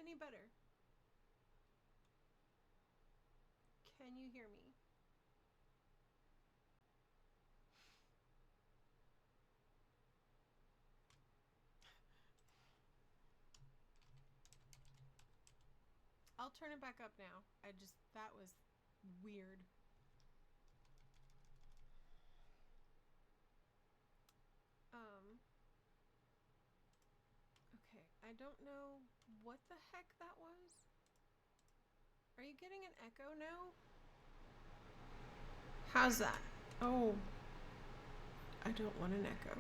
any better? Can you hear me? I'll turn it back up now. That was weird. Okay, I don't know what the heck that was. Are you getting an echo now? How's that? Oh, I don't want an echo.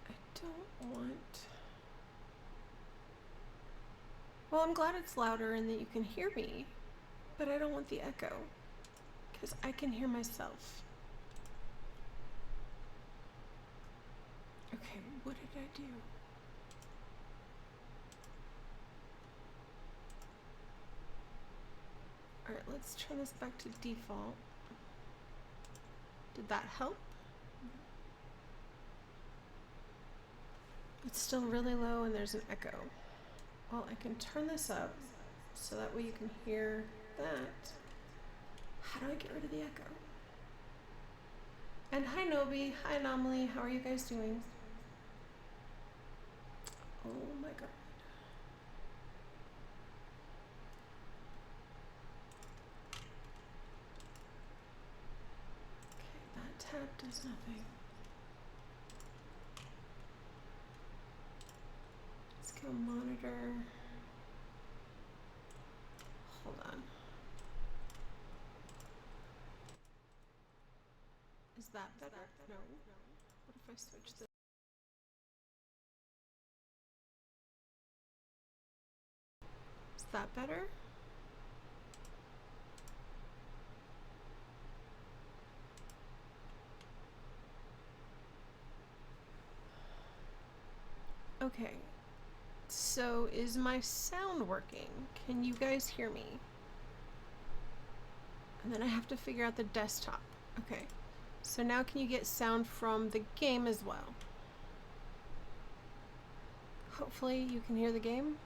I don't want... Well, I'm glad it's louder and that you can hear me, but I don't want the echo, because I can hear myself. Okay, what did I do? Alright, let's turn this back to default. Did that help? It's still really low and there's an echo. Well, I can turn this up so that way you can hear that. How do I get rid of the echo? And hi Nobi, hi Anomaly, how are you guys doing? Oh my god. Okay, that tab does nothing. Let's go monitor. Hold on. Is that better? No. What if I switch this? Is that better? Okay. So is my sound working? Can you guys hear me? And then I have to figure out the desktop. Okay. So now can you get sound from the game as well? Hopefully you can hear the game.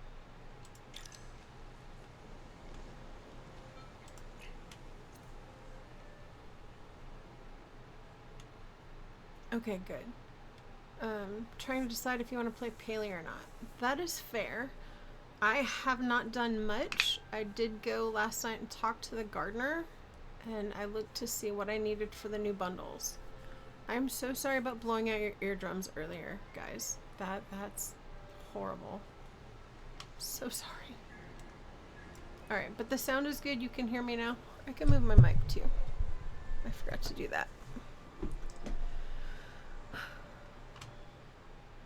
Okay, good. Trying to decide if you want to play Paley or not. That is fair. I have not done much. I did go last night and talk to the gardener, and I looked to see what I needed for the new bundles. I'm so sorry about blowing out your eardrums earlier, guys. That's horrible. So sorry. Alright, but the sound is good. You can hear me now. I can move my mic too. I forgot to do that.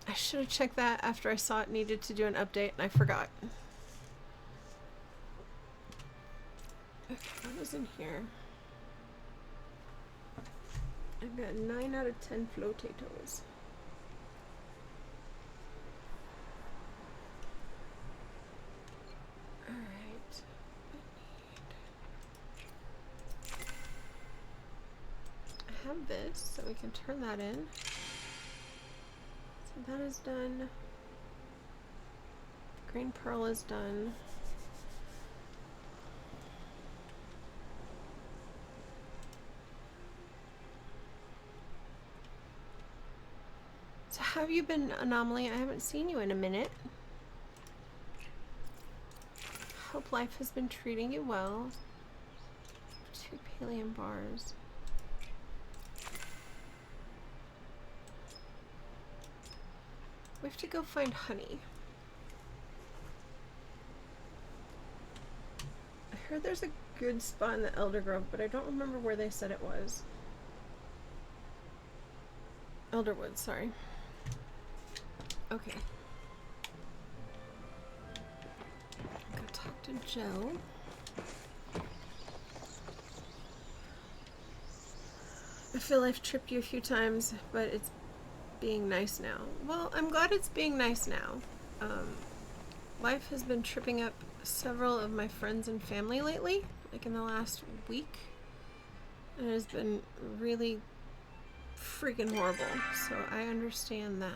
I should have checked that after I saw it needed to do an update, and I forgot. Okay, what is in here? I've got 9 out of 10 flotatoes. Alright. I have this, so we can turn that in. So that is done. Green pearl is done. So how have you been, Anomaly? I haven't seen you in a minute. Hope life has been treating you well. 2 pallium bars. We have to go find honey. I heard there's a good spot in the Elder Grove, but I don't remember where they said it was. Elderwood, sorry. Okay. Go talk to Joe. I feel I've tripped you a few times, but it's being nice now. Well, I'm glad it's being nice now. Life has been tripping up several of my friends and family lately, like in the last week. And it has been really freaking horrible. So I understand that.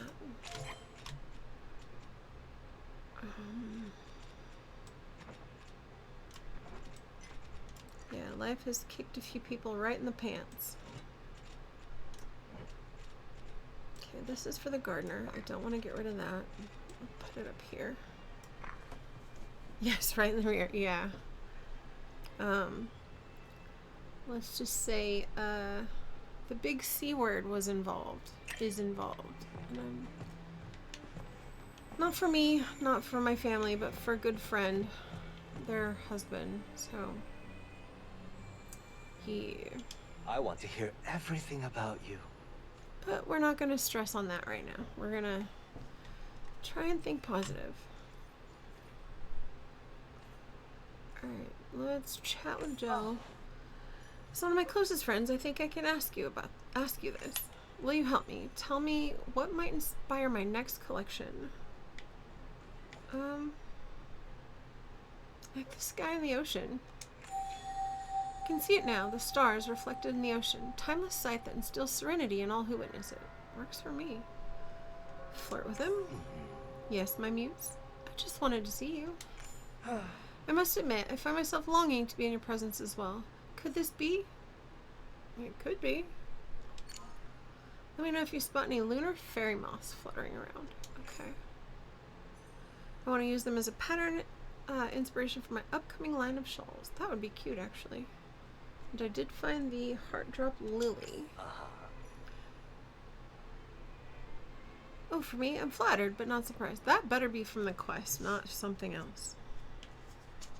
Yeah, life has kicked a few people right in the pants. Okay, this is for the gardener. I don't want to get rid of that. I'll put it up here. Yes, right in the rear. Yeah. Let's just say the big C word was involved. Is involved. And not for me, not for my family, but for a good friend, their husband. So I want to hear everything about you. But we're not going to stress on that right now. We're going to try and think positive. Alright, let's chat with Joe. He's one of my closest friends. I think I can ask you this. Will you help me? Tell me what might inspire my next collection. Like the sky and the ocean. I can see it now, the stars reflected in the ocean. Timeless sight that instills serenity in all who witness it. Works for me. Flirt with him? Yes, my muse. I just wanted to see you. I must admit, I find myself longing to be in your presence as well. Could this be? It could be. Let me know if you spot any lunar fairy moths fluttering around. Okay. I want to use them as a pattern inspiration for my upcoming line of shawls. That would be cute, actually. And I did find the heart drop lily. Oh, for me, I'm flattered, but not surprised. That better be from the quest, not something else.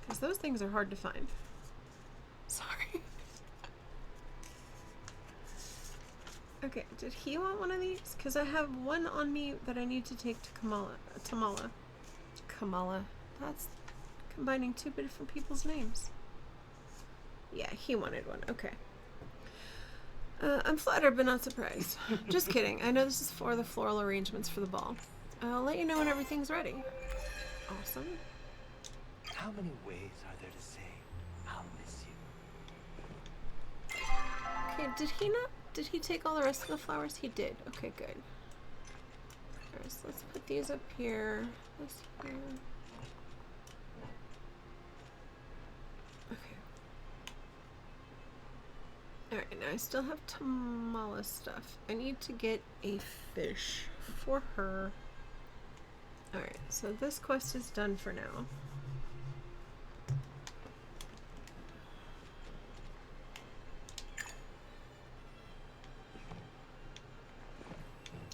Because those things are hard to find. Sorry. Okay, did he want one of these? Because I have one on me that I need to take to Kamala. That's combining two different people's names. Yeah, he wanted one. Okay. I'm flattered, but not surprised. Just kidding. I know this is for the floral arrangements for the ball. I'll let you know when everything's ready. Awesome. How many ways are there to say, I'll miss you? Okay, did he take all the rest of the flowers? He did. Okay, good. Alright, so let's put these up here. This here. Alright, now I still have Tamala stuff. I need to get a fish for her. Alright, so this quest is done for now.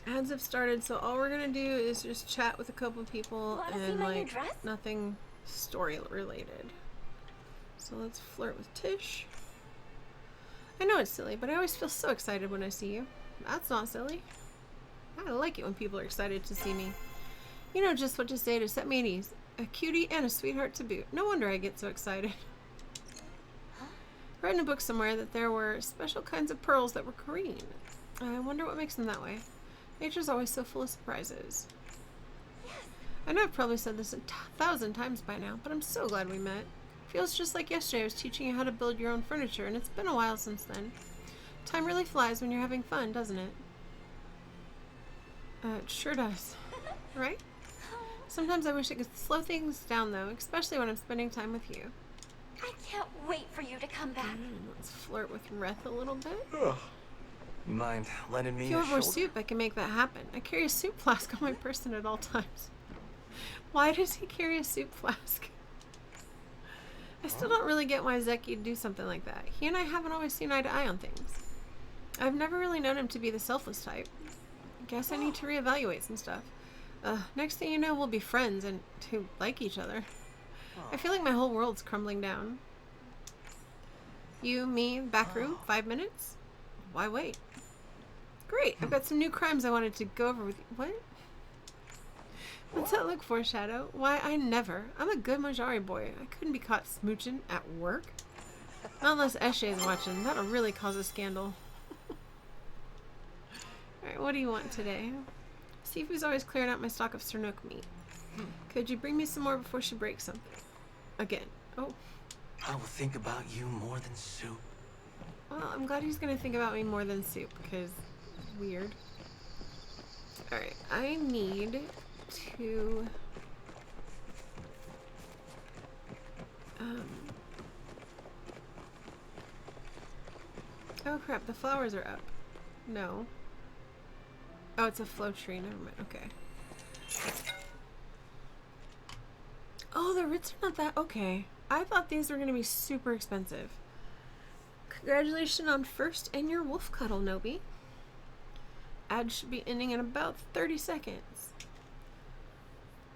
Ads have started, so all we're gonna do is just chat with a couple of people and like nothing story related. So let's flirt with Tish. I know it's silly, but I always feel so excited when I see you. That's not silly. I like it when people are excited to see me. You know just what to say to set me at ease. A cutie and a sweetheart to boot. No wonder I get so excited. I read in a book somewhere that there were special kinds of pearls that were green. I wonder what makes them that way. Nature's always so full of surprises. I know I've probably said this 1,000 times by now, but I'm so glad we met. Feels just like yesterday I was teaching you how to build your own furniture, and it's been a while since then. Time really flies when you're having fun, doesn't it? It sure does. Right? Sometimes I wish I could slow things down, though, especially when I'm spending time with you. I can't wait for you to come back. Let's flirt with Reth a little bit. You mind lending me If you a want more shoulder? soup, I can make that happen. I carry a soup flask on my person at all times. Why does he carry a soup flask? I still don't really get why Zeki'd do something like that. He and I haven't always seen eye to eye on things. I've never really known him to be the selfless type. Guess I need to reevaluate some stuff. Next thing you know, we'll be friends and to like each other. I feel like my whole world's crumbling down. You, me, back room, 5 minutes? Why wait? Great, I've got some new crimes I wanted to go over with you. What? What's that look for, Shadow? Why, I never. I'm a good Mojari boy. I couldn't be caught smooching at work. Not unless Eshe's watching. That'll really cause a scandal. Alright, what do you want today? Sifu's always clearing out my stock of Sernuk meat. Could you bring me some more before she breaks something? Again. Oh. I will think about you more than soup. Well, I'm glad he's gonna think about me more than soup, because weird. Alright, I need to oh crap, the flowers are up. No. Oh, it's a flow tree, never mind. Okay. Oh, the writs are not that okay. I thought these were gonna be super expensive. Congratulations on first and your wolf cuddle, Nobi. Ad should be ending in about 30 seconds.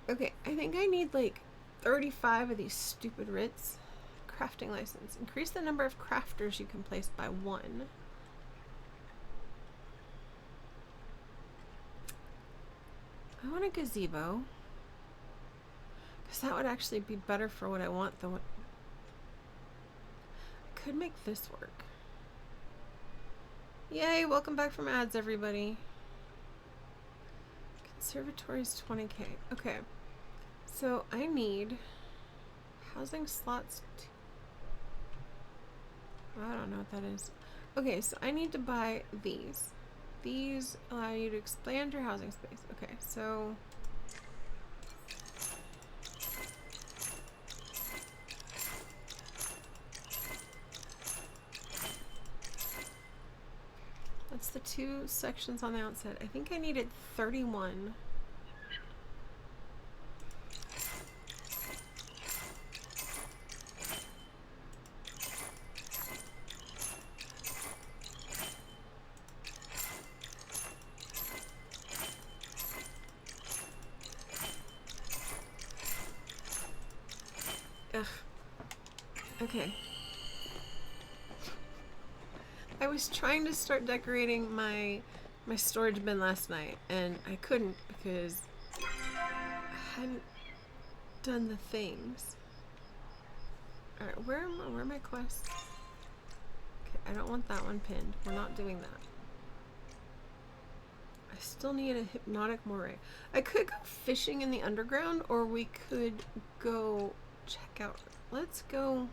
Okay, I think I need like 35 of these stupid writs. Crafting license. Increase the number of crafters you can place by 1. I want a gazebo. Because that would actually be better for what I want than what... I could make this work. Yay, welcome back from ads, everybody. Conservatory's 20k. Okay. So I need housing slots. I don't know what that is. Okay, so I need to buy these. These allow you to expand your housing space. Okay, so that's the 2 sections on the outside. I think I needed 31. Ugh. Okay. I was trying to start decorating my storage bin last night, and I couldn't because I hadn't done the things. Alright, where are my quests? Okay, I don't want that one pinned. We're not doing that. I still need a hypnotic moray. I could go fishing in the underground, or we could go check out. Let's go.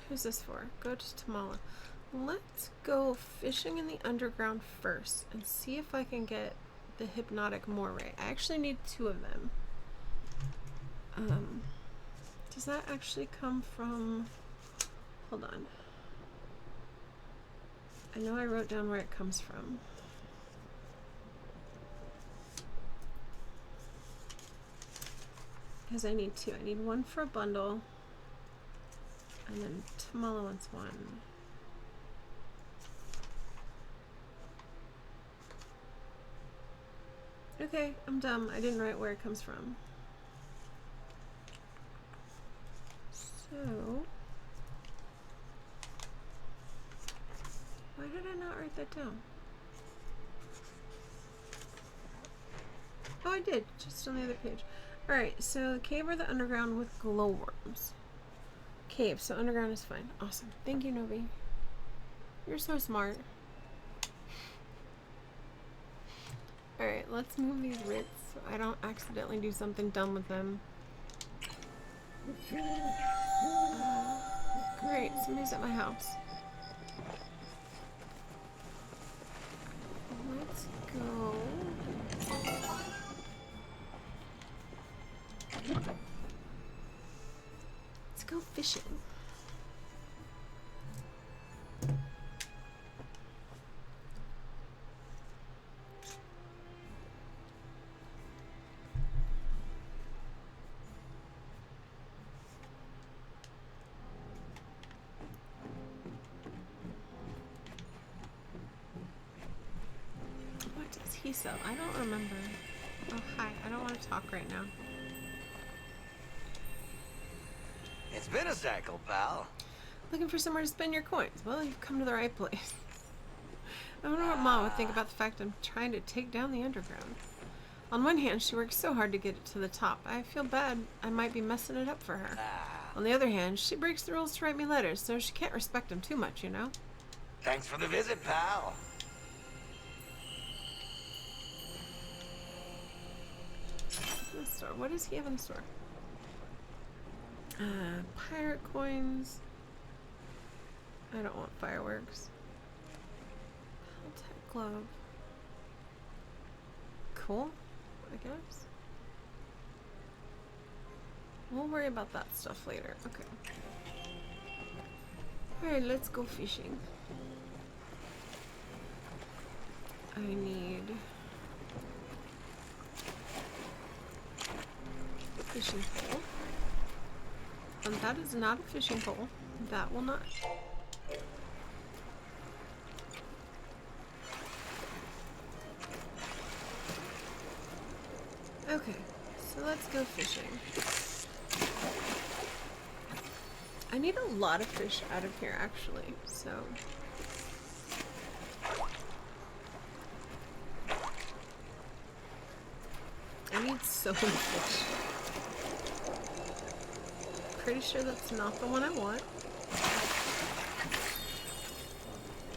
Who's this for? Go to Tamala. Let's go fishing in the underground first and see if I can get the hypnotic moray. I actually need 2 of them. Does that actually come from... Hold on. I know I wrote down where it comes from. Because I need 2. I need 1 for a bundle. And then Tamala wants 1. Okay, I'm dumb. I didn't write where it comes from. So... why did I not write that down? Oh, I did. Just on the other page. Alright, so the cave or the underground with glowworms. Cave, so underground is fine. Awesome. Thank you, Nobi. You're so smart. Alright, let's move these writs so I don't accidentally do something dumb with them. Great, somebody's at my house. Let's go. Let's go fishing. What does he sell? I don't remember. Oh, hi. I don't want to talk right now. It's been a cycle, pal. Looking for somewhere to spend your coins? Well, you've come to the right place. I wonder what Mom would think about the fact I'm trying to take down the underground. On one hand, she works so hard to get it to the top. I feel bad I might be messing it up for her. On the other hand, she breaks the rules to write me letters, so she can't respect them too much, you know? Thanks for the visit, pal. In the store. What does he have in the store? Pirate coins. I don't want fireworks. Tech glove. Cool, I guess. We'll worry about that stuff later. Okay. Alright, let's go fishing. I need a fishing pole. That is not a fishing pole. That will not. Okay, so let's go fishing. I need a lot of fish out of here, actually, so... I need so many fish. Pretty sure that's not the one I want.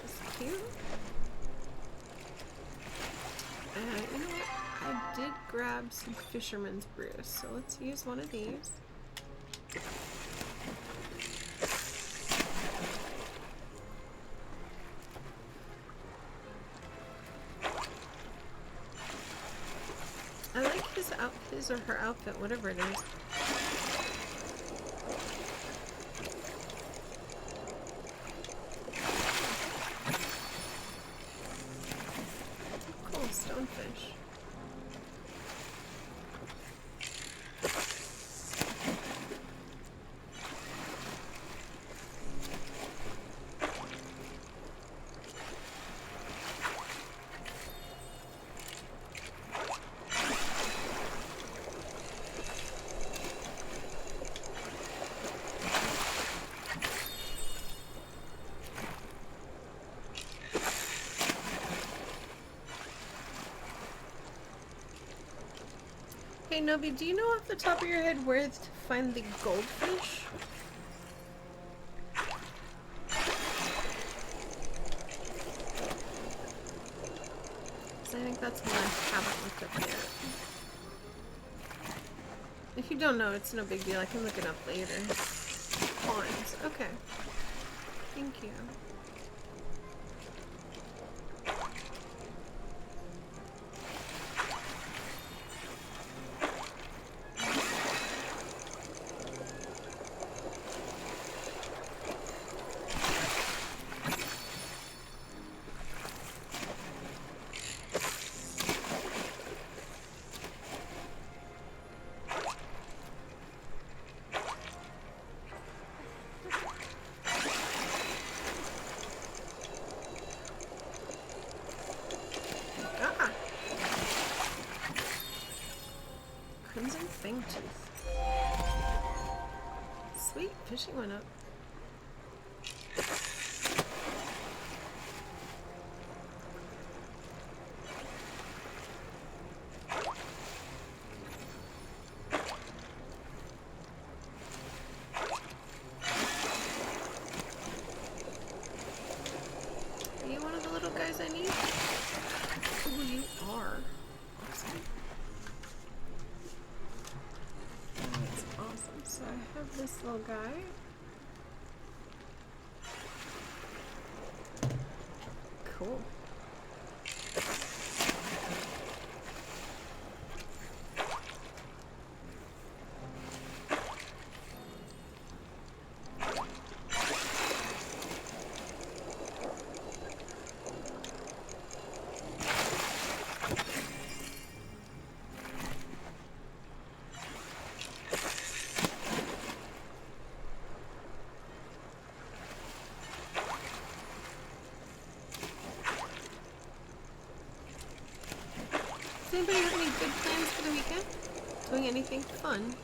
It's cute. You know what? I did grab some fisherman's brews, so let's use one of these. I like his or her outfit, whatever it is. Cool, stonefish. Hey Nobi, do you know off the top of your head where to find the goldfish? I think that's one I haven't looked up yet. If you don't know, it's no big deal. I can look it up later. Pawns. Okay. Thank you. Sweet, fishing went up. Are you one of the little guys I need? Oh, you are. Awesome. That's awesome. So I have this little guy. Cool. Does anybody have any good plans for the weekend? Doing anything fun?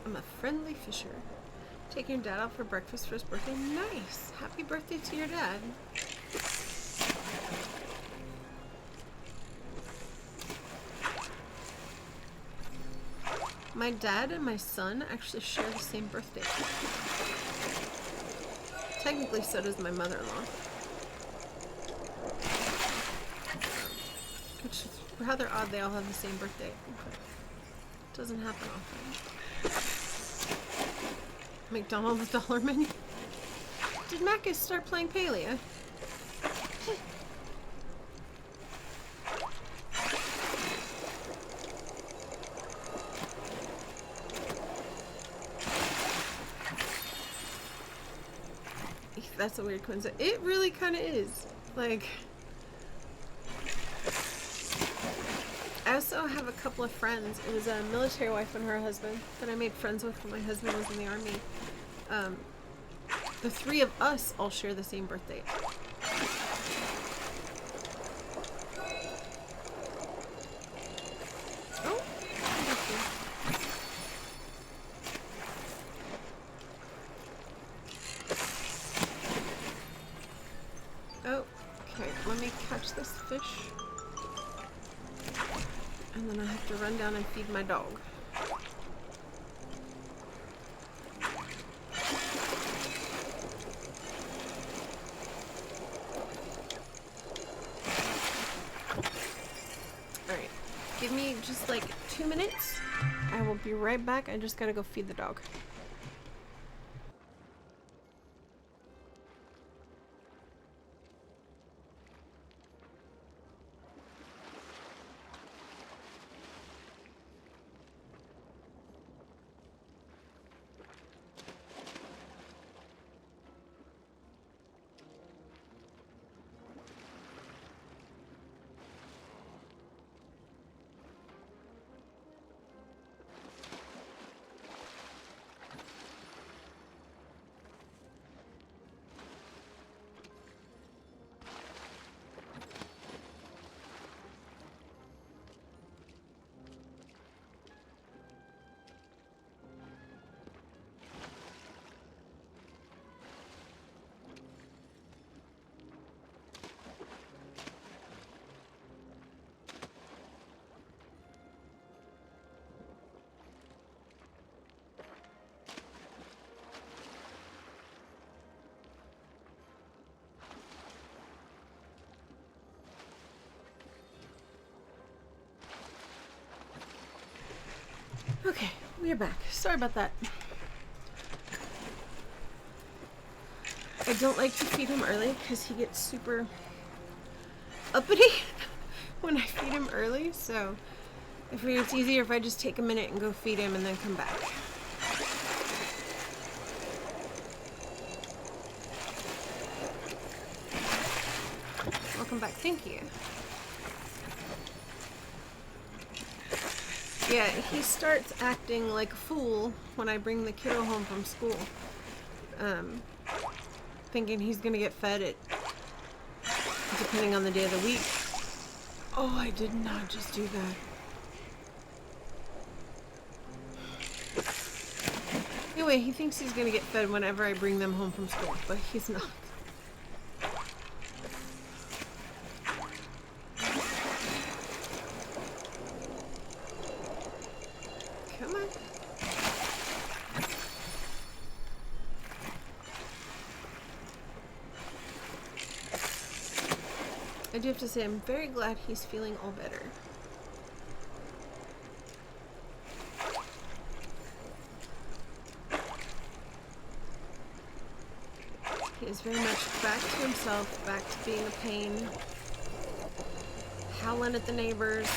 I'm a friendly fisher. Taking your dad out for breakfast for his birthday? Nice! Happy birthday to your dad. My dad and my son actually share the same birthday. Technically, so does my mother-in-law. Which is rather odd they all have the same birthday. But it doesn't happen often. McDonald's dollar menu. Did Macus start playing Palia? That's a weird coincidence. It really kind of is. Like, I also have a couple of friends. It was a military wife and her husband that I made friends with when my husband was in the army. The three of us all share the same birthday. Oh, oh, okay. Let me catch this fish. And then I have to run down and feed my dog. Alright. Give me just like 2 minutes. I will be right back. I just gotta go feed the dog. Okay, we are back. Sorry about that. I don't like to feed him early because he gets super uppity when I feed him early, so I figure it's easier if I just take a minute and go feed him and then come back. Welcome back. Thank you. Yeah, he starts acting like a fool when I bring the kiddo home from school. Thinking he's gonna get fed it depending on the day of the week. Oh, I did not just do that. Anyway, he thinks he's gonna get fed whenever I bring them home from school, but he's not. Come on. I do have to say, I'm very glad he's feeling all better. He is very much back to himself, back to being a pain, howling at the neighbors.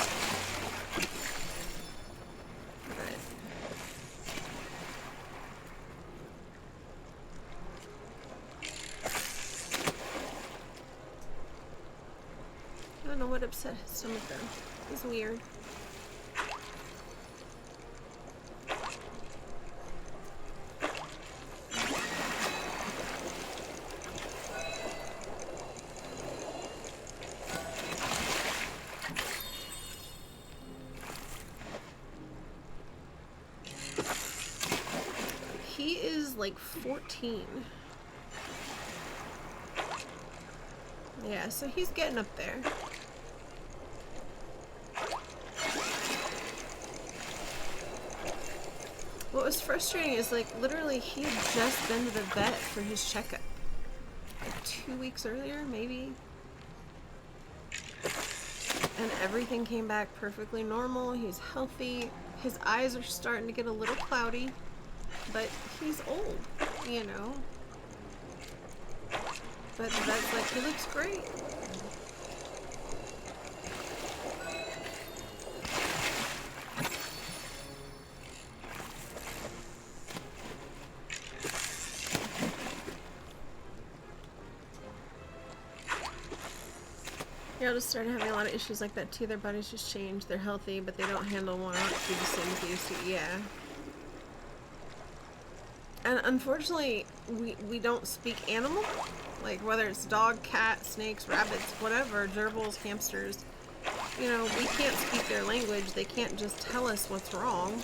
But I don't know what upset his stomach though. It's weird. He is is like 14. Yeah, so he's getting up there. What was frustrating is, like, literally he had just been to the vet for his checkup. Like 2 weeks earlier, maybe. And everything came back perfectly normal. He's healthy. His eyes are starting to get a little cloudy. But he's old, you know. But the vet's like, he looks great. Yeah, just started having a lot of issues like that too. Their bodies just change. They're healthy, but they don't handle one food the same as they used to. Yeah. And unfortunately, we don't speak animal. Like, whether it's dog, cat, snakes, rabbits, whatever, gerbils, hamsters. You know, we can't speak their language. They can't just tell us what's wrong.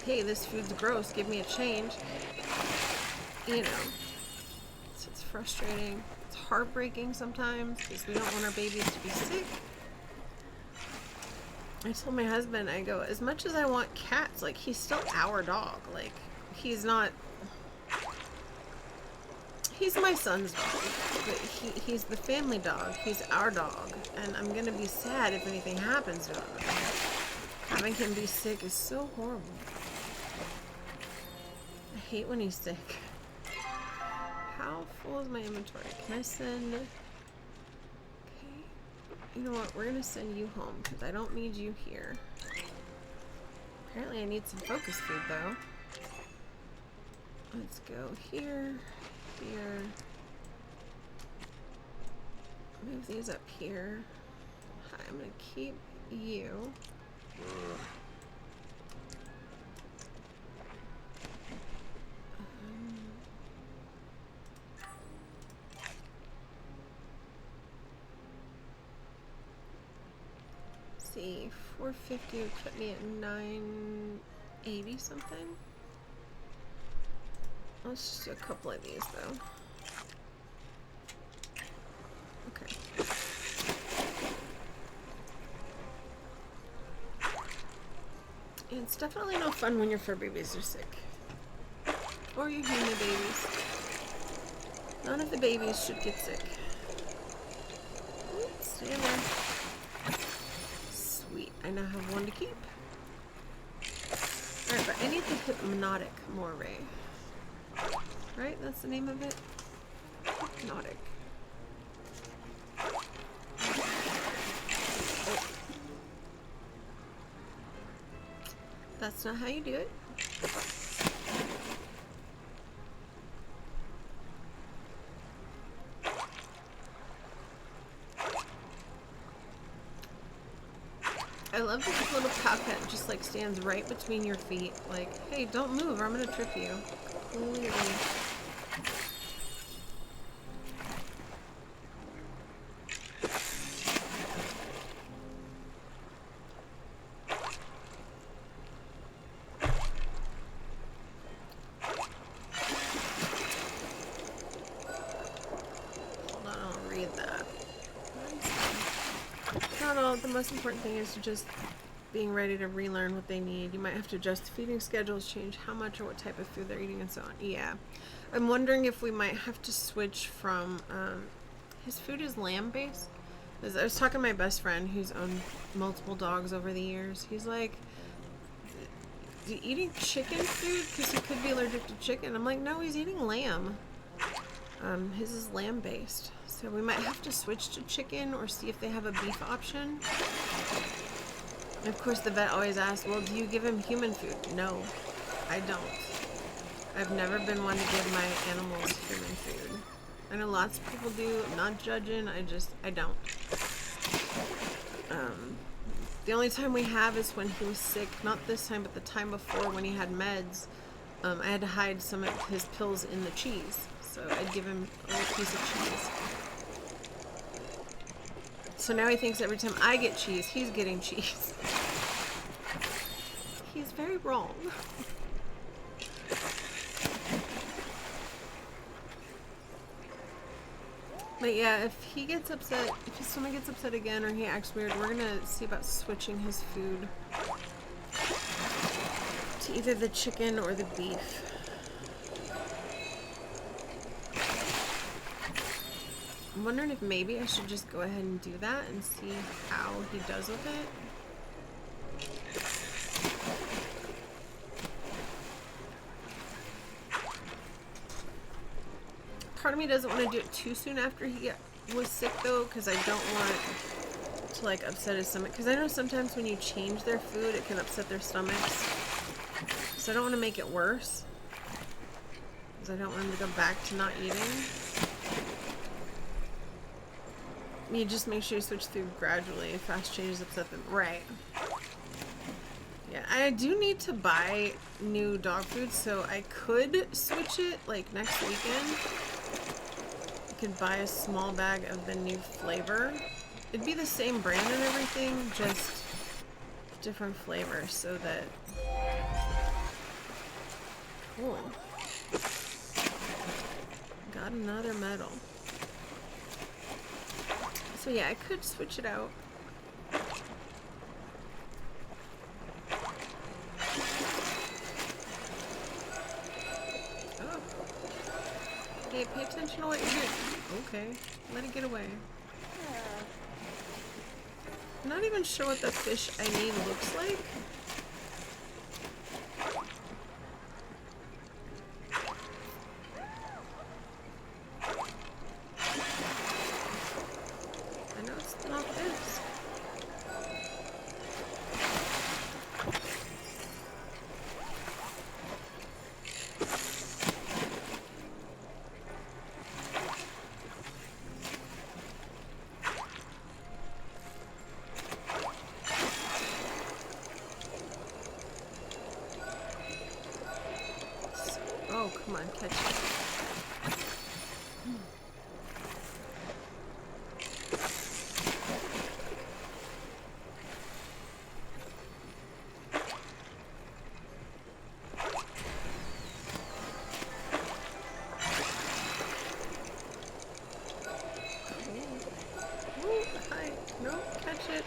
Hey, this food's gross. Give me a change. You know. So it's frustrating. It's heartbreaking sometimes because we don't want our babies to be sick. I told my husband, I go, as much as I want cats, like, he's still our dog. Like, he's not... He's my son's dog, but he's the family dog. He's our dog, and I'm gonna be sad if anything happens to him. Having him be sick is so horrible. I hate when he's sick. How full is my inventory? Can I send... Okay. You know what? We're gonna send you home, because I don't need you here. Apparently I need some focus food, though. Let's go here. Here. Move these up here. Hi, I'm gonna keep you. See, 450 would put me at 980 something. Let's just do a couple of these, though. Okay. It's definitely no fun when your fur babies are sick. Or your human babies. None of the babies should get sick. Oops, stay in there. Sweet, I now have one to keep. Alright, but I need the hypnotic moray. Right? That's the name of it? Hypnotic. Oh. That's not how you do it. I love that this little cow cat just like stands right between your feet. Like, hey, don't move or I'm gonna trip you. Completely. Hold on, I'll read that. Not all. The most important thing is just being ready to relearn what they need. You might have to adjust feeding schedules, change how much or what type of food they're eating, and so on. Yeah. I'm wondering if we might have to switch from, his food is lamb-based. I was talking to my best friend who's owned multiple dogs over the years. He's like, is he eating chicken food? Because he could be allergic to chicken. I'm like, no, he's eating lamb. His is lamb-based. So we might have to switch to chicken or see if they have a beef option. And of course the vet always asks, well, do you give him human food? No, I don't. I've never been one to give my animals human food. I know lots of people do. I'm not judging. I don't. The only time we have is when he was sick. Not this time, but the time before when he had meds. I had to hide some of his pills in the cheese. So I'd give him a little piece of cheese. So now he thinks every time I get cheese, he's getting cheese. He's very wrong. But yeah, if he gets upset, if his stomach gets upset again or he acts weird, we're gonna see about switching his food to either the chicken or the beef. I'm wondering if maybe I should just go ahead and do that and see how he does with it. Part of me doesn't want to do it too soon after he was sick though, because I don't want to like upset his stomach. Because I know sometimes when you change their food, it can upset their stomachs. So I don't want to make it worse. Because I don't want him to go back to not eating. You just make sure you switch through gradually. Fast changes upset them. Right. Yeah, I do need to buy new dog food, so I could switch it like next weekend. I could buy a small bag of the new flavor. It'd be the same brand and everything, just different flavors so that... Cool. Got another medal. So yeah, I could switch it out. Oh. Hey, pay attention to what you're doing. Okay, let it get away. I'm not even sure what the fish I need looks like. I know it's not this. Oh, come on, catch it. Ooh, hi. No, catch it.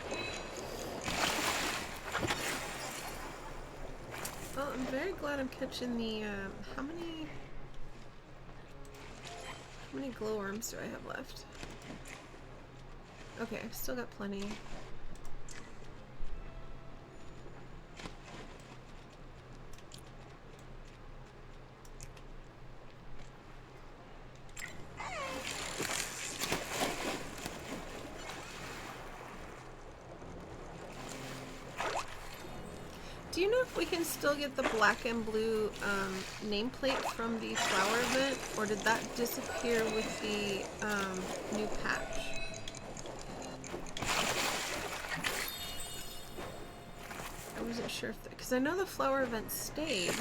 Well, I'm very glad I'm catching the, how many glowworms do I have left? Okay, I've still got plenty. Do you know if we can still get the black and blue nameplate from the flower event, or did that disappear with the new patch? I wasn't sure if, because I know the flower event stayed.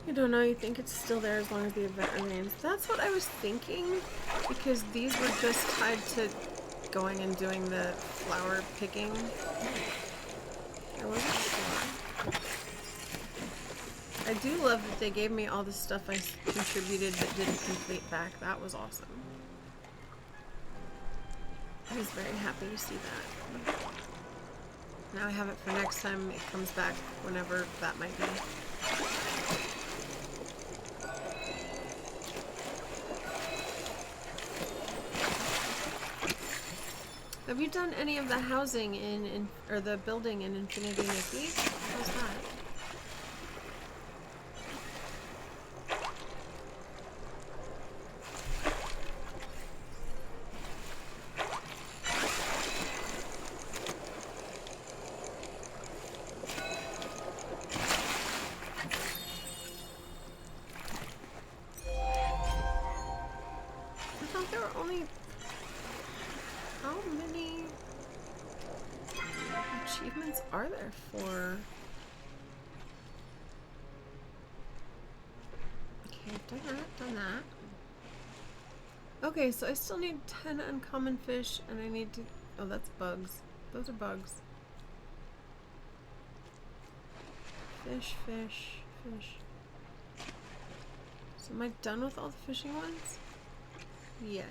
I don't know, you think it's still there as long as the event remains. That's what I was thinking, because these were just tied to going and doing the flower picking. I wasn't sure. I do love that they gave me all the stuff I contributed but didn't complete back. That was awesome. I was very happy to see that. Now I have it for next time it comes back, whenever that might be. Have you done any of the housing or the building in Infinity Nikki? How's that? I thought there were only... How many are there for? Okay, done that, done that. Okay, so I still need 10 uncommon fish, and I need to... Oh, that's bugs. Those are bugs. Fish, fish, fish. So am I done with all the fishing ones? Yes.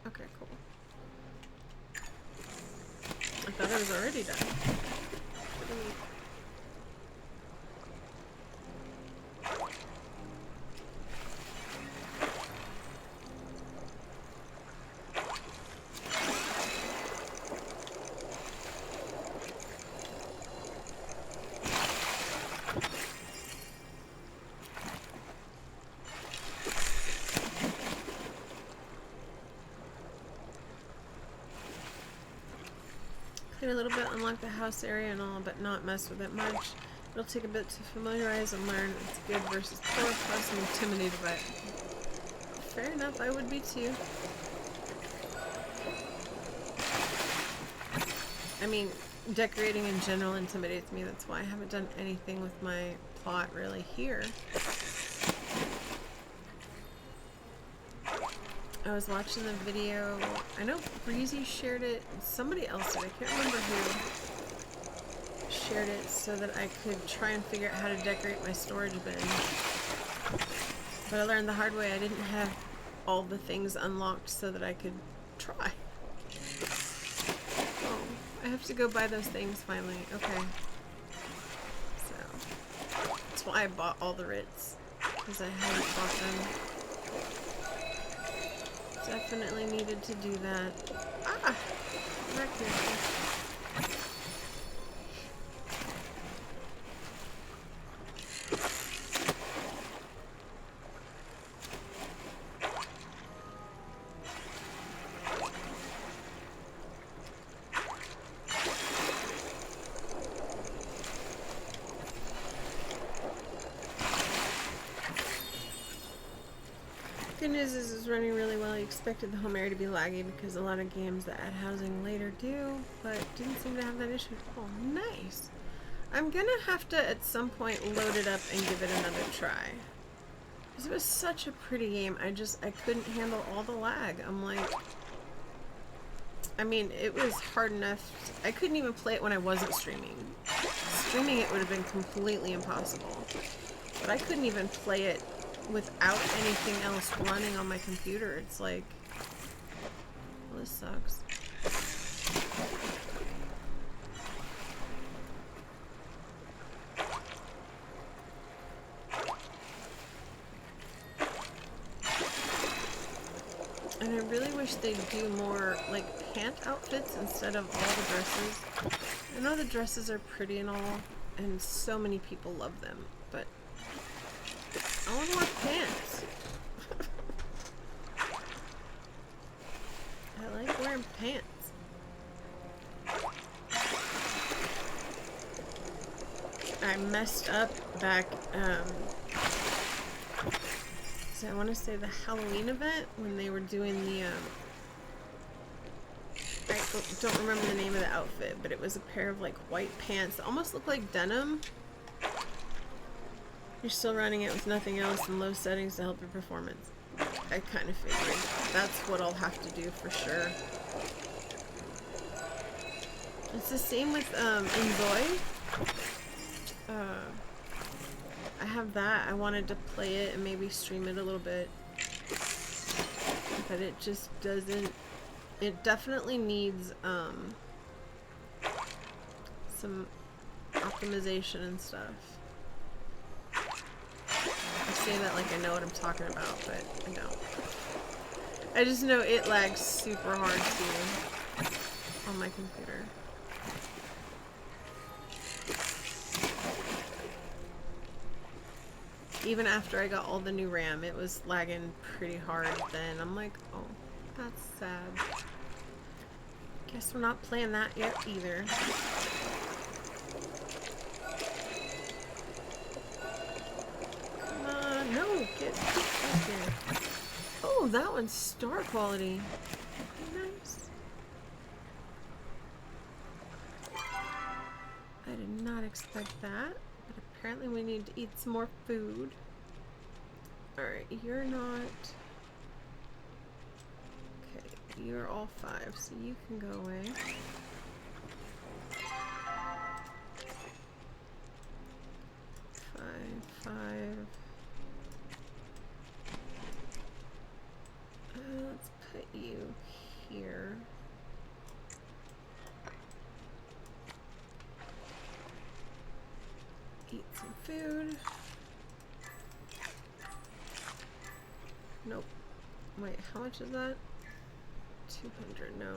Okay, cool. I thought I was already done. A little bit, unlock the house area and all, but not mess with it much. It'll take a bit to familiarize and learn it's good versus poor, plus I'm intimidated by it. Fair enough, I would be too. I mean, decorating in general intimidates me, that's why I haven't done anything with my plot really here. I was watching the video, I know Breezy shared it, somebody else did, I can't remember who shared it so that I could try and figure out how to decorate my storage bin. But I learned the hard way, I didn't have all the things unlocked so that I could try. Oh, I have to go buy those things finally, okay. So, that's why I bought all the Ritz, because I hadn't bought them. Definitely needed to do that. Ah! Back here. Good news is it's running really well. You expected the home area to be laggy because a lot of games that add housing later do, but didn't seem to have that issue. Oh, nice. I'm gonna have to at some point load it up and give it another try. Because it was such a pretty game. I couldn't handle all the lag. I'm like, I mean, it was hard enough. I couldn't even play it when I wasn't streaming. Streaming it would have been completely impossible. But I couldn't even play it without anything else running on my computer. It's like, well, this sucks. And I really wish they'd do more like pant outfits instead of all the dresses. I know the dresses are pretty and all, and so many people love them, but I want to wear pants. I like wearing pants. I messed up back, so I want to say the Halloween event when they were doing the, I don't remember the name of the outfit, but it was a pair of like white pants that almost looked like denim. You're still running it with nothing else and low settings to help your performance. I kind of figured that's what I'll have to do for sure. It's the same with Envoy. I have that. I wanted to play it and maybe stream it a little bit, but it just doesn't. It definitely needs some optimization and stuff. I say that like I know what I'm talking about, but I don't. I just know it lags super hard too on my computer. Even after I got all the new RAM, it was lagging pretty hard then. I'm like, oh, that's sad. Guess we're not playing that yet either. No, get back here. Oh, that one's star quality. Nice. I expect that. But apparently we need to eat some more food. Alright, you're not... Okay, you're all 5, so you can go away. 5. Let's put you here. Eat some food. Nope. Wait, how much is that? 200, no.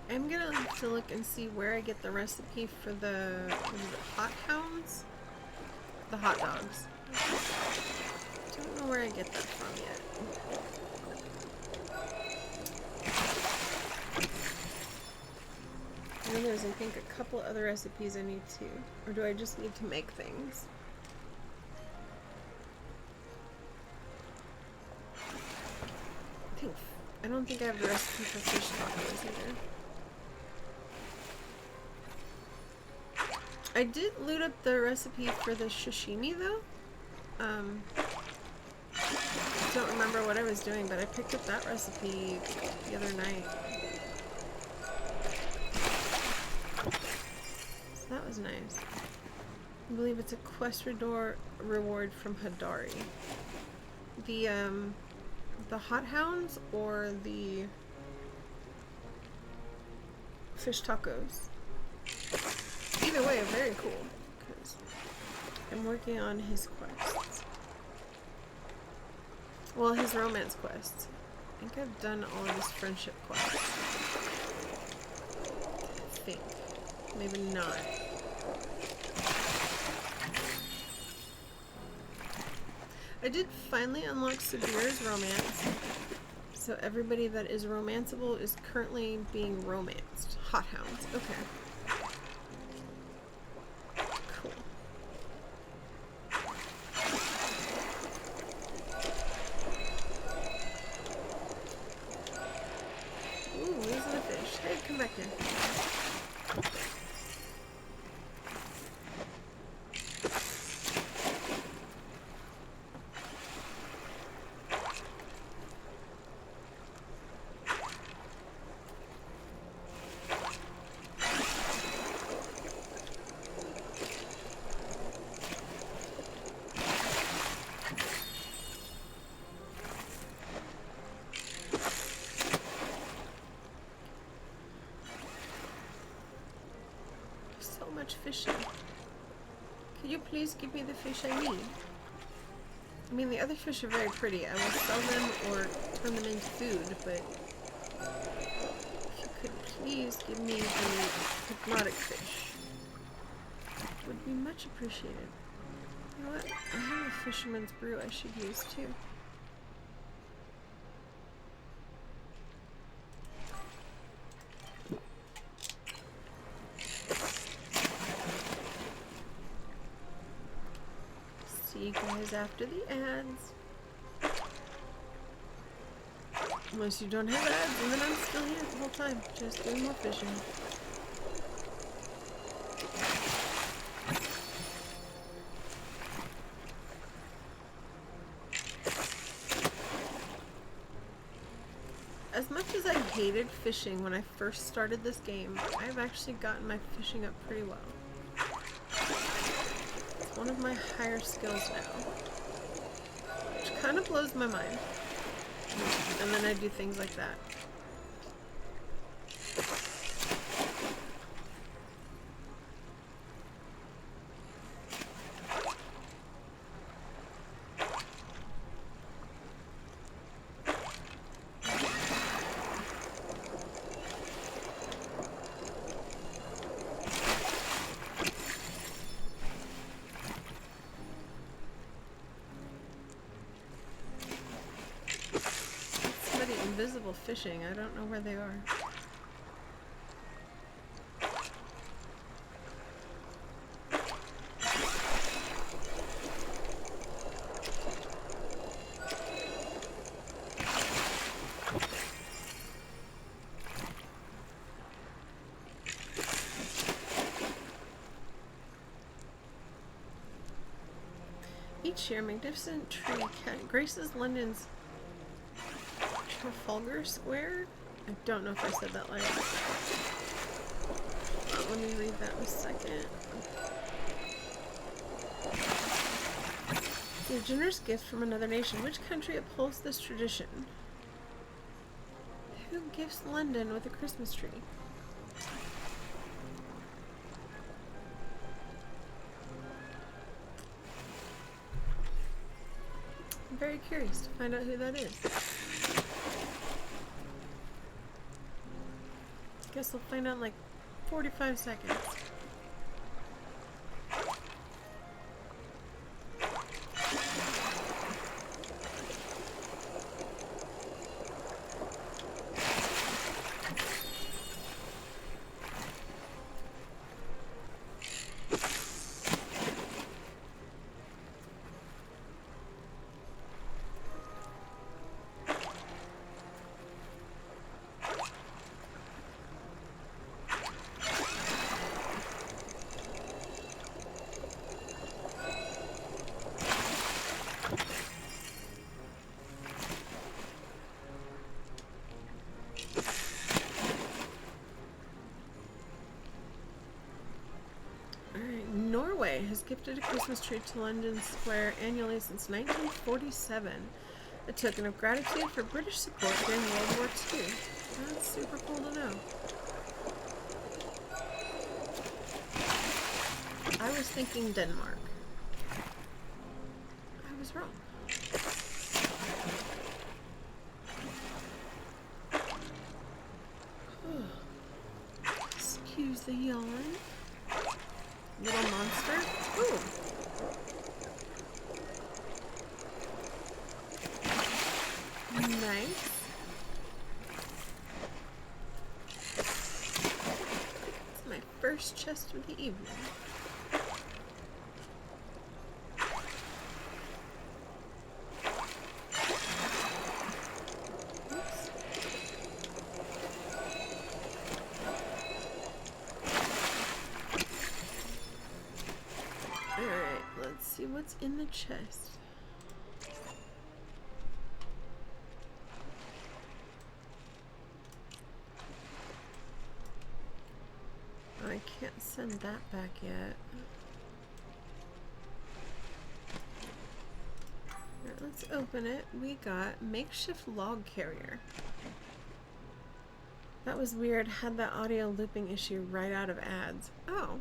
I'm gonna have to look and see where I get the recipe for the what is it, hot hounds? The hot dogs. Don't know where I get that from yet. And then there's, I think, a couple other recipes I need to, or do I just need to make things? I don't think I have the recipe for fish tacos either. I did loot up the recipe for the sashimi though. Don't remember what I was doing, but I picked up that recipe the other night. So that was nice. I believe it's a quest reward from Hadari. The hot hounds or the fish tacos. Either way, very cool, because I'm working on his quests. Well, his romance quests. I think I've done all of his friendship quests. I think. Maybe not. I did finally unlock Sabir's romance. So everybody that is romanceable is currently being romanced. Hot hounds. Okay. Come back here. Fishing. Could you please give me the fish I need? I mean, the other fish are very pretty. I will sell them or turn them into food, but if you could please give me the hypnotic fish, it would be much appreciated. You know what? I have a fisherman's brew I should use too. You guys after the ads. Unless you don't have ads, and then I'm still here the whole time, just doing more fishing. As much as I hated fishing when I first started this game, I've actually gotten my fishing up pretty well. One of my higher skills now, which kind of blows my mind. And then I do things like that. invisible fishing. I don't know where they are. Each year, magnificent tree graces London's Trafalgar Square. I don't know if I said that right. Let me read that in a second. A generous gift from another nation. Which country upholds this tradition? Who gifts London with a Christmas tree? I'm very curious to find out who that is. Guess we'll find out in like 45 seconds. Norway has gifted a Christmas tree to London Square annually since 1947, a token of gratitude for British support during World War II. That's super cool to know. I was thinking Denmark. I was wrong. Excuse the yawn. Little monster. Ooh. Nice. It's my first chest of the evening. What's in the chest? I can't send that back yet. Alright, let's open it. We got makeshift log carrier. That was weird. Had that audio looping issue right out of ads. Oh.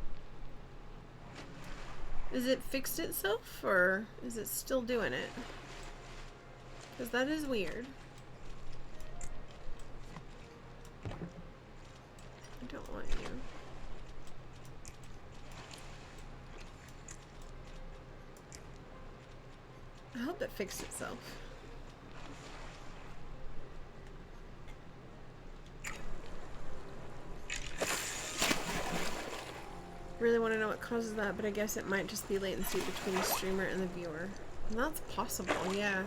Is it fixed itself, or is it still doing it? Because that is weird. I don't want you. I hope it fixed itself. Really want to know what causes that, but I guess it might just be latency between the streamer and the viewer. And that's possible, yeah.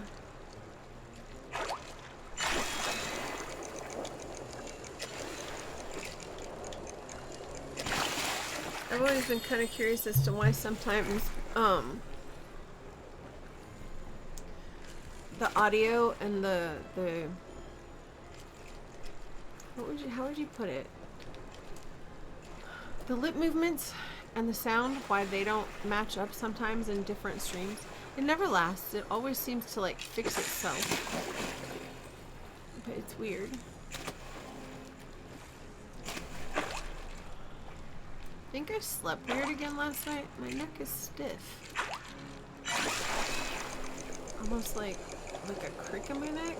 I've always been kind of curious as to why sometimes the audio and the how would you put it? The lip movements and the sound, why they don't match up sometimes in different streams. It never lasts. It always seems to like fix itself. But it's weird. I think I slept weird again last night. My neck is stiff. Almost like a crick in my neck.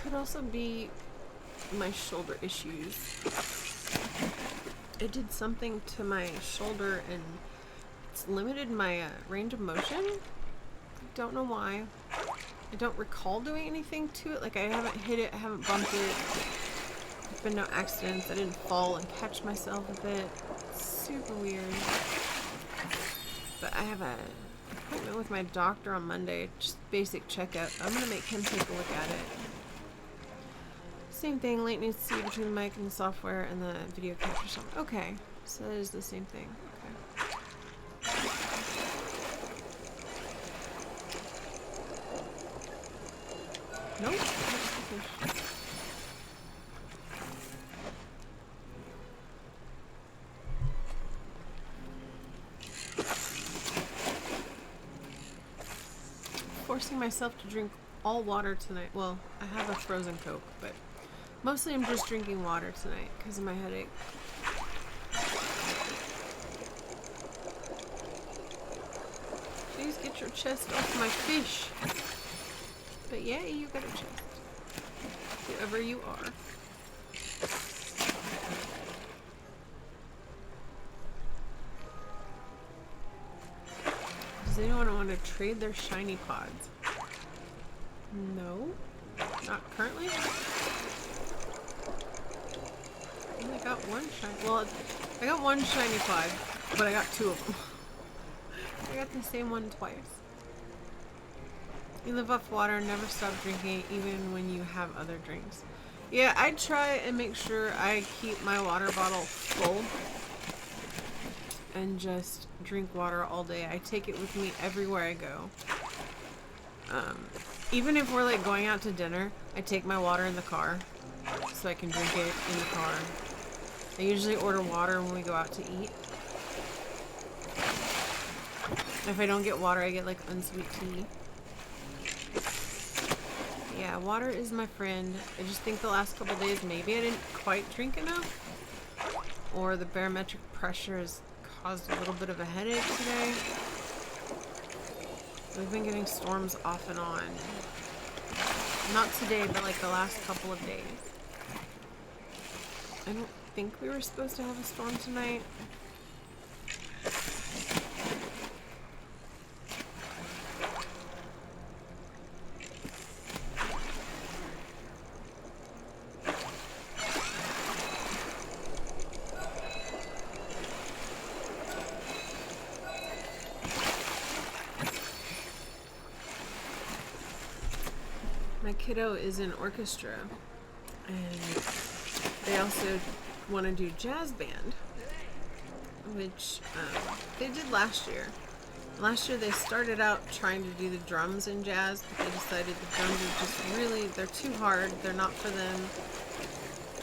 Could also be my shoulder issues. It did something to my shoulder and it's limited my range of motion. Don't know why. I don't recall doing anything to it. Like, I haven't hit it, I haven't bumped it. There's been no accidents. I didn't fall and catch myself with it. It's super weird. But I have an appointment with my doctor on Monday. Just basic checkup. I'm going to make him take a look at it. Same thing. Latency between the mic and the software and the video capture software. Okay. So that is the same thing. Okay. Nope. Forcing myself to drink all water tonight. Well, I have a frozen Coke, but mostly I'm just drinking water tonight because of my headache. Please get your chest off my fish. But yay, you got a chest. Whoever you are. Does anyone want to trade their shiny pods? No? Not currently? I only got one shiny. Well, I got one shiny pod, but I got two of them. I got the same one twice. You live off water and never stop drinking even when you have other drinks. Yeah, I try and make sure I keep my water bottle full and just drink water all day. I take it with me everywhere I go. Even if we're like going out to dinner, I take my water in the car so I can drink it in the car. I usually order water when we go out to eat. If I don't get water, I get like unsweet tea. Yeah, water is my friend. I just think the last couple days maybe I didn't quite drink enough. Or the barometric pressure has caused a little bit of a headache today. We've been getting storms off and on. Not today, but like the last couple of days. I don't think we were supposed to have a storm tonight. My kiddo is in orchestra, and they also want to do jazz band, which they did last year. Last year they started out trying to do the drums in jazz, but they decided the drums are just really, they're too hard, they're not for them.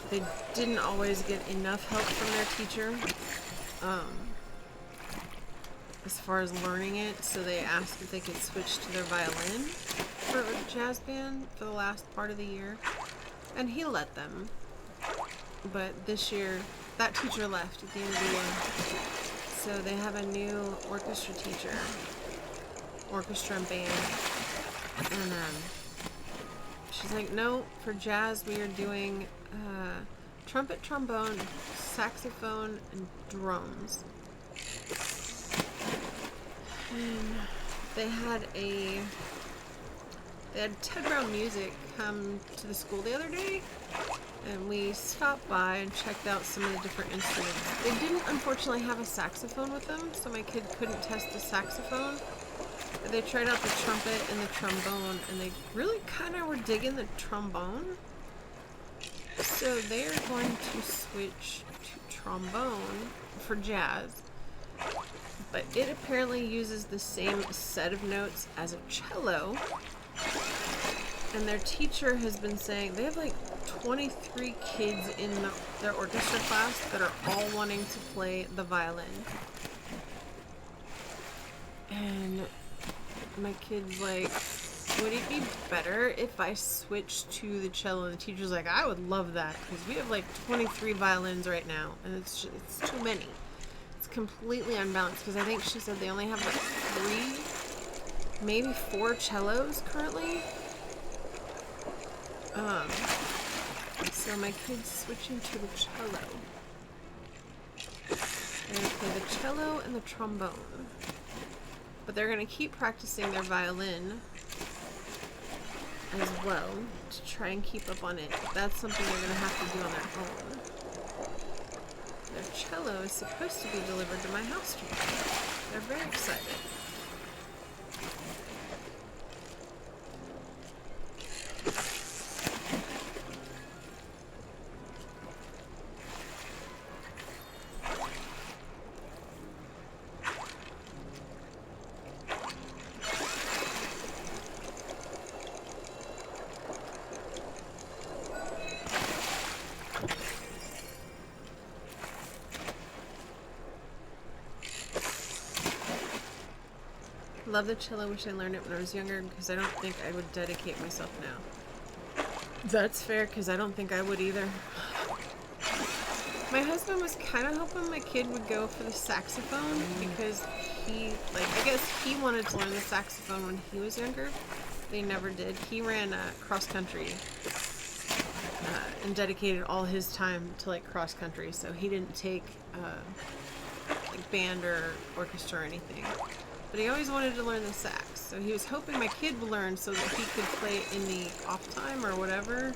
They didn't always get enough help from their teacher as far as learning it, so they asked if they could switch to their violin for a jazz band for the last part of the year, and he let them. But this year, that teacher left at the end of the year, so they have a new orchestra teacher, orchestra and band, and she's like, no, for jazz we are doing trumpet, trombone, saxophone, and drums. And they had Ted Brown Music come to the school the other day, and we stopped by and checked out some of the different instruments. They didn't unfortunately have a saxophone with them, so my kid couldn't test the saxophone. But they tried out the trumpet and the trombone, and they really kind of were digging the trombone. So they're going to switch to trombone for jazz. But it apparently uses the same set of notes as a cello. And their teacher has been saying they have like 23 kids in their orchestra class that are all wanting to play the violin. And my kid's like, would it be better if I switched to the cello? And the teacher's like, I would love that, because we have like 23 violins right now, and it's too many. It's completely unbalanced, because I think she said they only have like 3, maybe 4 cellos currently. So my kid's switching to the cello. They're gonna play the cello and the trombone. But they're going to keep practicing their violin as well to try and keep up on it. That's something they're going to have to do on their own. Their cello is supposed to be delivered to my house tomorrow. They're very excited. Love the cello. Wish I learned it when I was younger because I don't think I would dedicate myself now. That's fair because I don't think I would either. My husband was kind of hoping my kid would go for the saxophone because he, like, I guess he wanted to learn the saxophone when he was younger. They never did. He ran cross country and dedicated all his time to like cross country, so he didn't take like band or orchestra or anything. But he always wanted to learn the sax, so he was hoping my kid would learn so that he could play in the off time or whatever.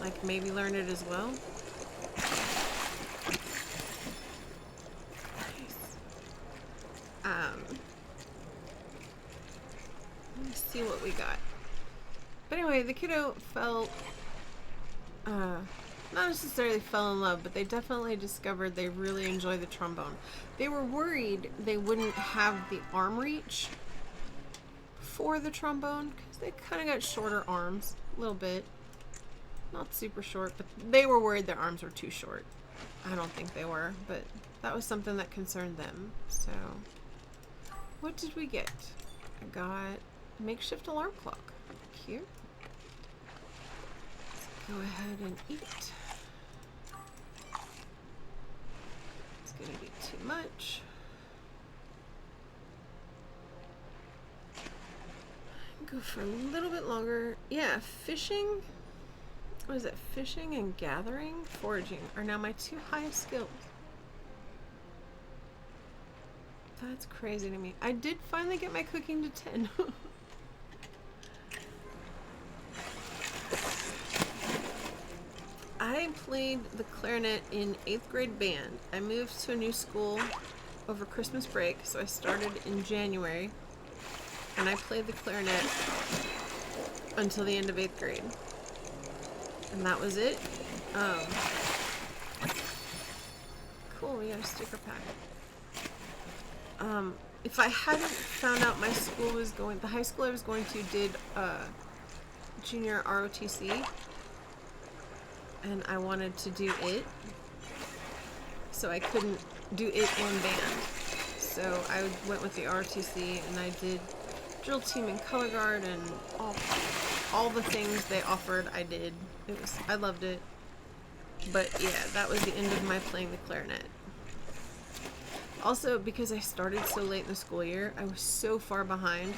Like maybe learn it as well. Let me see what we got. But anyway, the kiddo felt, not necessarily fell in love, but they definitely discovered they really enjoy the trombone. They were worried they wouldn't have the arm reach for the trombone because they kind of got shorter arms, a little bit. Not super short, but they were worried their arms were too short. I don't think they were, but that was something that concerned them. So, what did we get? I got a makeshift alarm clock. Cute. Let's go ahead and eat. It's gonna be too much. Go for a little bit longer. Yeah, fishing. What is it? Fishing and gathering, foraging are now my two highest skills. That's crazy to me. I did finally get my cooking to 10. I played the clarinet in 8th grade band. I moved to a new school over Christmas break, so I started in January, and I played the clarinet until the end of 8th grade. And that was it. Cool, we got a sticker pack. If I hadn't found out my school was going, the high school I was going to did junior ROTC, and I wanted to do it, so I couldn't do it and band. So I went with the ROTC, and I did drill team and color guard and all the things they offered. I did. I loved it. But yeah, that was the end of my playing the clarinet. Also, because I started so late in the school year, I was so far behind.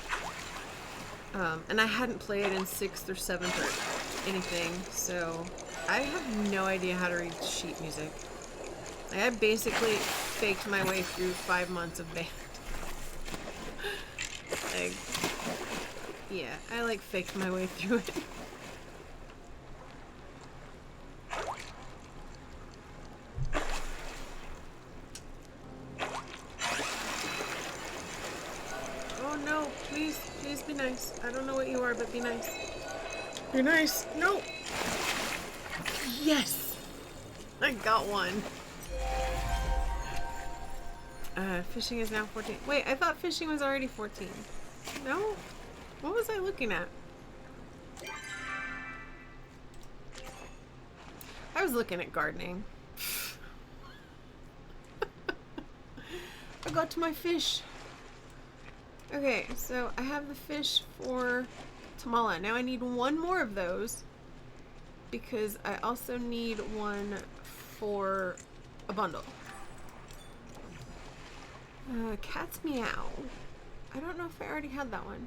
And I hadn't played in 6th or 7th or anything, so I have no idea how to read sheet music. Like, I basically faked my way through 5 months of band. Like, yeah, I like faked my way through it. Oh no, please be nice. I don't know what you are, but be nice. Be nice. No. Yes. I got one. Fishing is now 14. Wait, I thought fishing was already 14. No? What was I looking at? I was looking at gardening. I got to my fish. Okay, so I have the fish for Tamala. Now I need one more of those because I also need one for a bundle. Cat's meow. I don't know if I already had that one.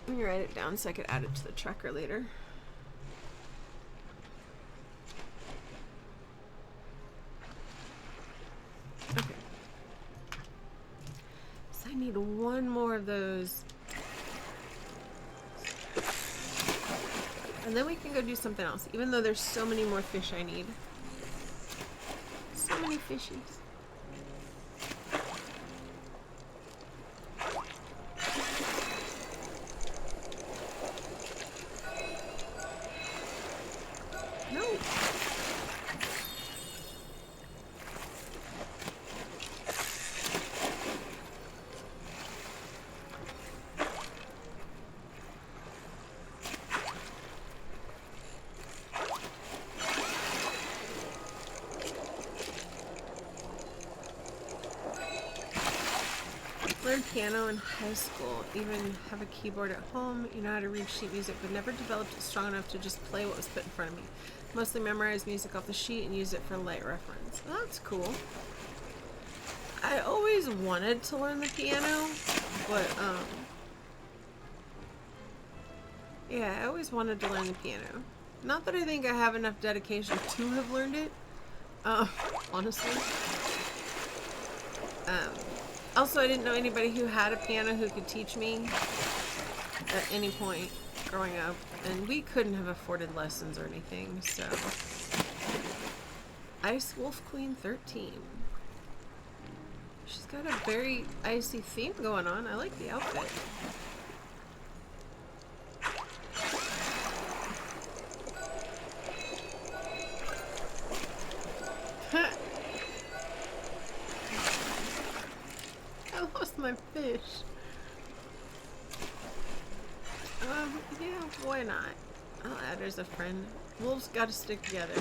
Let me write it down so I could add it to the tracker later. Okay. So I need one more of those. And then we can go do something else, even though there's so many more fish I need. So many fishies. No. Learned piano in high school, even have a keyboard at home. You know how to read sheet music, but never developed it strong enough to just play what was put in front of me. Mostly memorized music off the sheet and use it for light reference. Well, that's cool. I always wanted to learn the piano, but yeah, I always wanted to learn the piano. Not that I think I have enough dedication to have learned it, honestly. Also, I didn't know anybody who had a piano who could teach me at any point growing up, and we couldn't have afforded lessons or anything, so. Ice Wolf Queen 13. She's got a very icy theme going on. I like the outfit. I lost my fish. Yeah, why not? I'll add her as a friend. Wolves gotta stick together.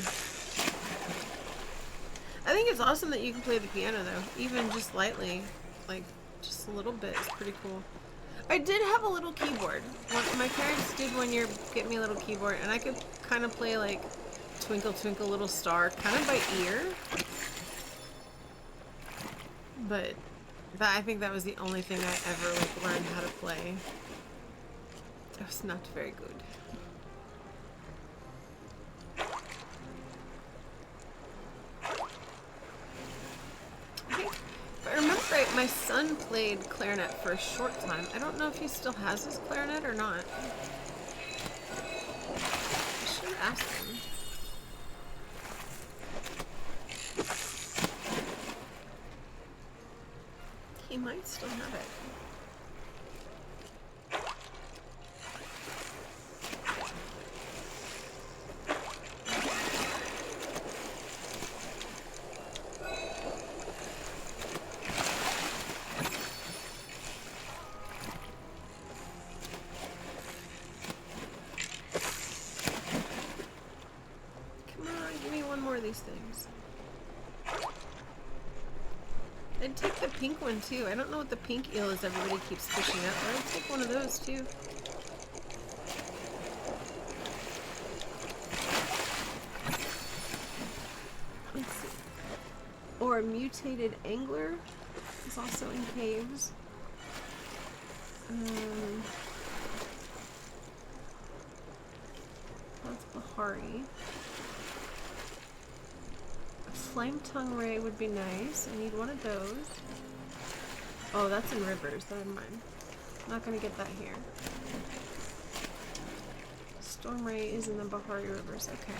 I think it's awesome that you can play the piano though, even just lightly. Like, just a little bit is pretty cool. I did have a little keyboard. My parents did one year get me a little keyboard, and I could kind of play like Twinkle Twinkle Little Star, kind of by ear. But I think that was the only thing I ever like learned how to play. It was not very good. Okay. If I remember right, my son played clarinet for a short time. I don't know if he still has his clarinet or not. I should ask him. He might still have it. Come on, give me one more of these things. I'd take the pink one too. I don't know what the pink eel is everybody keeps fishing at, but I'd take one of those too. Let's see. Or a mutated angler is also in caves. That's Bahari. Flame tongue ray would be nice. I need one of those. Oh, that's in rivers. Never mind. Not gonna get that here. Storm ray is in the Bahari rivers. Okay.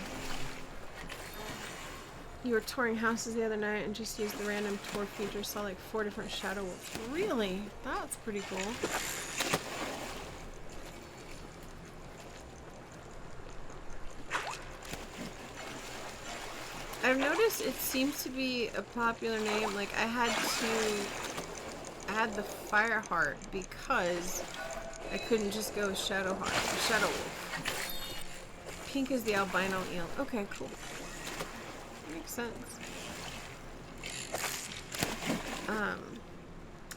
You were touring houses the other night and just used the random tour feature. Saw like 4 different shadow wolves. Really? That's pretty cool. I've noticed it seems to be a popular name. Like I had to add the fire heart because I couldn't just go shadow wolf. Pink is the albino eel. Okay, cool. Makes sense.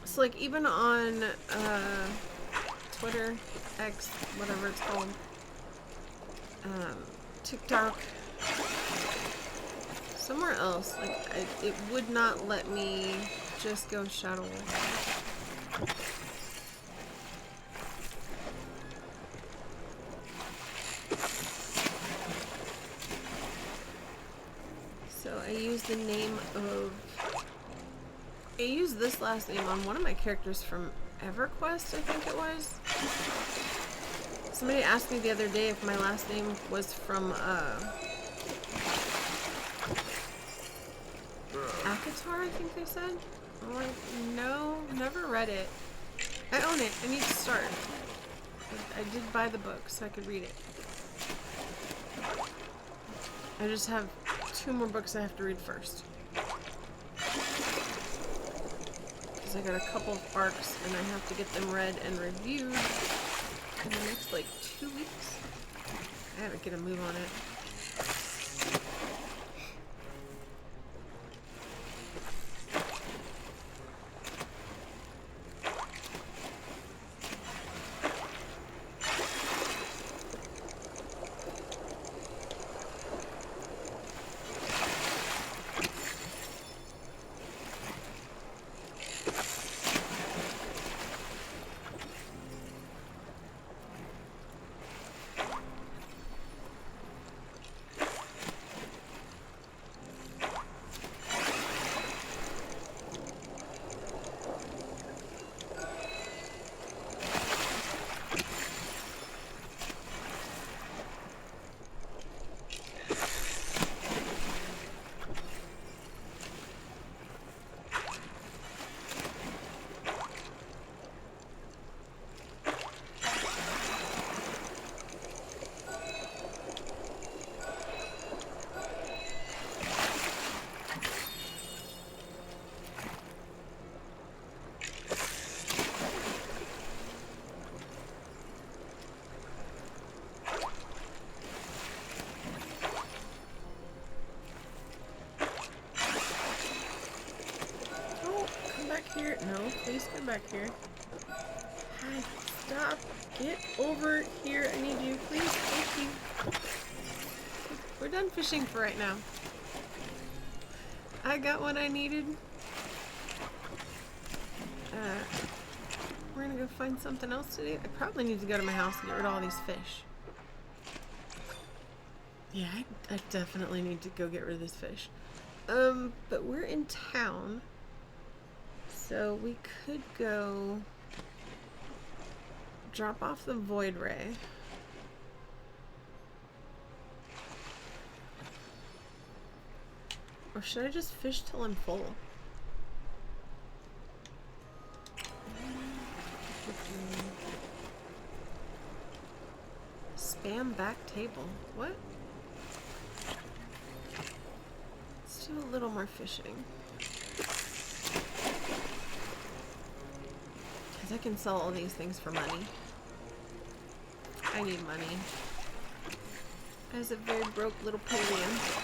So like even on Twitter, X, whatever it's called, TikTok, somewhere else, like it would not let me just go shadow wolf. So I used the name of, I used this last name on one of my characters from EverQuest, I think it was. Somebody asked me the other day if my last name was from Akatar, I think they said. I'm like, no, never read it. I own it. I need to start. I did buy the book so I could read it. I just have 2 more books I have to read first. Because I got a couple of arcs and I have to get them read and reviewed in the next like 2 weeks. I gotta get a move on it. Here. No, please come back here. Hi, stop. Get over here. I need you. Please. Thank you. We're done fishing for right now. I got what I needed. We're gonna go find something else to do. I probably need to go to my house and get rid of all these fish. Yeah, I definitely need to go get rid of this fish. But we're in town. So we could go drop off the void ray. Or should I just fish till I'm full? Spam back table. What? Let's do a little more fishing. I can sell all these things for money. I need money. As a very broke little Paleo.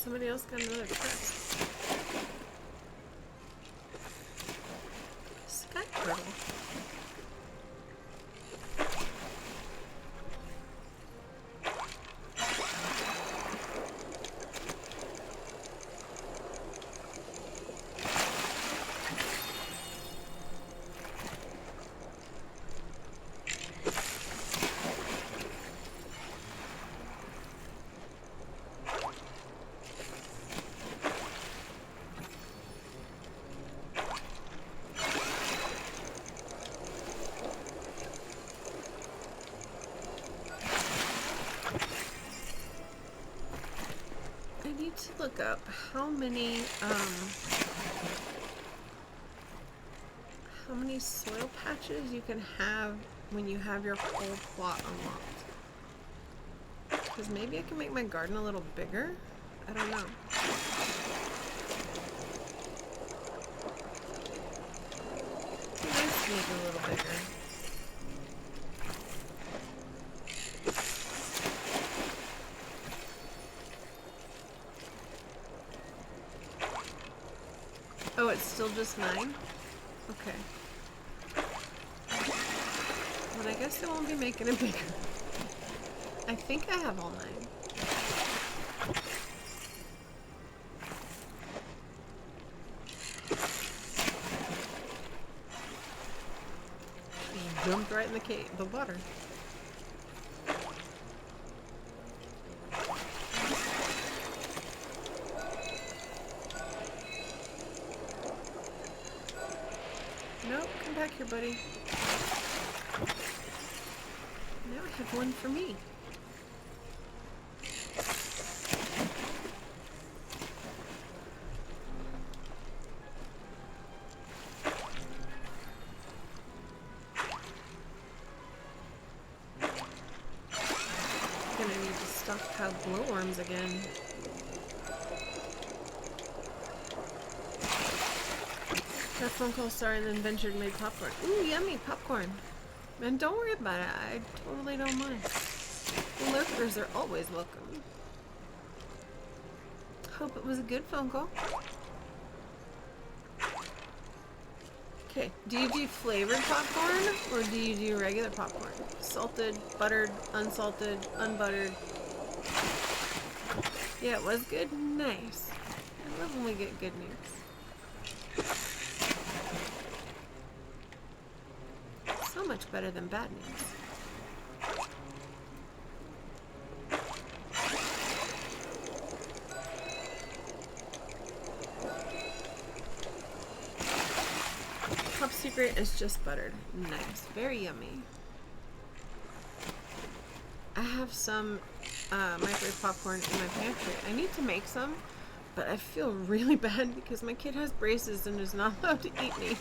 Somebody else got another chest. Sky turtle. I need to look up how many soil patches you can have when you have your whole plot unlocked. Because maybe I can make my garden a little bigger? I don't know. It'd be nice to make it a little bigger. Oh, it's still just 9? Okay. Well, I guess I won't be making it bigger. I think I have all 9. Jumped right in the water. Nope, come back here, buddy. Now I have one for me. Gonna need to stockpile glowworms again. That phone call started and then ventured and made popcorn. Ooh, yummy popcorn. And don't worry about it. I totally don't mind. Lurkers are always welcome. Hope it was a good phone call. Okay, do you do flavored popcorn or do you do regular popcorn? Salted, buttered, unsalted, unbuttered. Yeah, it was good? Nice. I love when we get good news. So much better than bad news. Top secret is just buttered. Nice. Very yummy. I have some microwave popcorn in my pantry. I need to make some, but I feel really bad because my kid has braces and is not allowed to eat me.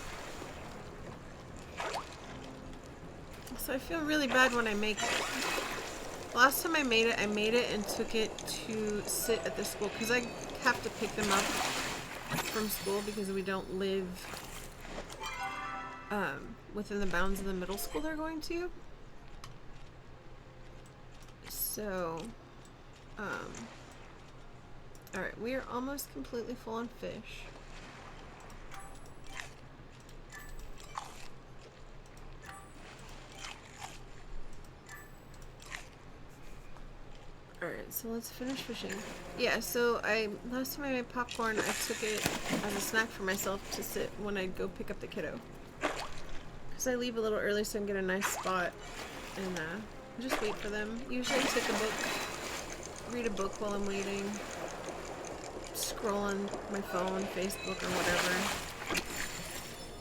So I feel really bad when I make it. Last time I made it and took it to sit at the school because I have to pick them up from school because we don't live within the bounds of the middle school they're going to. So, alright, we are almost completely full on fish. Alright, so let's finish fishing. Yeah, so last time I made popcorn, I took it as a snack for myself to sit when I go pick up the kiddo. Because I leave a little early so I can get a nice spot and just wait for them. Usually I take a book, read a book while I'm waiting, scroll on my phone, Facebook, or whatever.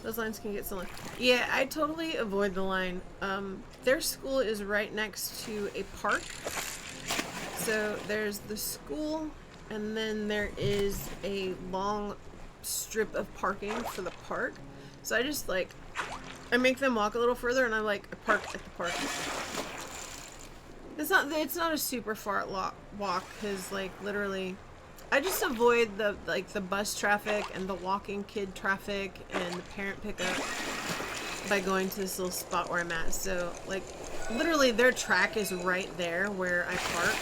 Those lines can get so long. Yeah, I totally avoid the line. Their school is right next to a park. So there's the school, and then there is a long strip of parking for the park. So I just I make them walk a little further, and I park at the park. It's not a super far walk, because literally, I just avoid the bus traffic and the walking kid traffic and the parent pickup by going to this little spot where I'm at. So literally their track is right there where I park.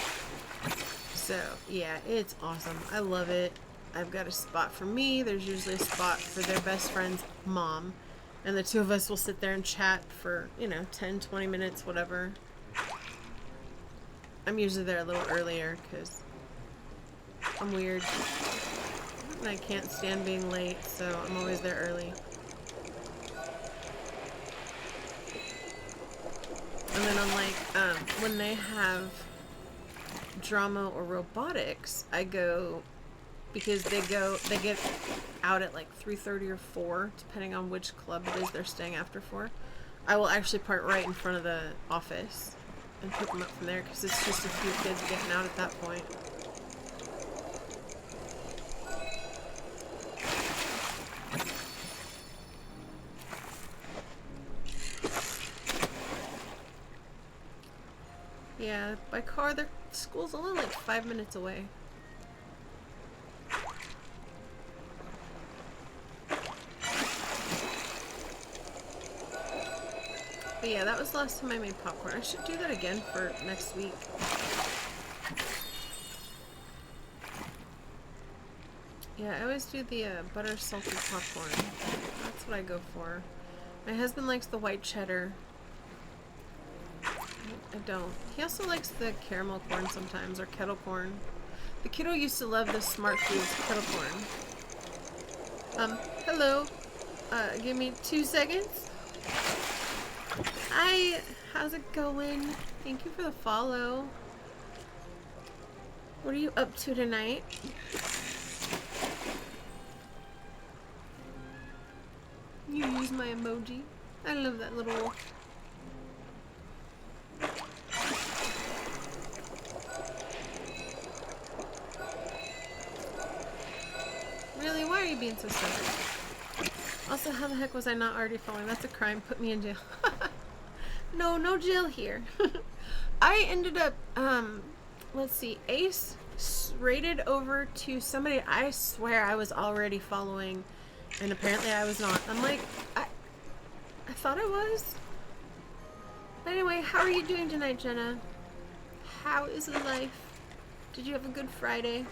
So yeah, it's awesome. I love it. I've got a spot for me. There's usually a spot for their best friend's mom. And the two of us will sit there and chat for, 10, 20 minutes, whatever. I'm usually there a little earlier because I'm weird. And I can't stand being late, so I'm always there early. And then unlike when they have drama or robotics, I go because they get out at 3:30 or 4, depending on which club it is they're staying after for. I will actually park right in front of the office and pick them up from there because it's just a few kids getting out at that point. Yeah, by car, their school's only like 5 minutes away. But yeah, that was the last time I made popcorn. I should do that again for next week. Yeah, I always do the butter salted popcorn. That's what I go for. My husband likes the white cheddar. I don't. He also likes the caramel corn sometimes, or kettle corn. The kiddo used to love the Smart Foods kettle corn. Hello. Give me 2 seconds. Hi, how's it going? Thank you for the follow. What are you up to tonight? You use my emoji. I love that little wolf. Really? Why are you being so stubborn? Also, how the heck was I not already following? That's a crime. Put me in jail. No, no jail here. I ended up, let's see, Ace raided over to somebody I swear I was already following, and apparently I was not. I'm like, I thought I was. But anyway, how are you doing tonight, Jenna? How is life? Did you have a good Friday?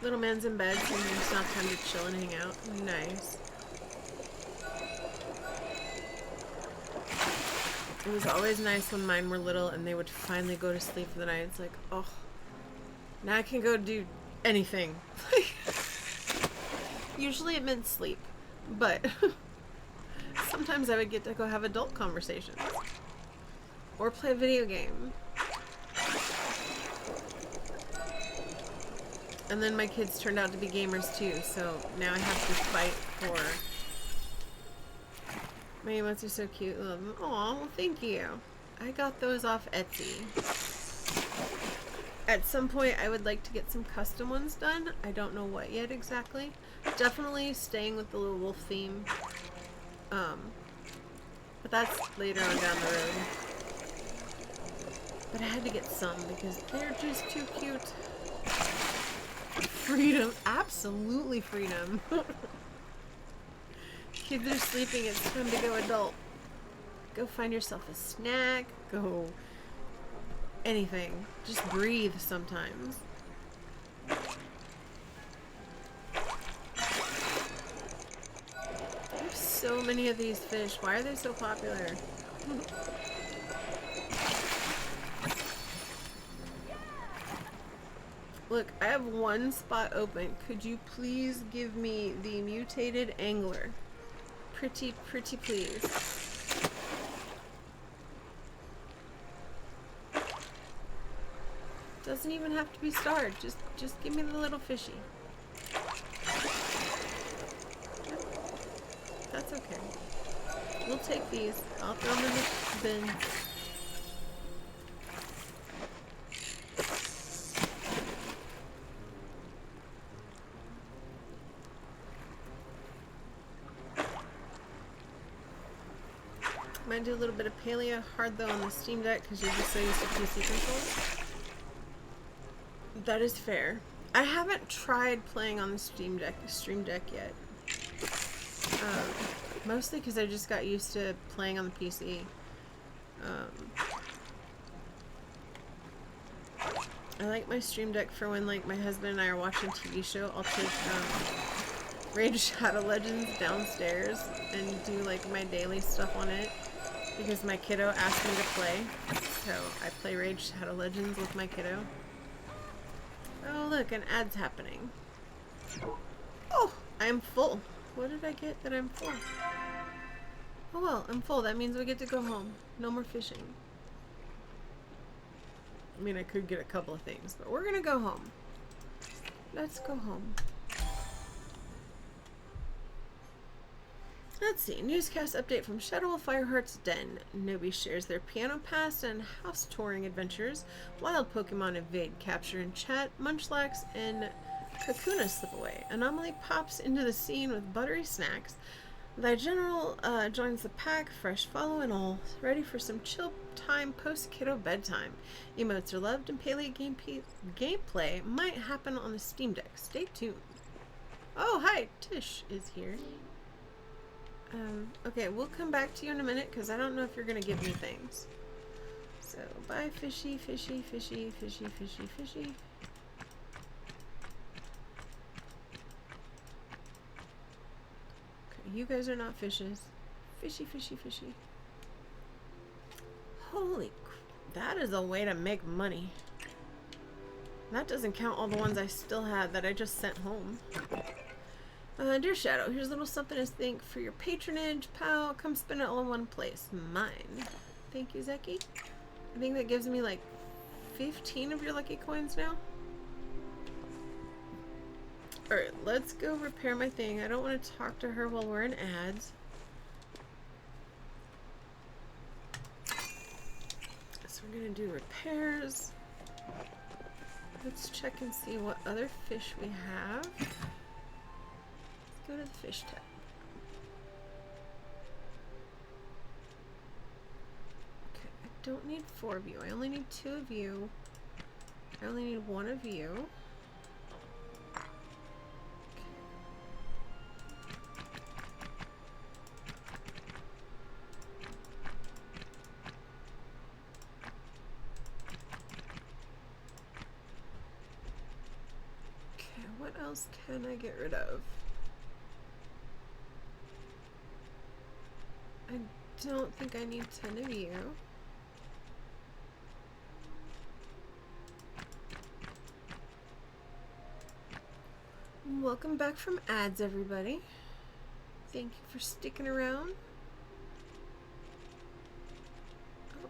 Little man's in bed, so it's not time to chill and hang out. Nice. It was always nice when mine were little and they would finally go to sleep for the night. It's like, oh, now I can go do anything. Usually it meant sleep, but sometimes I would get to go have adult conversations or play a video game. And then my kids turned out to be gamers too, so now I have to fight for... My emotes are so cute. Aw, well thank you. I got those off Etsy. At some point I would like to get some custom ones done. I don't know what yet exactly. Definitely staying with the little wolf theme. But that's later on down the road. But I had to get some because they're just too cute. Freedom. Absolutely freedom. Kids are sleeping. It's time to go adult. Go find yourself a snack. Go anything. Just breathe sometimes. I have so many of these fish. Why are they so popular? Look, I have one spot open. Could you please give me the mutated angler? Pretty please. Doesn't even have to be starred. Just give me the little fishy. That's okay. We'll take these. I'll throw them in the bin. Might do a little bit of paleo, hard though on the Steam Deck because you're just so used to PC controls. That is fair. I haven't tried playing on the Stream Deck yet. Mostly because I just got used to playing on the PC. I like my Stream Deck for when like my husband and I are watching a TV show. I'll take Raid Shadow Legends downstairs and do like my daily stuff on it. Because my kiddo asked me to play, so I play Raid Shadow Legends with my kiddo. Oh look, an ad's happening. Oh, I'm full. What did I get that I'm full? Oh well, I'm full. That means we get to go home. No more fishing. I mean, I could get a couple of things, but we're gonna go home. Let's go home. Let's see. Newscast update from Shadow Fireheart's Den. Nobi shares their piano past and house touring adventures. Wild Pokemon invade, capture and chat. Munchlax and Kakuna slip away. Anomaly pops into the scene with buttery snacks. Thy General joins the pack, fresh follow and all, ready for some chill time post-kiddo bedtime. Emotes are loved and Paleo gameplay might happen on the Steam Deck. Stay tuned. Oh, hi! Tish is here. Okay, we'll come back to you in a minute because I don't know if you're going to give me things. So, bye fishy, fishy, fishy, fishy, fishy, fishy. Okay, you guys are not fishes. Fishy, fishy, fishy. Holy that is a way to make money. That doesn't count all the ones I still had that I just sent home. Dear Shadow, here's a little something to thank for your patronage, pal. Come spend it all in one place. Mine. Thank you, Zeki. I think that gives me like 15 of your lucky coins now. Alright, let's go repair my thing. I don't want to talk to her while we're in ads. So we're going to do repairs. Let's check and see what other fish we have. Go to the fish tab. Okay, I don't need 4 of you. I only need 2 of you. I only need 1 of you. Okay, what else can I get rid of? I don't think I need 10 of you. Welcome back from ads, everybody. Thank you for sticking around. Oh.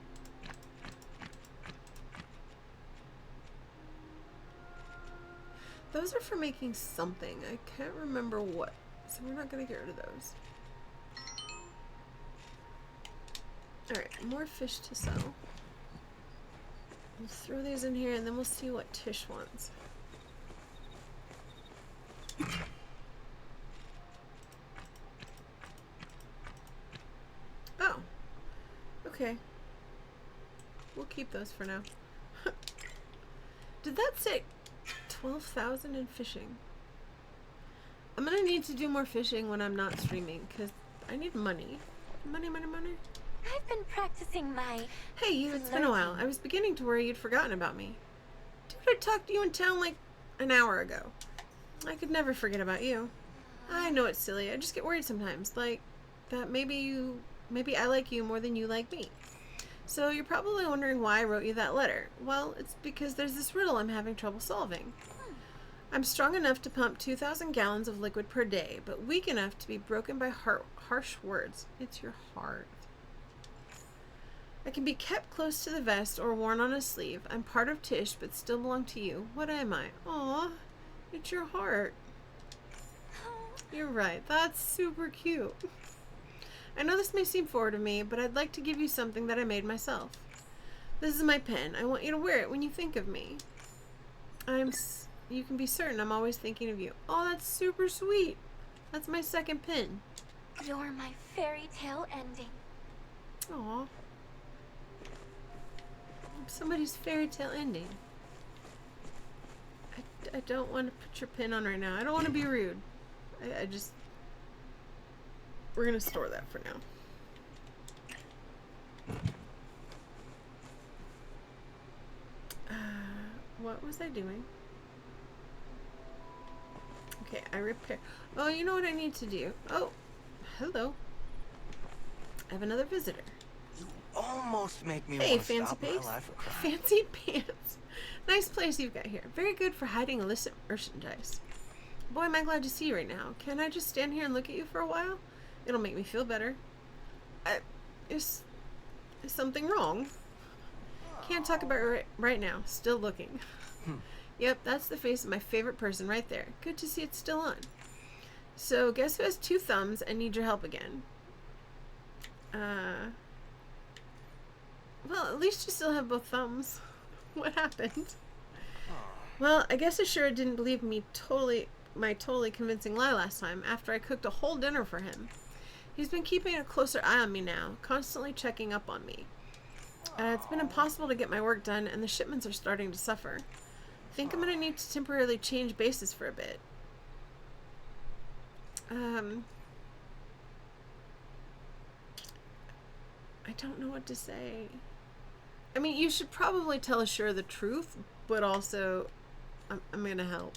Those are for making something. I can't remember what. So we're not going to get rid of those. Alright, more fish to sell. We'll throw these in here and then we'll see what Tish wants. Oh. Okay. We'll keep those for now. Did that say 12,000 in fishing? I'm gonna need to do more fishing when I'm not streaming because I need money. Money, money, money. I've been practicing my... Hey you, it's been a while. I was beginning to worry you'd forgotten about me. Dude, I talked to you in town like an hour ago. I could never forget about you. I know it's silly. I just get worried sometimes. Like, that maybe I like you more than you like me. So you're probably wondering why I wrote you that letter. Well, it's because there's this riddle I'm having trouble solving. I'm strong enough to pump 2,000 gallons of liquid per day, but weak enough to be broken by harsh words. It's your heart. I can be kept close to the vest or worn on a sleeve. I'm part of Tish, but still belong to you. What am I? Aw, it's your heart. You're right. That's super cute. I know this may seem forward of me, but I'd like to give you something that I made myself. This is my pen. I want you to wear it when you think of me. You can be certain I'm always thinking of you. Oh, that's super sweet. That's my second pin. You're my fairy tale ending. Aw. Somebody's fairy tale ending. I don't want to put your pin on right now. I don't want to be rude. I just... We're going to store that for now. What was I doing? Okay, I repair. Oh, you know what I need to do? Oh, hello. I have another visitor. Almost make me Hey, want to fancy stop my pants. life of crime. Fancy pants. Nice place you've got here. Very good for hiding illicit merchandise. Boy, am I glad to see you right now. Can I just stand here and look at you for a while? It'll make me feel better. Is something wrong? Can't talk about it right now. Still looking. Yep, that's the face of my favorite person right there. Good to see it's still on. So, guess who has 2 thumbs and needs your help again? Well, at least you still have both thumbs. What happened? Well, I guess Ashura didn't believe my totally convincing lie last time after I cooked a whole dinner for him. He's been keeping a closer eye on me now, constantly checking up on me. It's been impossible to get my work done, and the shipments are starting to suffer. I think I'm going to need to temporarily change bases for a bit. I don't know what to say. I mean, you should probably tell Ashura the truth, but also, I'm going to help.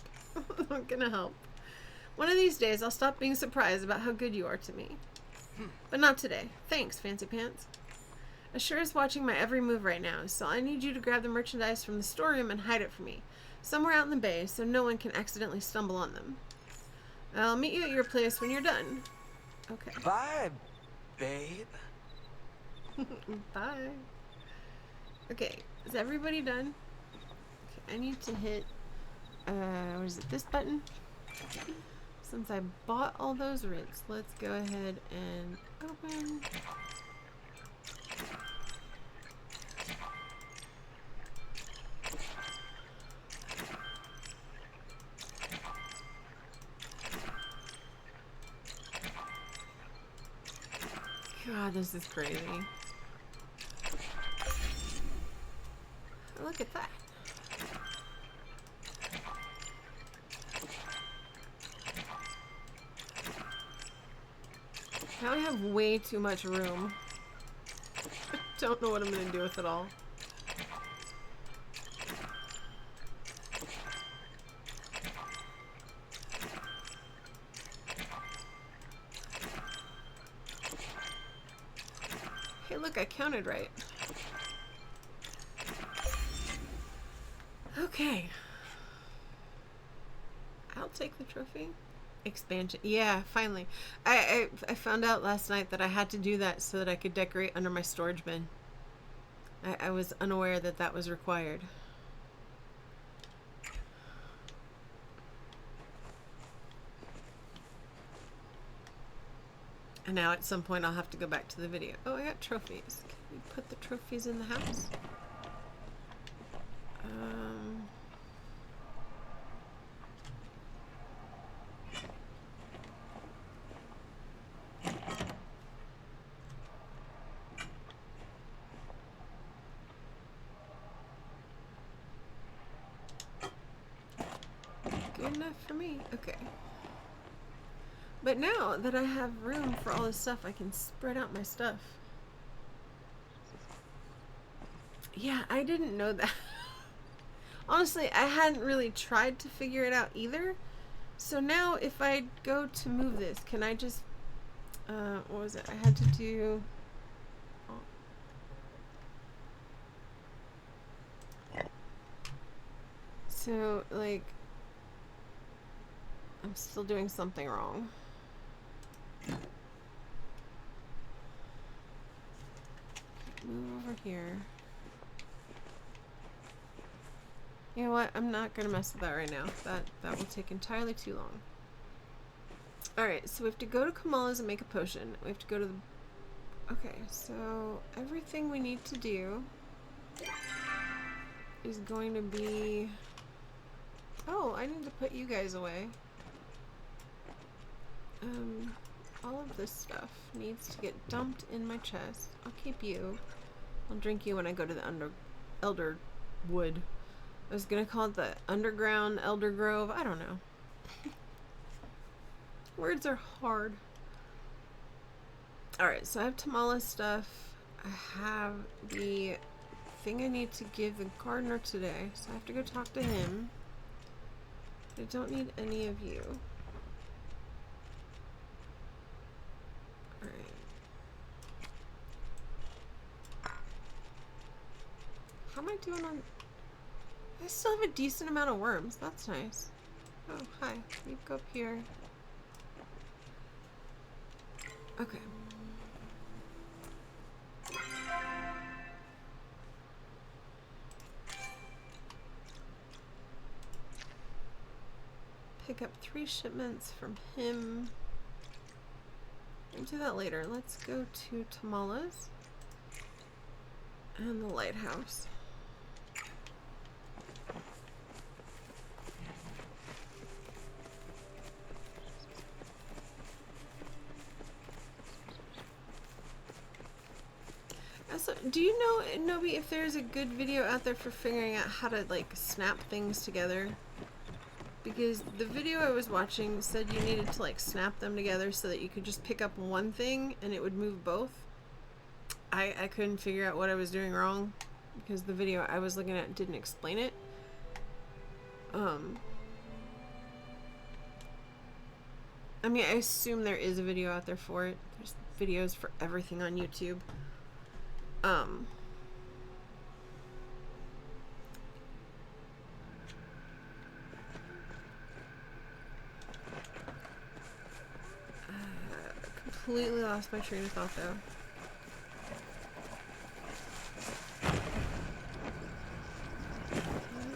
I'm going to help. One of these days, I'll stop being surprised about how good you are to me. But not today. Thanks, Fancy Pants. Ashura's watching my every move right now, so I need you to grab the merchandise from the storeroom and hide it for me, somewhere out in the bay, so no one can accidentally stumble on them. I'll meet you at your place when you're done. Okay. Bye, babe. Bye. Okay, is everybody done? Okay, I need to hit, what is it, this button? Since I bought all those writs, let's go ahead and open. God, this is crazy. Look at that. Now I have way too much room. Don't know what I'm gonna do with it all. Hey, look, I counted right. Okay. I'll take the trophy. Expansion. Yeah, finally. I found out last night that I had to do that so that I could decorate under my storage bin. I was unaware that that was required. And now at some point I'll have to go back to the video. Oh, I got trophies. Can we put the trophies in the house? Good enough for me. Okay. But now that I have room for all this stuff, I can spread out my stuff. Yeah, I didn't know that. Honestly, I hadn't really tried to figure it out either. So now if I go to move this, can I just... what was it? I had to do... So, like... I'm still doing something wrong. Move over here. You know what? I'm not gonna mess with that right now. That will take entirely too long. Alright, so we have to go to Kamala's and make a potion. We have to go to the... Okay, so everything we need to do is going to be... Oh, I need to put you guys away. All of this stuff needs to get dumped in my chest. I'll keep you. I'll drink you when I go to the Elder Wood. I was gonna call it the Underground Elder Grove. I don't know. Words are hard. Alright, so I have Tamala's stuff. I have the thing I need to give the gardener today. So I have to go talk to him. I don't need any of you. Alright. How am I doing on... I still have a decent amount of worms. That's nice. Oh, hi. You go up here. Okay. pick up 3 shipments from him. We'll do that later. Let's go to Tamala's and the lighthouse. Also, do you know, Nobi, if there's a good video out there for figuring out how to like snap things together? Because the video I was watching said you needed to like snap them together so that you could just pick up one thing and it would move both. I couldn't figure out what I was doing wrong because the video I was looking at didn't explain it. I mean, I assume there is a video out there for it. There's videos for everything on YouTube. Completely lost my train of thought though.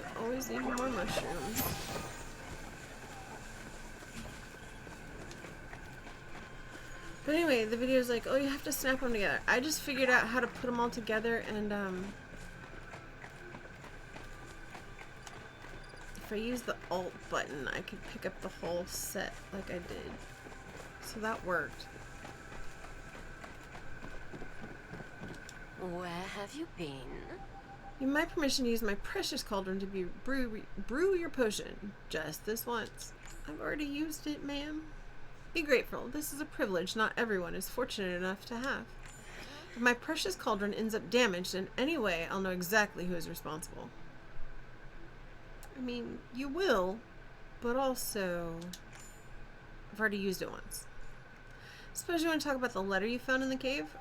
I always need more mushrooms. But anyway, the video is like, oh, you have to snap them together. I just figured out how to put them all together, and if I use the Alt button, I could pick up the whole set like I did. So that worked. Where have you been? You have my permission to use my precious cauldron to brew your potion. Just this once. I've already used it, ma'am. Be grateful. This is a privilege not everyone is fortunate enough to have. If my precious cauldron ends up damaged in any way, I'll know exactly who is responsible. I mean, you will, but also, I've already used it once. Suppose you want to talk about the letter you found in the cave?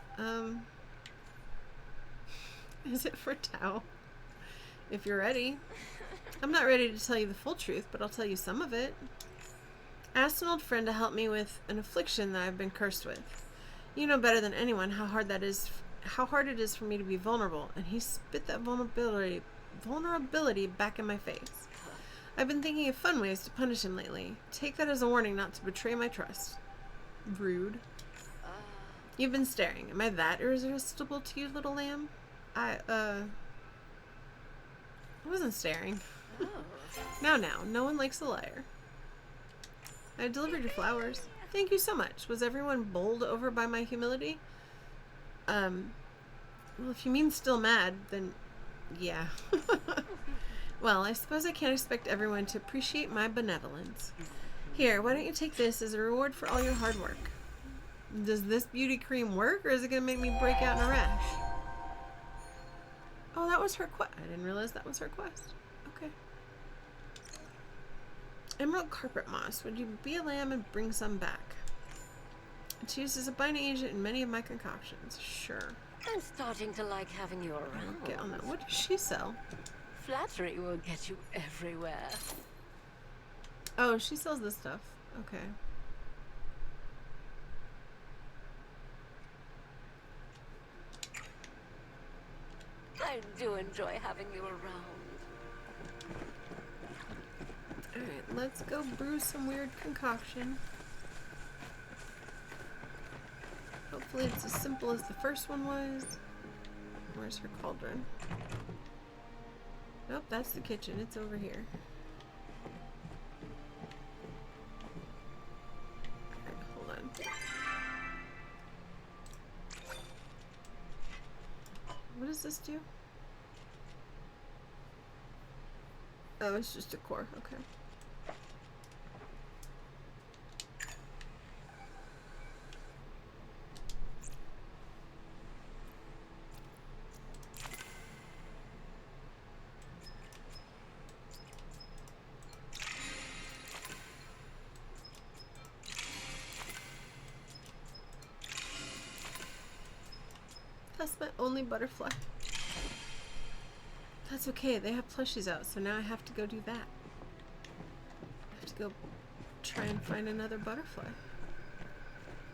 Is it for Tao? If you're ready. I'm not ready to tell you the full truth, but I'll tell you some of it. I asked an old friend to help me with an affliction that I've been cursed with. You know better than anyone how hard it is for me to be vulnerable, and he spit that vulnerability back in my face. I've been thinking of fun ways to punish him lately. Take that as a warning not to betray my trust. Rude. You've been staring. Am I that irresistible to you, little lamb? I wasn't staring. Oh. Now, no one likes a liar. I delivered your flowers. Thank you so much. Was everyone bowled over by my humility? Well, if you mean still mad, then yeah. Well, I suppose I can't expect everyone to appreciate my benevolence. Here, why don't you take this as a reward for all your hard work? Does this beauty cream work, or is it going to make me break out in a rash? Oh, that was her quest. I didn't realize that was her quest. Okay. Emerald carpet moss. Would you be a lamb and bring some back? It's used as a binding agent in many of my concoctions. Sure. I'm starting to like having you around. Get on that. What does she sell? Flattery will get you everywhere. Oh, she sells this stuff. Okay. I do enjoy having you around. Alright, let's go brew some weird concoction. Hopefully it's as simple as the first one was. Where's her cauldron? Nope, that's the kitchen. It's over here. Alright, hold on. What does this do? Oh, it's just a core. Okay. That's my only butterfly. That's okay, they have plushies out, so now I have to go do that. I have to go try and find another butterfly.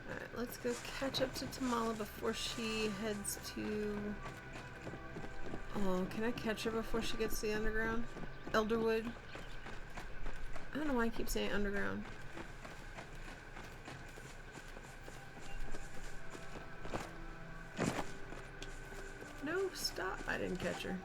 Alright, let's go catch up to Tamala before she heads to... Oh, can I catch her before she gets to the underground? Elderwood? I don't know why I keep saying underground. No, stop. I didn't catch her.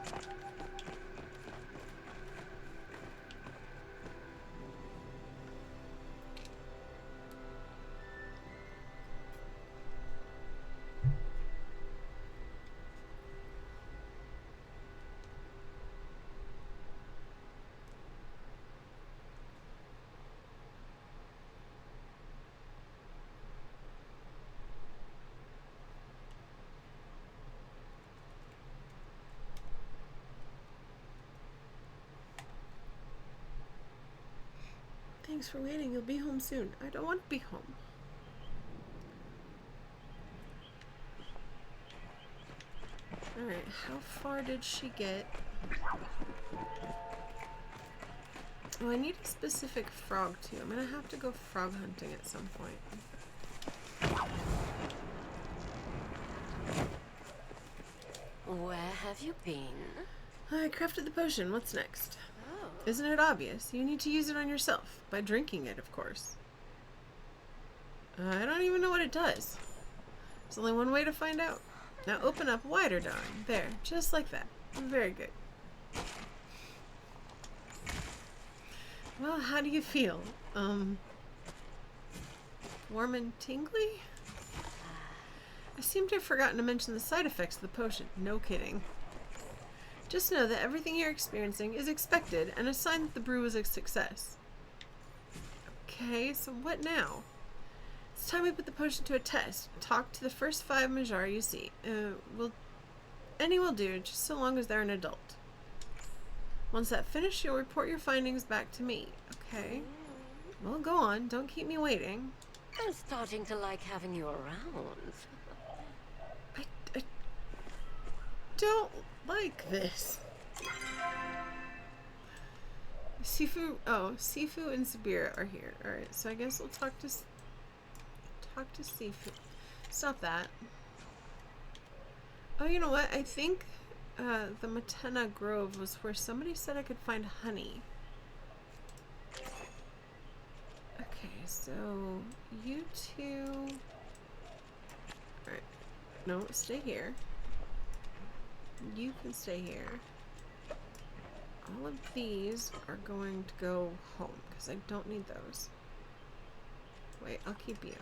Thanks for waiting. You'll be home soon. I don't want to be home. Alright, how far did she get? Oh, I need a specific frog too. I'm gonna have to go frog hunting at some point. Where have you been? I crafted the potion. What's next? Oh. Isn't it obvious? You need to use it on yourself. By drinking it, of course. I don't even know what it does. There's only one way to find out. Now open up wider, darling. There, just like that. Very good. Well, how do you feel? Warm and tingly? I seem to have forgotten to mention the side effects of the potion. No kidding. Just know that everything you're experiencing is expected and a sign that the brew was a success. Okay, so what now? It's time we put the potion to a test. Talk to the first 5 Majara you see. Any will do, just so long as they're an adult. Once that's finished, you'll report your findings back to me. Okay. Well, go on. Don't keep me waiting. I'm starting to like having you around. I don't like this. Sifu and Sabira are here. Alright, so I guess we'll talk to Sifu. Stop that. Oh, you know what? I think the Matena Grove was where somebody said I could find honey. Okay, so you two... Alright. No, stay here. You can stay here. All of these are going to go home, because I don't need those. Wait, I'll keep you.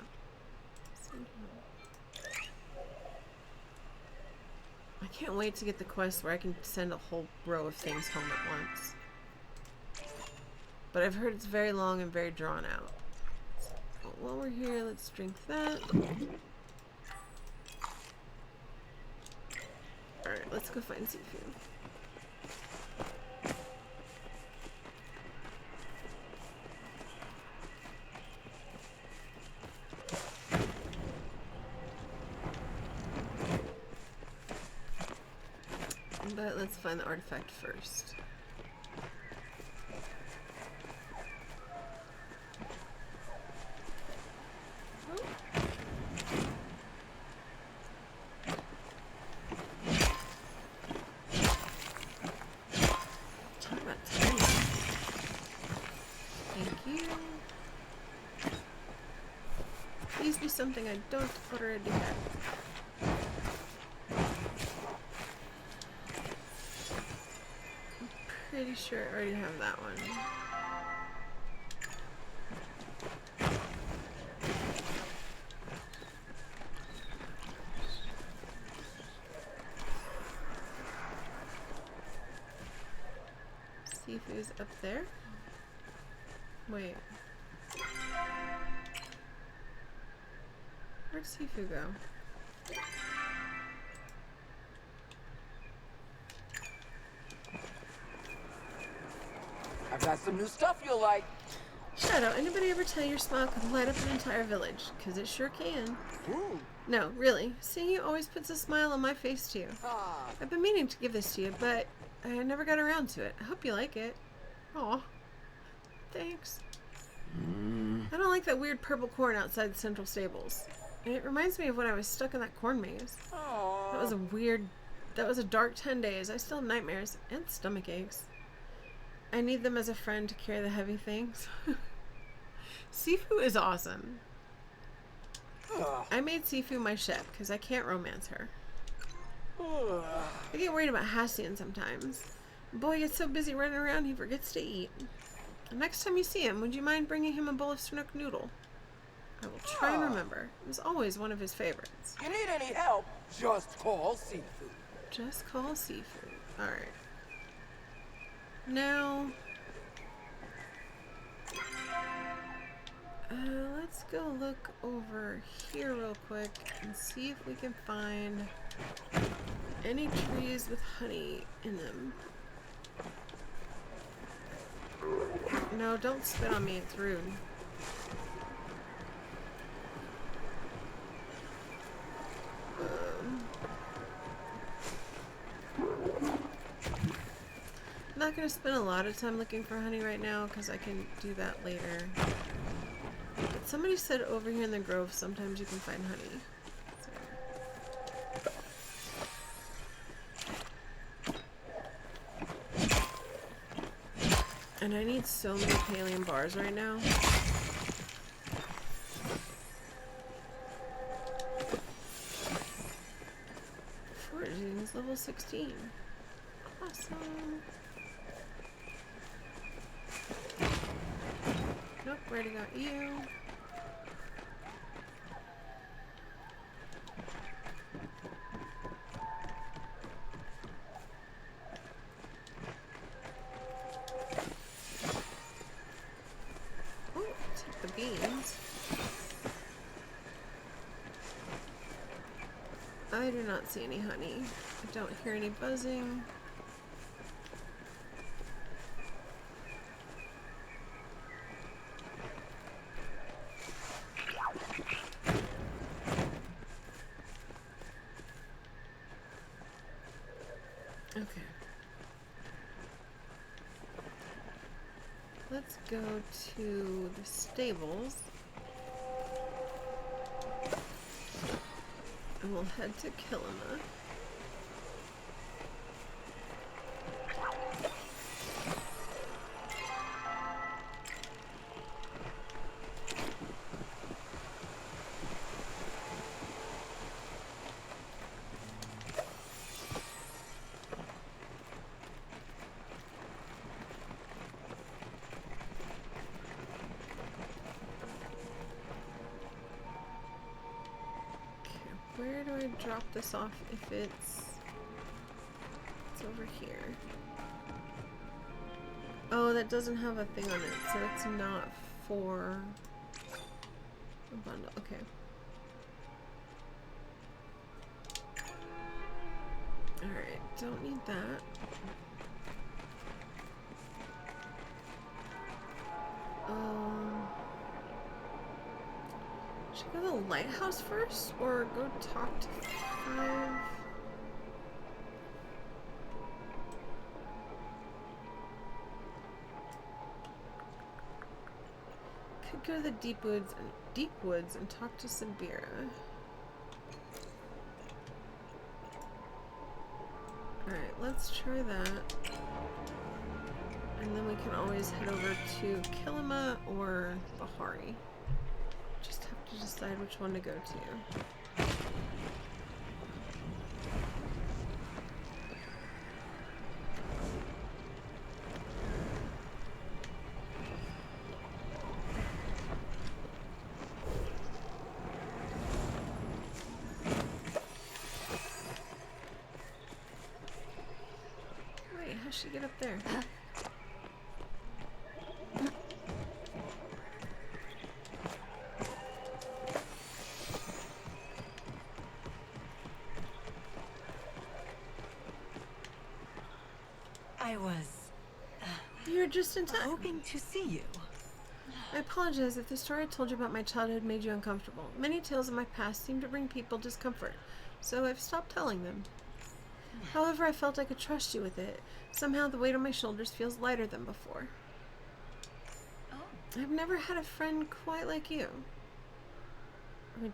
Send home. I can't wait to get the quest where I can send a whole row of things home at once. But I've heard it's very long and very drawn out. So while we're here, let's drink that. Alright, let's go find Sifu. But let's find the artifact first. Talk about time. Thank you. Please be something I don't already have. Pretty sure I already have that one. Sifu's up there. Wait. Where'd Sifu go? I've got some new stuff you'll like. Shadow, anybody ever tell you your smile could light up an entire village? 'Cause it sure can. Ooh. No, really. Seeing you always puts a smile on my face too. Ah. I've been meaning to give this to you, but I never got around to it. I hope you like it. Aw. Thanks. I don't like that weird purple corn outside the central stables. It reminds me of when I was stuck in that corn maze. Aww. That was a dark 10 days. I still have nightmares and stomach aches. I need them as a friend to carry the heavy things. Sifu is awesome. I made Sifu my ship because I can't romance her. I get worried about Hassian sometimes. Boy gets so busy running around he forgets to eat. Next time you see him, would you mind bringing him a bowl of Chinook noodle? I will try and remember. It was always one of his favorites. You need any help? Just call Seafood. Just call Seafood. Alright. Now... let's go look over here real quick and see if we can find any trees with honey in them. No, don't spit on me, it's rude. I'm not going to spend a lot of time looking for honey right now because I can do that later. But somebody said over here in the grove sometimes you can find honey. And I need so many Pallium bars right now. Foraging is level 16. Awesome. Nope, already got you. Oh, take the beans. I do not see any honey. I don't hear any buzzing. Okay. Let's go to the stables. And we'll head to Kilima. Where do I drop this off if it's over here? Oh, that doesn't have a thing on it, so it's not for a bundle. Okay. Alright, don't need that. Should I go to the lighthouse first or go talk to 5? Could go to the deep woods and talk to Sabira. Alright, let's try that. And then we can always head over to Kilima or Bahari. Just have to decide which one to go to. Wait, how'd she get up there? I was You're just in time. hoping to see you. I apologize if the story I told you about my childhood made you uncomfortable. Many tales of my past seem to bring people discomfort, so I've stopped telling them. However, I felt I could trust you with it. Somehow the weight on my shoulders feels lighter than before. I've never had a friend quite like you. We're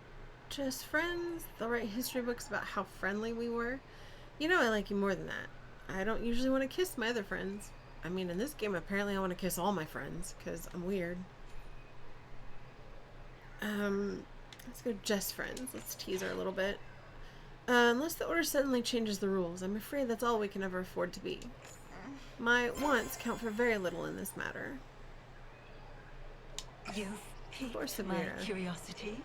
just friends. They'll write history books about how friendly we were. You know I like you more than that. I don't usually want to kiss my other friends. I mean, in this game, apparently I want to kiss all my friends, because I'm weird. Let's go just friends. Let's tease her a little bit. Unless the order suddenly changes the rules, I'm afraid that's all we can ever afford to be. My wants count for very little in this matter. You've piqued my curiosity.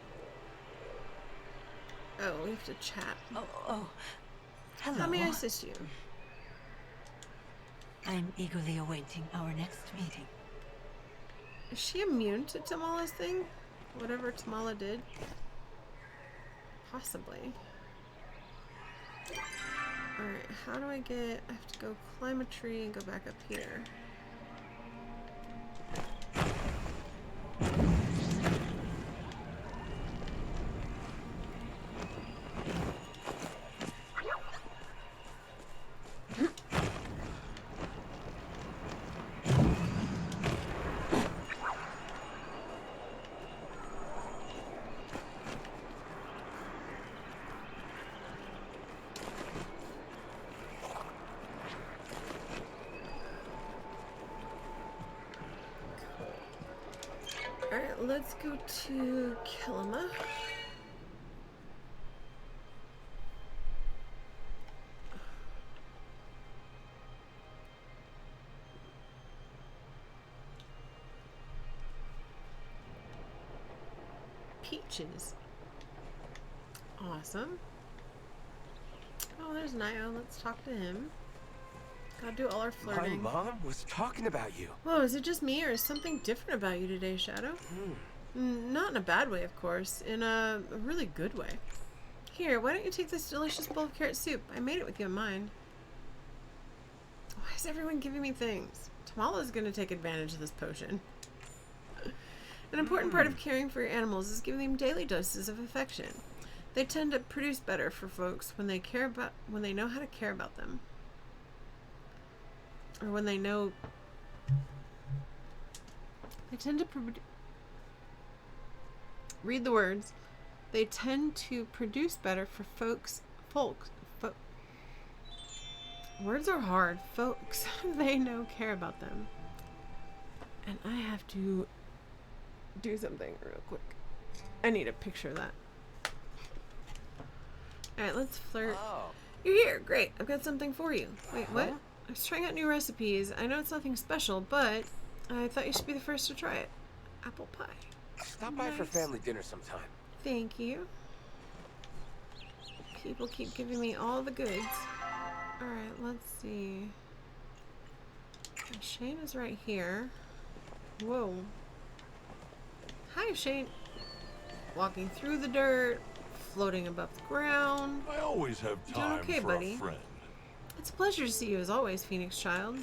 Oh, we have to chat. Oh, hello. How may I assist you? I'm eagerly awaiting our next meeting. Is she immune to Tamala's thing? Whatever Tamala did? Possibly. Alright, how do I get... I have to go climb a tree and go back up here. Alright, let's go to Kilima. Peaches. Awesome. Oh, there's Nio. Let's talk to him. Gotta do all our flirting. My mom was talking about you. Whoa, is it just me or is something different about you today, Shadow? Not in a bad way, of course. In a really good way. Here, why don't you take this delicious bowl of carrot soup? I made it with you in mind. Why is everyone giving me things? Tamala's gonna take advantage of this potion. An important part of caring for your animals is giving them daily doses of affection. They tend to produce better for folks when they know how to care about them. Or when they know... They tend to... Read the words. They tend to produce better for words are hard. Folks they know care about them. And I have to do something real quick. I need a picture of that. Alright, let's flirt. Oh. You're here. Great. I've got something for you. Wait, what? I was trying out new recipes. I know it's nothing special, but I thought you should be the first to try it. Apple pie. Stop by for family dinner sometime. Thank you. People keep giving me all the goods. Alright, let's see. Shane is right here. Whoa. Hi, Shane. Walking through the dirt, floating above the ground. I always have Doing time okay, for buddy? a friend. It's a pleasure to see you as always, Phoenix Child.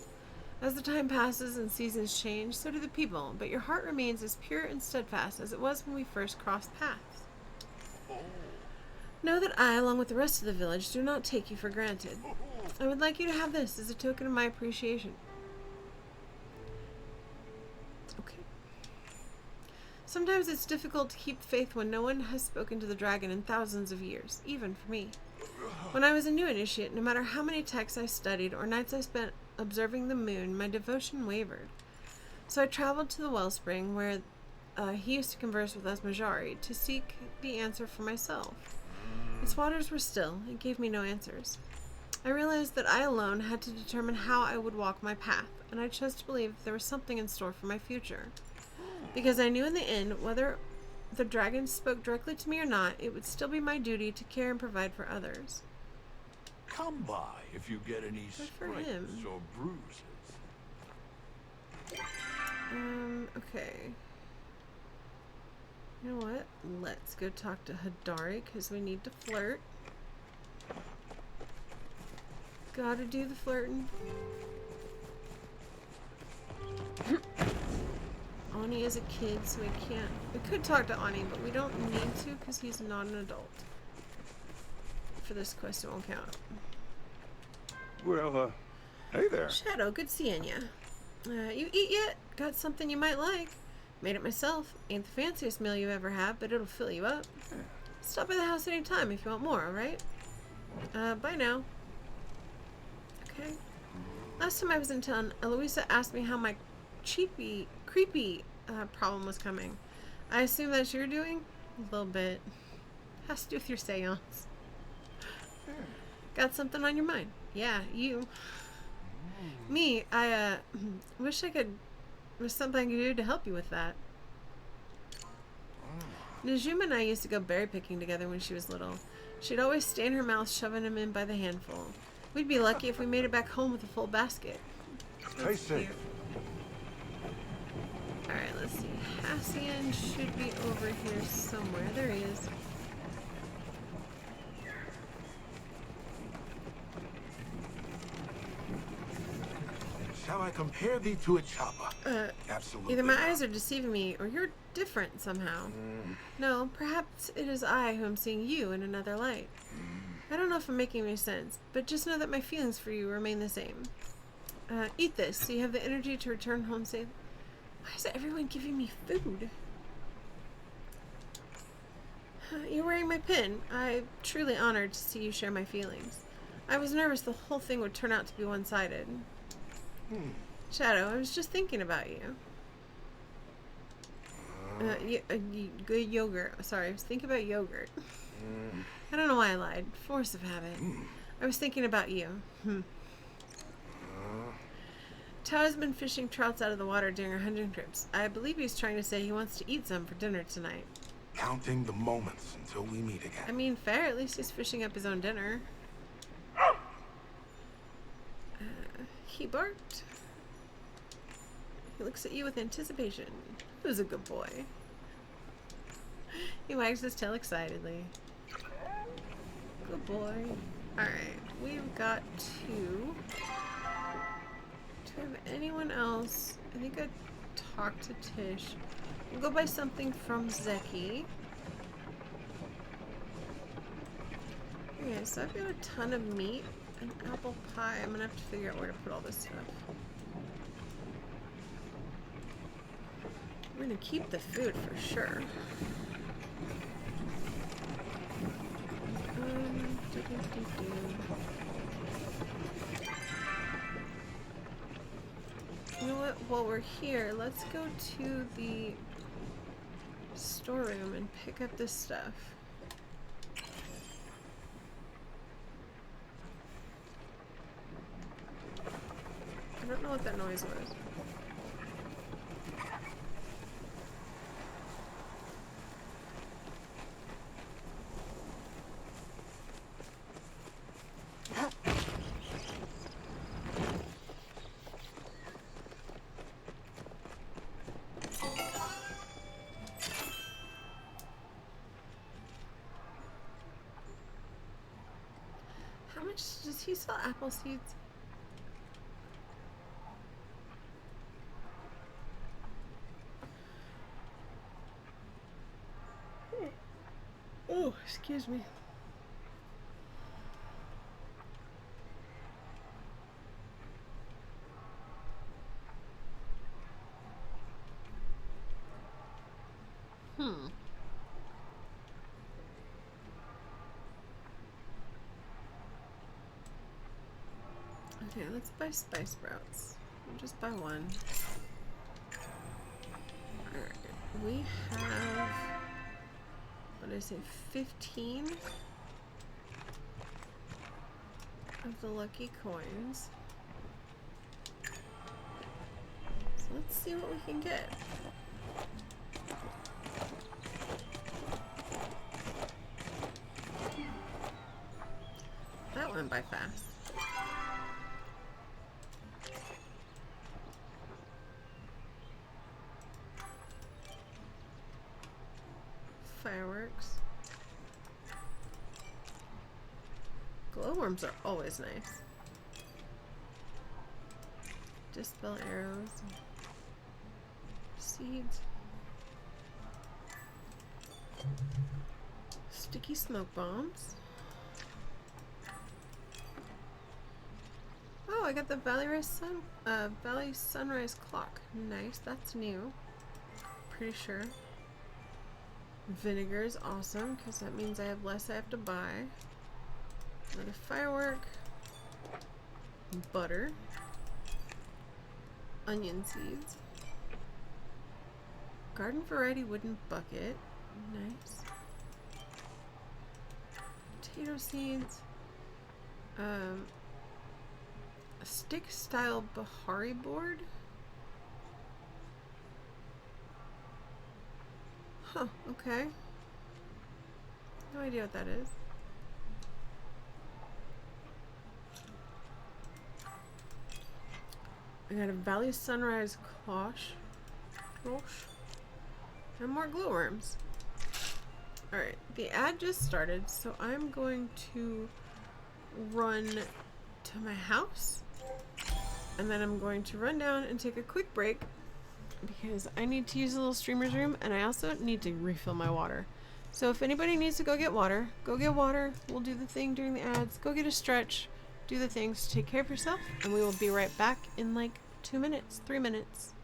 As the time passes and seasons change, so do the people, but your heart remains as pure and steadfast as it was when we first crossed paths. Know that I, along with the rest of the village, do not take you for granted. I would like you to have this as a token of my appreciation. Okay. Sometimes it's difficult to keep faith when no one has spoken to the dragon in thousands of years, even for me. When I was a new initiate, no matter how many texts I studied or nights I spent observing the moon, my devotion wavered. So I traveled to the wellspring where he used to converse with Asmajari to seek the answer for myself. Its waters were still. It gave me no answers. I realized that I alone had to determine how I would walk my path, and I chose to believe there was something in store for my future. Because I knew in the end, whether the dragon spoke directly to me or not, it would still be my duty to care and provide for others. Come by if you get any Good for him. scrapes or bruises. Okay. You know what? Let's go talk to Hadari, because we need to flirt. Gotta do the flirting. Ani is a kid, so we can't... We could talk to Ani, but we don't need to, because he's not an adult. For this quest, it won't count. Well, hey there. Shadow, good seeing ya. You eat yet? Got something you might like. Made it myself. Ain't the fanciest meal you ever had, but it'll fill you up. Stop by the house anytime if you want more, alright? Bye now. Okay. last time I was in town, Eloisa asked me how my creepy problem was coming. I assume that's you're doing? A little bit. Has to do with your seance. Got something on your mind? Yeah, you. Me, I wish I could. Was something I could do to help you with that. Najuma and I used to go berry picking together when she was little. She'd always stay in her mouth, shoving them in by the handful. We'd be lucky if we made it back home with a full basket. Stay safe. Alright, let's see. Hassian should be over here somewhere. There he is. Shall I compare thee to a chopper? Absolutely. Either my eyes are deceiving me, or you're different somehow. No, perhaps it is I who am seeing you in another light. I don't know if I'm making any sense, but just know that my feelings for you remain the same. Eat this, so you have the energy to return home safe. Why is everyone giving me food? You're wearing my pin. I'm truly honored to see you share my feelings. I was nervous the whole thing would turn out to be one-sided. Shadow, I was just thinking about you. Good yogurt. Sorry, I was thinking about yogurt. I don't know why I lied. Force of habit. I was thinking about you. Tao has been fishing trouts out of the water during our hunting trips. I believe he's trying to say he wants to eat some for dinner tonight. Counting the moments until we meet again. I mean, fair. At least he's fishing up his own dinner. He barked. He looks at you with anticipation. Who's a good boy? He wags his tail excitedly. Good boy. Alright, we've got two. Do we have anyone else? I think I'd talk to Tish. We'll go buy something from Zeki. Okay, so I've got a ton of meat. An apple pie. I'm gonna have to figure out where to put all this stuff. We're gonna keep the food for sure. You know what? While we're here, let's go to the storeroom and pick up this stuff. I don't know what that noise was. How much does he sell apple seeds? Oh, excuse me. Okay, let's buy spice sprouts. We'll just buy one. Alright, we have, what did I say, 15 of the lucky coins. So let's see what we can get. That went by fast. Fireworks. Glowworms are always nice. Dispel arrows. Seeds. Sticky smoke bombs. Oh, I got the Valley Sunrise clock. Nice, that's new. Pretty sure. Vinegar is awesome because that means I have less I have to buy. Another firework. Butter. onion seeds. Garden variety wooden bucket. Nice. Potato seeds. A stick style Bahari board. Huh, okay. No idea what that is. I got a Valley Sunrise cloche. And more glowworms. Alright, the ad just started, so I'm going to run to my house. And then I'm going to run down and take a quick break because I need to use a little streamer's room and I also need to refill my water. So if anybody needs to go get water, go get water. We'll do the thing during the ads. Go get a stretch. Do the things. Take care of yourself. And we will be right back in like 2 minutes, 3 minutes.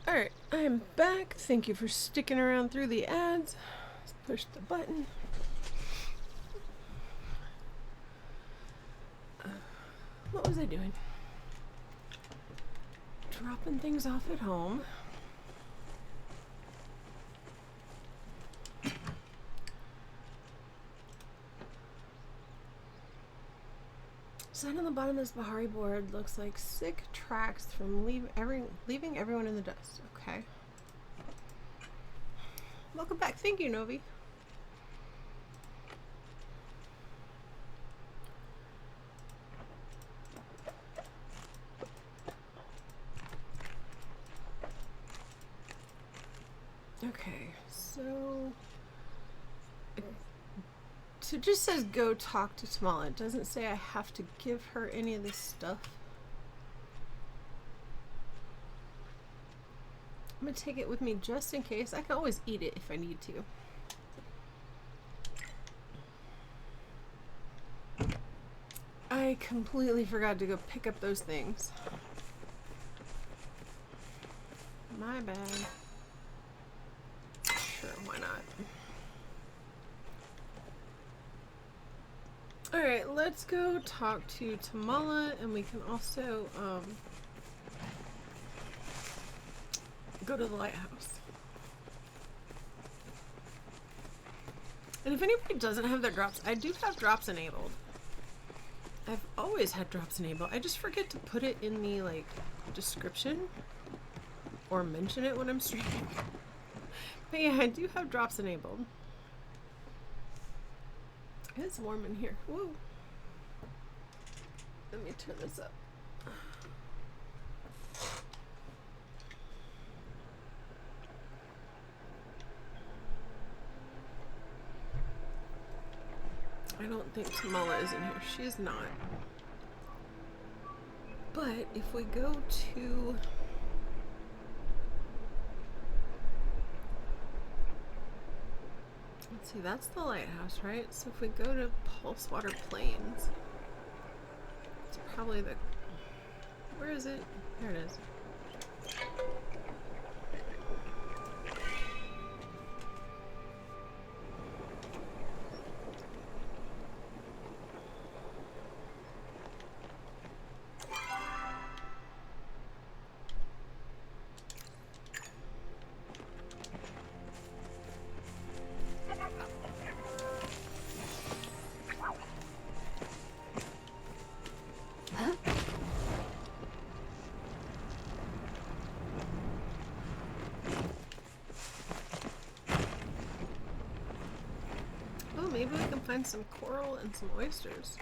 Alright, I am back. Thank you for sticking around through the ads. Let's push the button. What was I doing? Dropping things off at home. Sign on the bottom of this Bahari board looks like sick tracks from leaving everyone in the dust. Okay. Welcome back. Thank you, Novi. Okay, so it just says go talk to Tamala. It doesn't say I have to give her any of this stuff. I'm gonna take it with me just in case. I can always eat it if I need to. I completely forgot to go pick up those things. My bad. Sure, why not? Alright, let's go talk to Tamala, and we can also go to the lighthouse. And if anybody doesn't have their drops, I do have drops enabled. I've always had drops enabled. I just forget to put it in the like description or mention it when I'm streaming. But yeah, I do have drops enabled. It's warm in here. Whoa. Let me turn this up. I don't think Tamala is in here. She's not. But if we go to... Let's see, that's the lighthouse, right? So if we go to Pulsewater Plains, it's probably the... Where is it? There it is. Maybe we can find some coral and some oysters.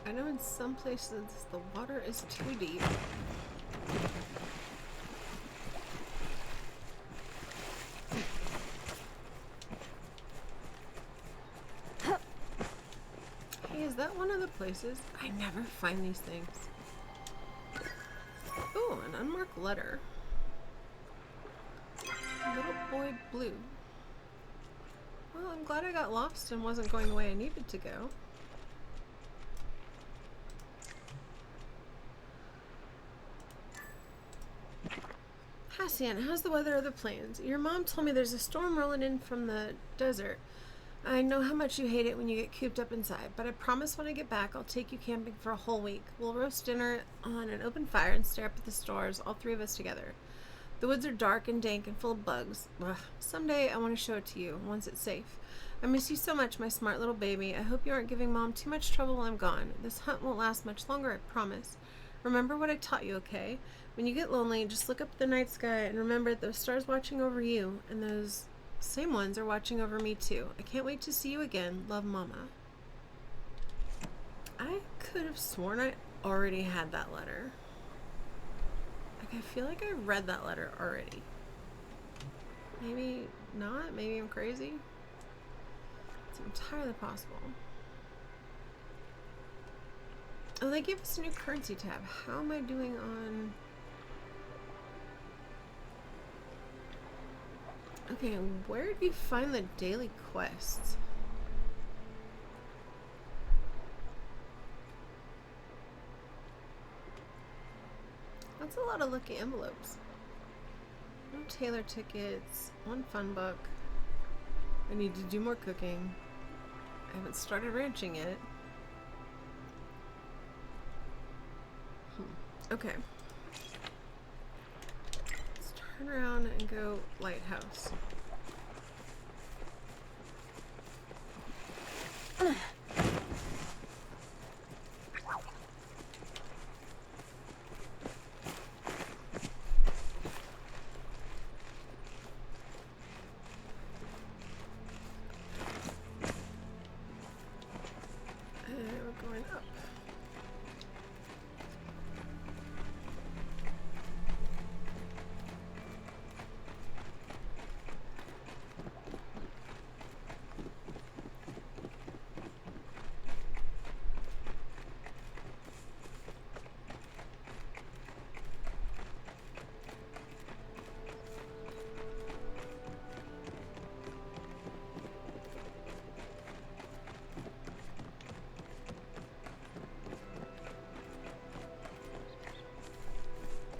I know in some places the water is too deep. Hey, is that one of the places? I never find these things. Ooh, an unmarked letter. Little boy blue. Well, I'm glad I got lost and wasn't going the way I needed to go. Hassian, how's the weather of the plains? Your mom told me there's a storm rolling in from the desert. I know how much you hate it when you get cooped up inside, but I promise when I get back I'll take you camping for a whole week. We'll roast dinner on an open fire and stare up at the stars, all three of us together. The woods are dark and dank and full of bugs. Ugh. Someday I want to show it to you, once it's safe. I miss you so much, my smart little baby. I hope you aren't giving Mom too much trouble while I'm gone. This hunt won't last much longer, I promise. Remember what I taught you, okay? When you get lonely, just look up at the night sky and remember those stars watching over you, and those same ones are watching over me too. I can't wait to see you again. Love, Mama. I could have sworn I already had that letter. Like, I feel like I read that letter already. Maybe not. Maybe I'm crazy. It's entirely possible. Oh, they gave us a new currency tab. How am I doing on... Okay, where do you find the daily quests? That's a lot of lucky envelopes. No tailor tickets, 1 fun book. I need to do more cooking. I haven't started ranching yet. Okay. Let's turn around and go lighthouse. We're going up.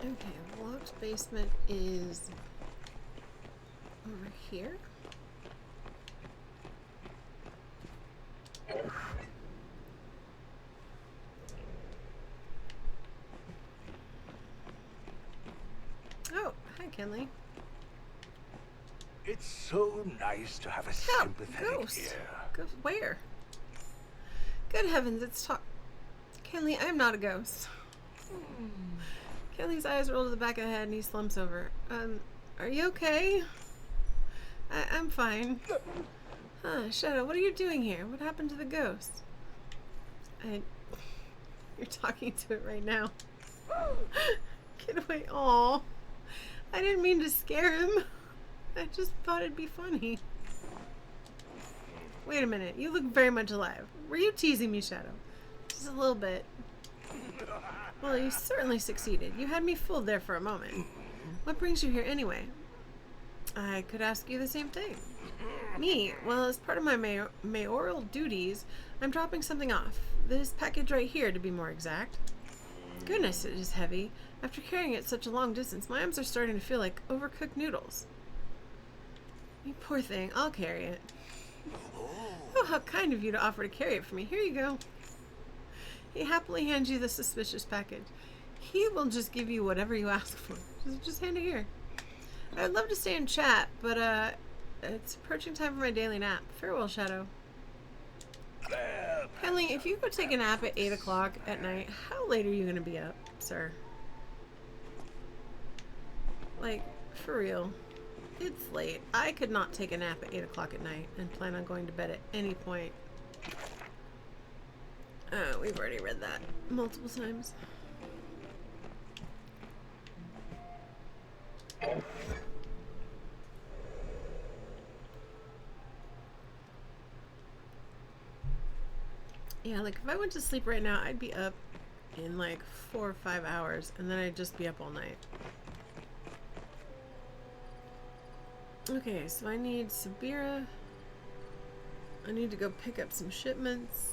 Okay, locked basement is over here. Oh, hi, Kenley. It's so nice to have a Oh, sympathetic ghost. ear. Ghost. Where? Good heavens, it's Kenley, I am not a ghost. Kenley's eyes roll to the back of the head and he slumps over. Are you okay? I'm fine. Huh, Shadow, what are you doing here? What happened to the ghost? You're talking to it right now. Get away. Aw. I didn't mean to scare him. I just thought it'd be funny. Wait a minute. You look very much alive. Were you teasing me, Shadow? Just a little bit. Well, you certainly succeeded. You had me fooled there for a moment. What brings you here anyway? I could ask you the same thing. Me? Well, as part of my mayoral duties, I'm dropping something off. This package right here, to be more exact. Goodness, it is heavy. After carrying it such a long distance, my arms are starting to feel like overcooked noodles. You poor thing. I'll carry it. Oh, how kind of you to offer to carry it for me. Here you go. He happily hands you the suspicious package. He will just give you whatever you ask for. Just hand it here. I'd love to stay and chat, but it's approaching time for my daily nap. Farewell, Shadow. Kenley, if you go take a nap at 8 o'clock at night, how late are you going to be up, sir? Like, for real. It's late. I could not take a nap at 8 o'clock at night and plan on going to bed at any point. We've already read that multiple times. Yeah, like if I went to sleep right now, I'd be up in like 4 or 5 hours, and then I'd just be up all night. Okay, so I need Sabira. I need to go pick up some shipments.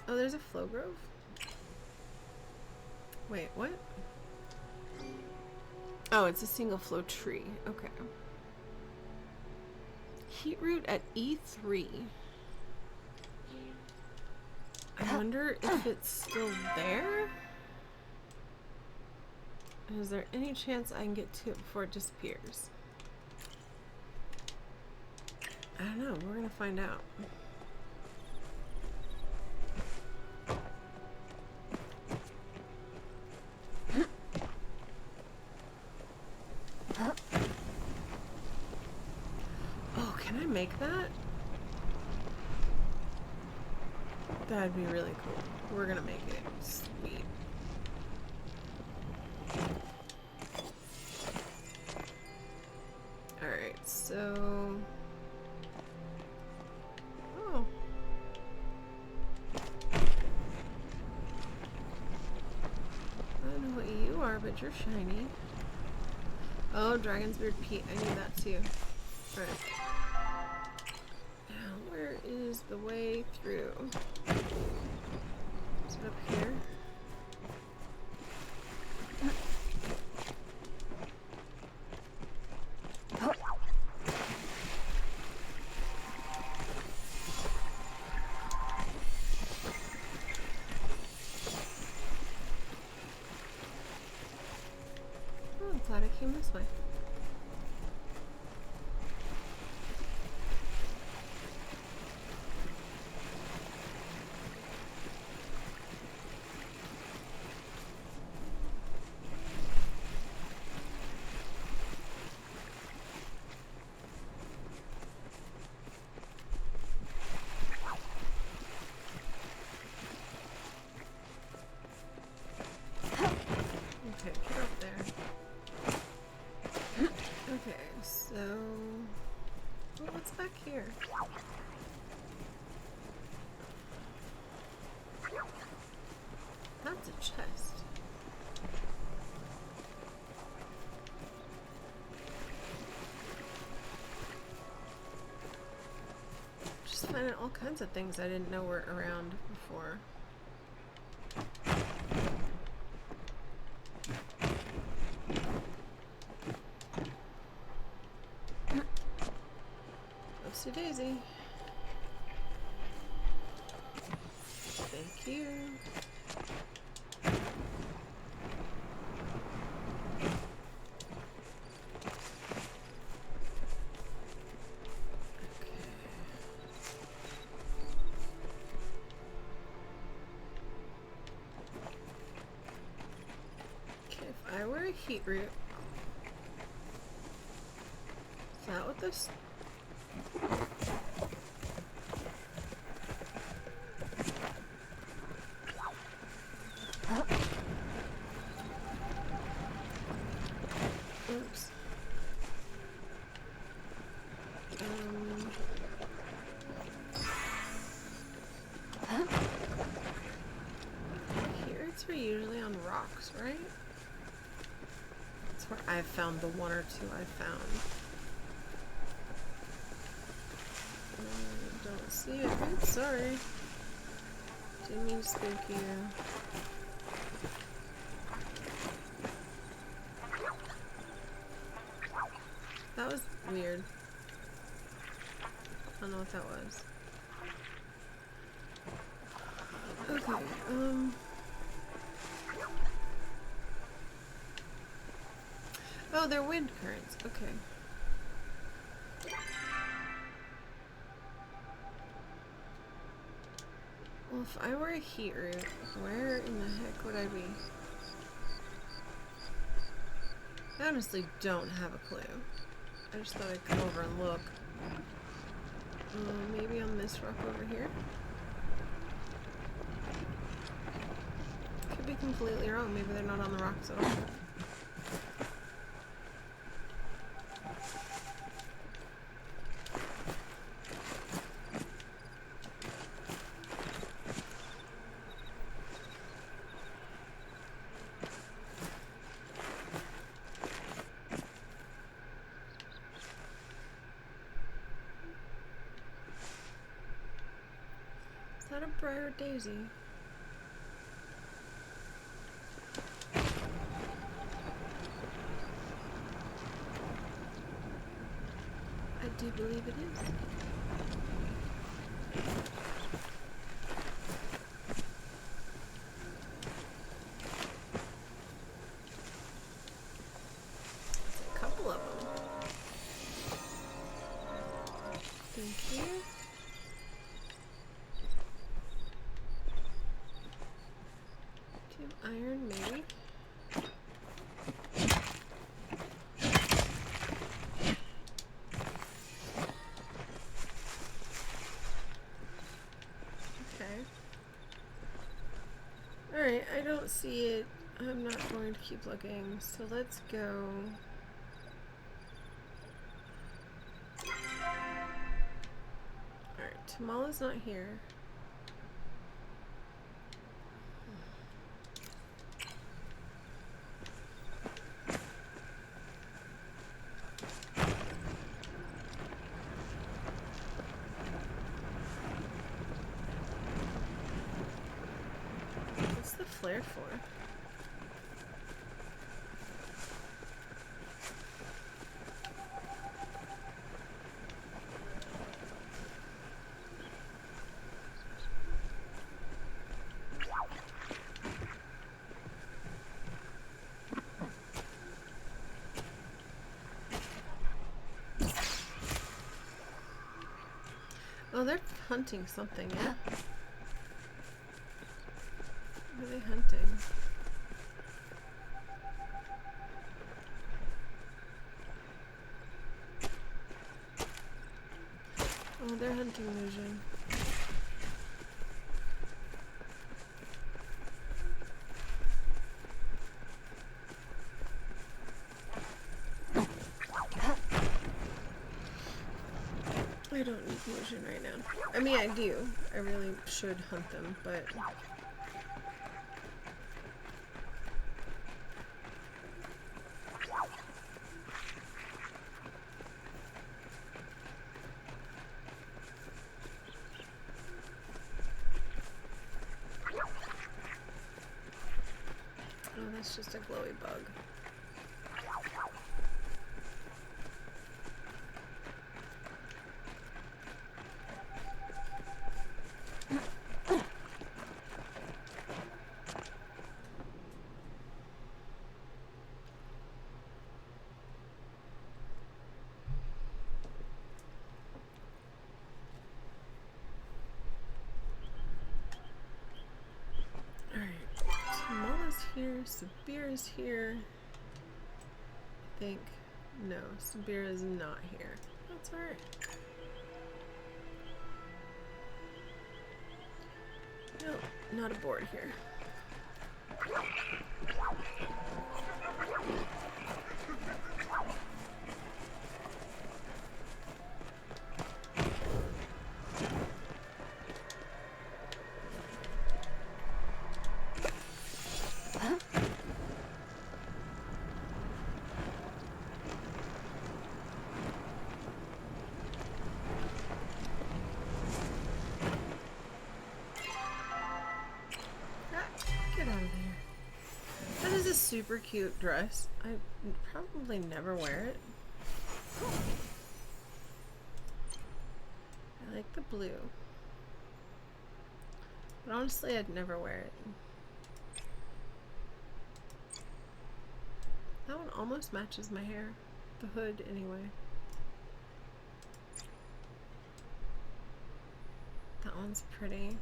Oh, there's a flow grove? Wait, what? Oh, it's a single flow tree. Okay. Heat root at E3. I wonder if it's still there? Is there any chance I can get to it before it disappears? I don't know. We're gonna find out. Oh, can I make that? That'd be really cool. We're gonna make it. Sweet. Alright, so... Oh. I don't know what you are, but you're shiny. Oh, Dragon's Beard Pete. I knew that too. Alright. Now, where is the way through? Is it up here? Oh, I'm glad I came this way. Okay, get up there. Okay, so... Well, what's back here? That's a chest. Just finding all kinds of things I didn't know were around before. Oopsie daisy. Thank you. Okay, if I were a heat root, is that what this? Oops. Here it's usually on rocks, right? That's where I've found the one or two I found. Don't see it. Oops, sorry. Didn't mean to spook you. That was weird. I don't know what that was. Okay, oh, they're wind currents. Okay. Well, if I were a heat root, where in the heck would I be? I honestly don't have a clue. I just thought I'd come over and look. Maybe on this rock over here? Could be completely wrong. Maybe they're not on the rocks at all. Is that a briar daisy? I do believe it is. There's a couple of them. Thank you. Iron, maybe. Okay. Alright, I don't see it. I'm not going to keep looking, so let's go. Tamala's not here. What's the flare for? Oh, they're hunting something, yeah? What are they hunting? Oh, they're hunting Lucian. I don't need Lucian right now. I mean, I do. I really should hunt them, but... Oh, that's just a glowy bug. Here, Sabir is here. I think. No, Sabir is not here. That's alright. Nope, not aboard here. Super cute dress. I probably never wear it. I like the blue. But honestly, I'd never wear it. That one almost matches my hair. The hood, anyway. That one's pretty.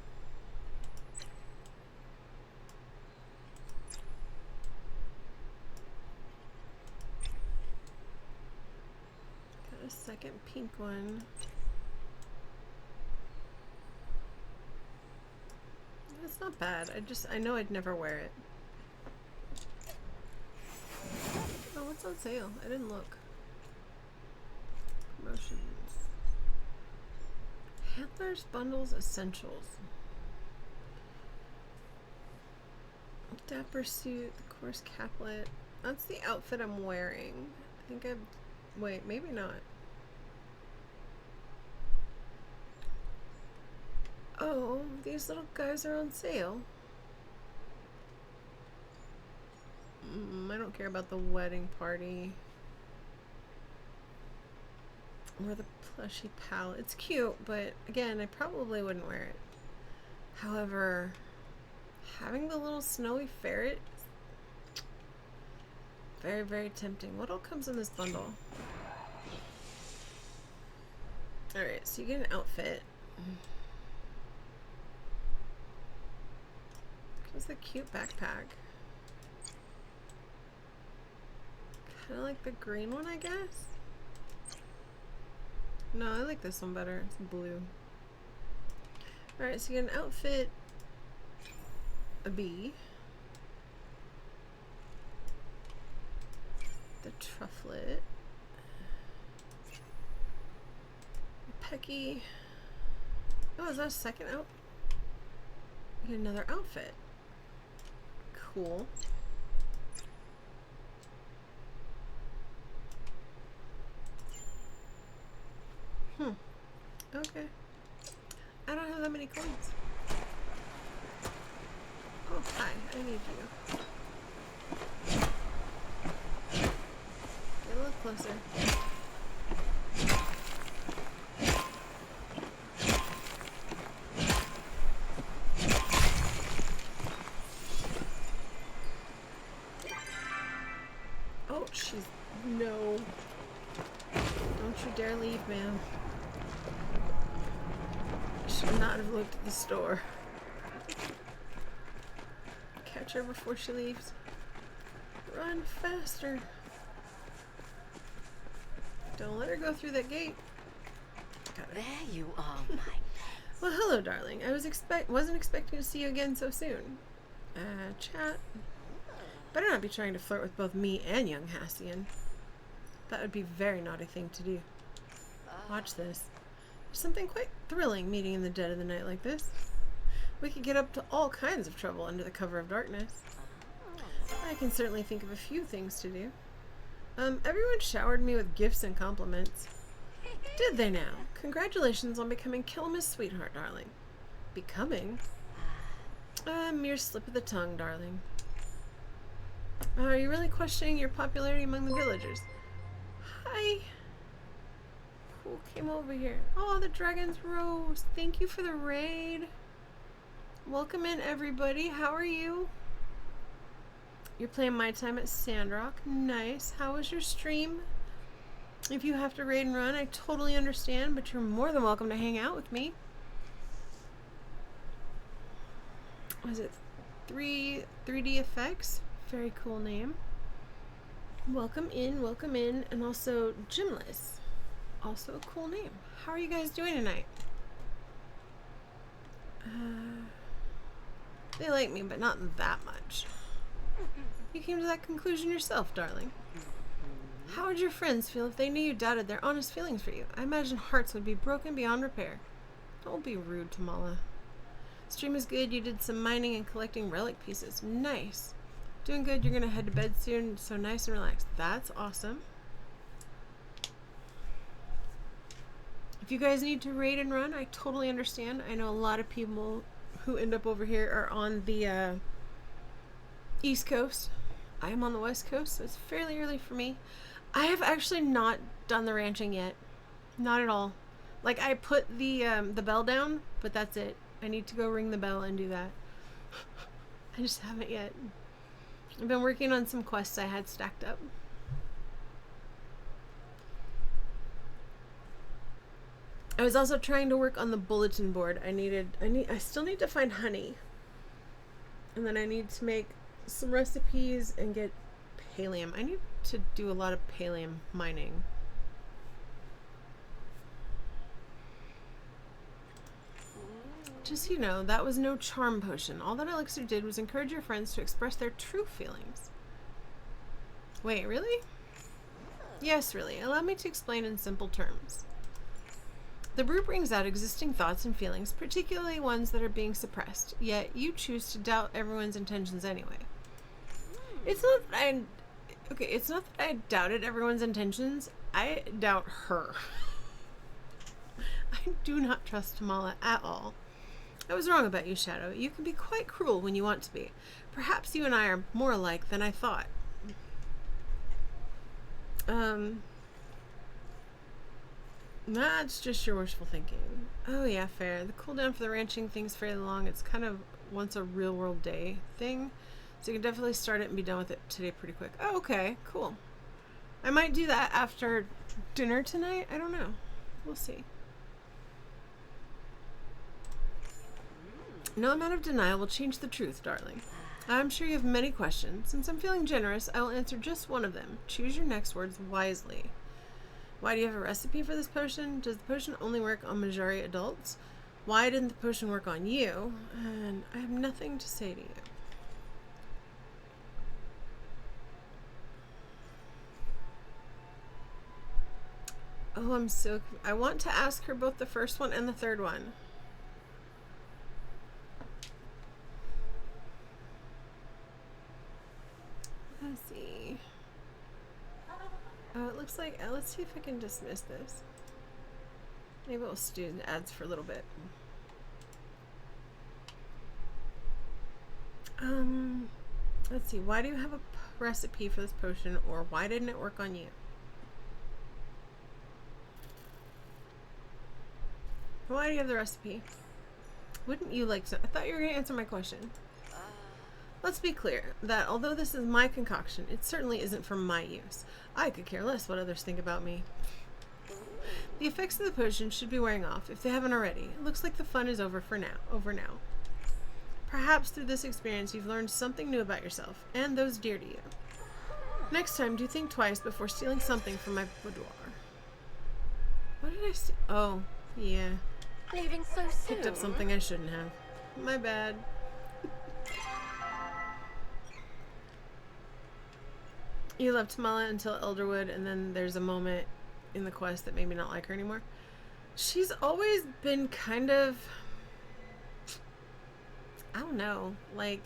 A second pink one. That's not bad. I know I'd never wear it. Oh, what's on sale? I didn't look. Promotions. Handlers Bundles Essentials. Dapper suit, the course caplet. That's the outfit I'm wearing. I think wait, maybe not. Oh, these little guys are on sale. I don't care about the wedding party. Or the plushy palette. It's cute, but again, I probably wouldn't wear it. However, having the little snowy ferret is very, very tempting. What all comes in this bundle? Alright, so you get an outfit. Comes the cute backpack. Kind of like the green one, I guess? No, I like this one better. It's blue. Alright, so you get an outfit, a bee, the trufflet, a pecky, Oh, is that a second out? Get another outfit. Cool. Okay. I don't have that many coins. Oh, hi. I need you. Get a little closer. Oh, she's... No. Don't you dare leave, ma'am. Should not have looked at the store. Catch her before she leaves. Run faster. Don't let her go through that gate. There you are, my Well, hello, darling. I wasn't expecting to see you again so soon. Chat. Better not be trying to flirt with both me and young Hassian. That would be a very naughty thing to do. Watch this. There's something quite thrilling meeting in the dead of the night like this. We could get up to all kinds of trouble under the cover of darkness. I can certainly think of a few things to do. Everyone showered me with gifts and compliments. Did they now? Congratulations on becoming Kilma's sweetheart, darling. Becoming? A mere slip of the tongue, darling. Are you really questioning your popularity among the villagers? Hi. Who came over here? Oh, the Dragon's Rose. Thank you for the raid. Welcome in, everybody. How are you? You're playing My Time at Sandrock. Nice. How was your stream? If you have to raid and run, I totally understand, but you're more than welcome to hang out with me. Was it 3D Effects? Very cool name. Welcome in, and also Gymless. Also a cool name. How are you guys doing tonight? They like me, but not that much. You came to that conclusion yourself, darling. How would your friends feel if they knew you doubted their honest feelings for you? I imagine hearts would be broken beyond repair. Don't be rude, Tamala. Stream is good. You did some mining and collecting relic pieces. Nice. Doing good. You're going to head to bed soon. So nice and relaxed. That's awesome. If you guys need to raid and run, I totally understand. I know a lot of people who end up over here are on the East Coast. I am on the West Coast, so it's fairly early for me. I have actually not done the ranching yet. Not at all. Like, I put the bell down, but that's it. I need to go ring the bell and do that. I just haven't yet. I've been working on some quests I had stacked up. I was also trying to work on the bulletin board. I still need to find honey. And then I need to make some recipes and get pallium. I need to do a lot of pallium mining. Just so you know, that was no charm potion. All that elixir did was encourage your friends to express their true feelings. Wait, really? Yes, really. Allow me to explain in simple terms. The brew brings out existing thoughts and feelings, particularly ones that are being suppressed, yet you choose to doubt everyone's intentions anyway. It's not that I doubted everyone's intentions. I doubt her. I do not trust Tamala at all. I was wrong about you, Shadow. You can be quite cruel when you want to be. Perhaps you and I are more alike than I thought. That's just your wishful thinking. Oh yeah, fair. The cooldown for the ranching thing's fairly long. It's kind of once a real world day thing. So you can definitely start it and be done with it today pretty quick. Oh, okay, cool. I might do that after dinner tonight. I don't know. We'll see. No amount of denial will change the truth, darling. I'm sure you have many questions. Since I'm feeling generous, I will answer just one of them. Choose your next words wisely. Why do you have a recipe for this potion? Does the potion only work on Majari adults? Why didn't the potion work on you? And I have nothing to say to you. Oh, I want to ask her both the first one and the third one. Let's see. Oh, it looks like, let's see if I can dismiss this. Maybe we'll do ads for a little bit. Let's see. Why do you have a recipe for this potion, or why didn't it work on you? Why do you have the recipe? Wouldn't you like to? I thought you were going to answer my question. Let's be clear that although this is my concoction, it certainly isn't for my use. I could care less what others think about me. The effects of the potion should be wearing off, if they haven't already. It looks like the fun is over now. Perhaps through this experience you've learned something new about yourself, and those dear to you. Next time, do think twice before stealing something from my boudoir. What did I see? Oh, yeah. Leaving so soon. Picked up something I shouldn't have. My bad. You left Mala until Elderwood, and then there's a moment in the quest that made me not like her anymore. She's always been kind of... I don't know. Like...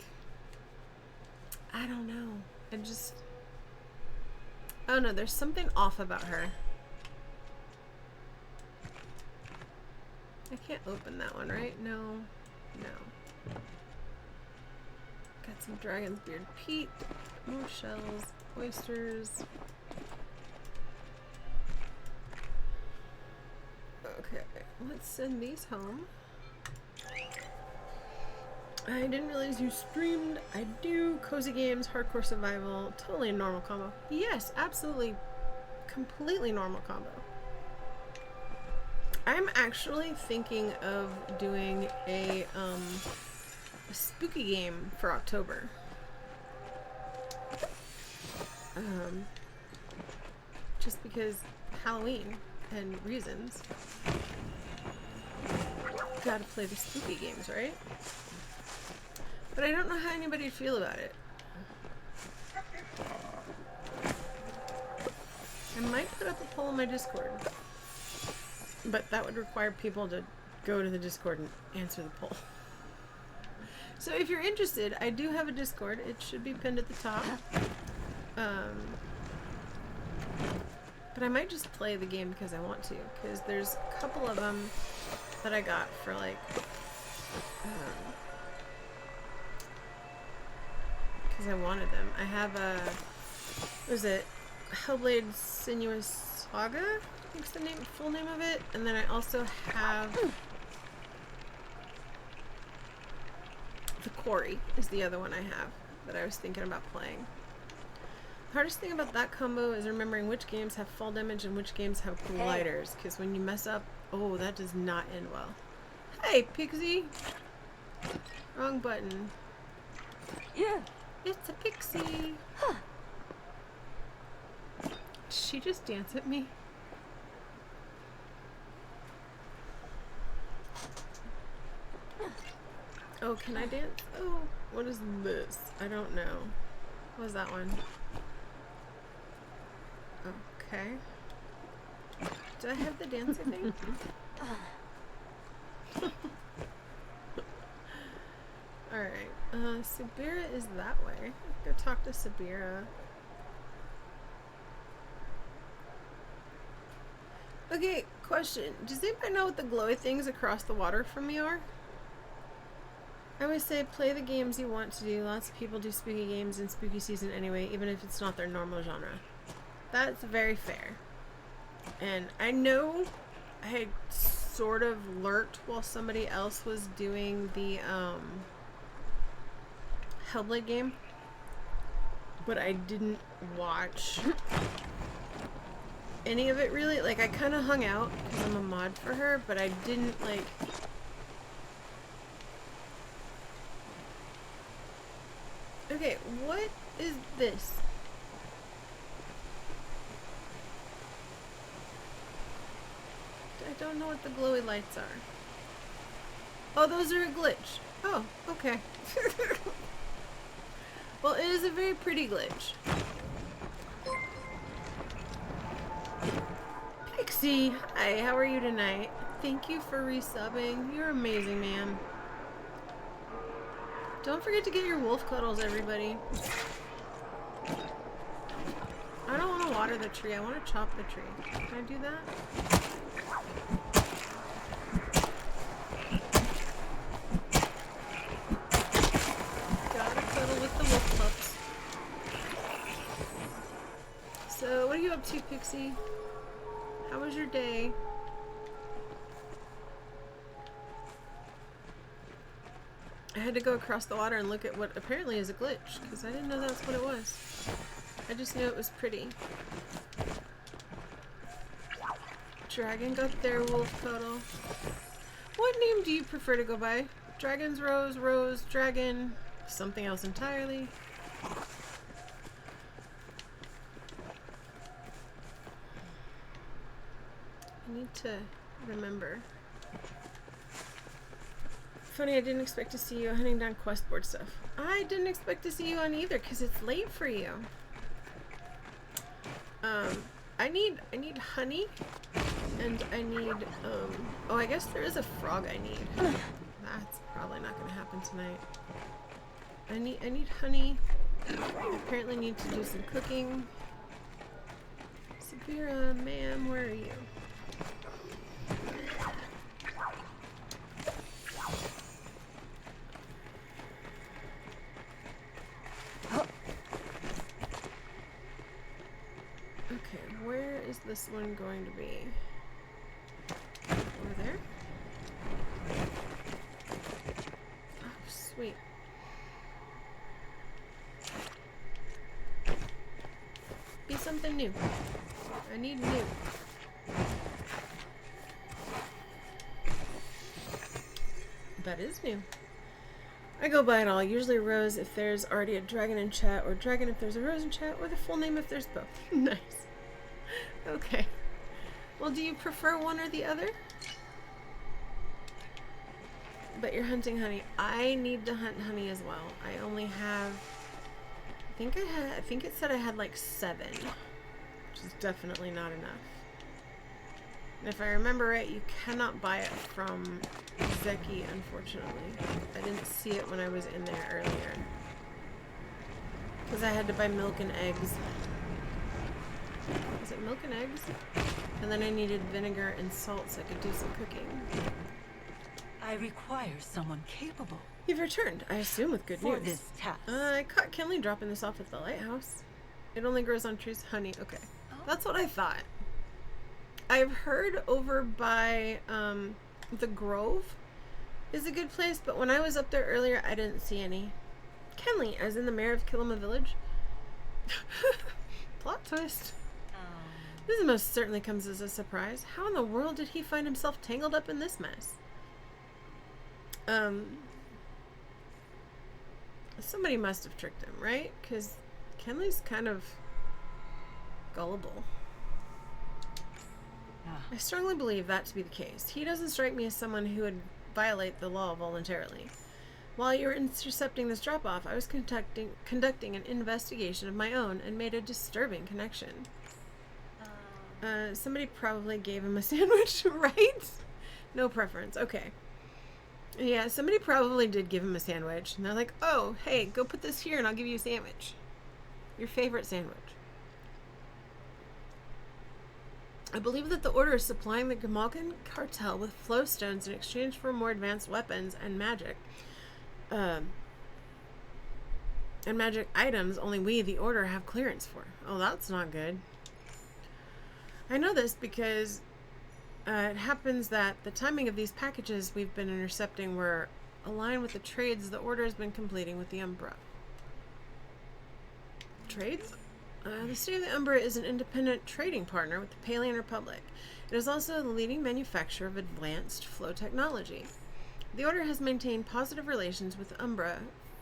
I don't know. I just... I don't know. There's something off about her. I can't open that one, right? No. No. Got some Dragon's Beard Peat. More shells. Oysters. Okay. Let's send these home. I didn't realize you streamed. I do. Cozy games, hardcore survival. Totally a normal combo. Yes, absolutely. Completely normal combo. I'm actually thinking of doing a spooky game for October. Just because Halloween and reasons. Gotta play the spooky games, right? But I don't know how anybody would feel about it. I might put up a poll on my Discord. But that would require people to go to the Discord and answer the poll. So if you're interested, I do have a Discord. It should be pinned at the top. But I might just play the game because I want to. Because there's a couple of them that I got for like... because I wanted them. I have a... what is it? Hellblade Sinuous Saga? I think's the full name of it. And then I also have... The Quarry is the other one I have that I was thinking about playing. The hardest thing about that combo is remembering which games have fall damage and which games have gliders. Because when you mess up, oh, that does not end well. Hey, Pixie! Wrong button. Yeah. It's a pixie! Huh. Did she just dance at me? Oh, can I dance? Oh, what is this? I don't know. What was that one? Okay. Do I have the dancing thing? Alright. Sabira is that way. Let's go talk to Sabira. Okay, question. Does anybody know what the glowy things across the water from me are? I always say play the games you want to do. Lots of people do spooky games in spooky season anyway, even if it's not their normal genre. That's very fair. And I know I had sort of lurked while somebody else was doing the Hellblade game, but I didn't watch any of it really. Like, I kind of hung out because I'm a mod for her, but I didn't like... Okay, what is this? I don't know what the glowy lights are. Oh, those are a glitch. Oh, okay. Well, it is a very pretty glitch. Pixie, hi, how are you tonight? Thank you for resubbing. You're amazing, man. Don't forget to get your wolf cuddles, everybody. I don't want to water the tree. I want to chop the tree. Can I do that? Gotta cuddle with the wolf pups. So, what are you up to, Pixie? How was your day? I had to go across the water and look at what apparently is a glitch, because I didn't know that's what it was. I just knew it was pretty. Dragon got their wolf cuddle. What name do you prefer to go by? Dragon's Rose, Rose, Dragon, something else entirely? I need to remember. Funny, I didn't expect to see you hunting down quest board stuff. I didn't expect to see you on either, because it's late for you. I need honey, and I need, oh, I guess there is a frog I need. That's probably not gonna happen tonight. I need honey. I apparently need to do some cooking. Sabira, ma'am, where are you? Okay, where is this one going to be? Over there? Oh, sweet. Be something new. I need new. That is new. I go by it all. Usually Rose if there's already a dragon in chat, or Dragon if there's a Rose in chat, or the full name if there's both. Nice. Okay. Well, do you prefer one or the other? But you're hunting honey. I need to hunt honey as well. I only have... I think it said I had like 7. Which is definitely not enough. And if I remember right, you cannot buy it from Zeki, unfortunately. I didn't see it when I was in there earlier. Because I had to buy milk and eggs. Was it milk and eggs? And then I needed vinegar and salt so I could do some cooking. I require someone capable You've returned, I assume with good for news. this task. I caught Kinley dropping this off at the lighthouse. It only grows on trees. Honey, okay. That's what I thought. I've heard over by the Grove is a good place, but when I was up there earlier, I didn't see any. Kenley, as in the mayor of Kilima Village. Plot twist. This most certainly comes as a surprise. How in the world did he find himself tangled up in this mess? Somebody must have tricked him, right? Because Kenley's kind of gullible. I strongly believe that to be the case. He doesn't strike me as someone who would violate the law voluntarily. While you were intercepting this drop-off, I was conducting an investigation of my own and made a disturbing connection. Somebody probably gave him a sandwich, right? No preference. Okay. Yeah, somebody probably did give him a sandwich. And they're like, oh, hey, go put this here and I'll give you a sandwich. Your favorite sandwich. I believe that the Order is supplying the Gamalkan cartel with flow stones in exchange for more advanced weapons and magic. And magic items only we, the Order, have clearance for. Oh, that's not good. I know this because it happens that the timing of these packages we've been intercepting were aligned with the trades the Order has been completing with the Umbra. Trades? The State of the Umbra is an independent trading partner with the Palean Republic. It is also the leading manufacturer of advanced flow technology. The Order has maintained positive relations with Umbra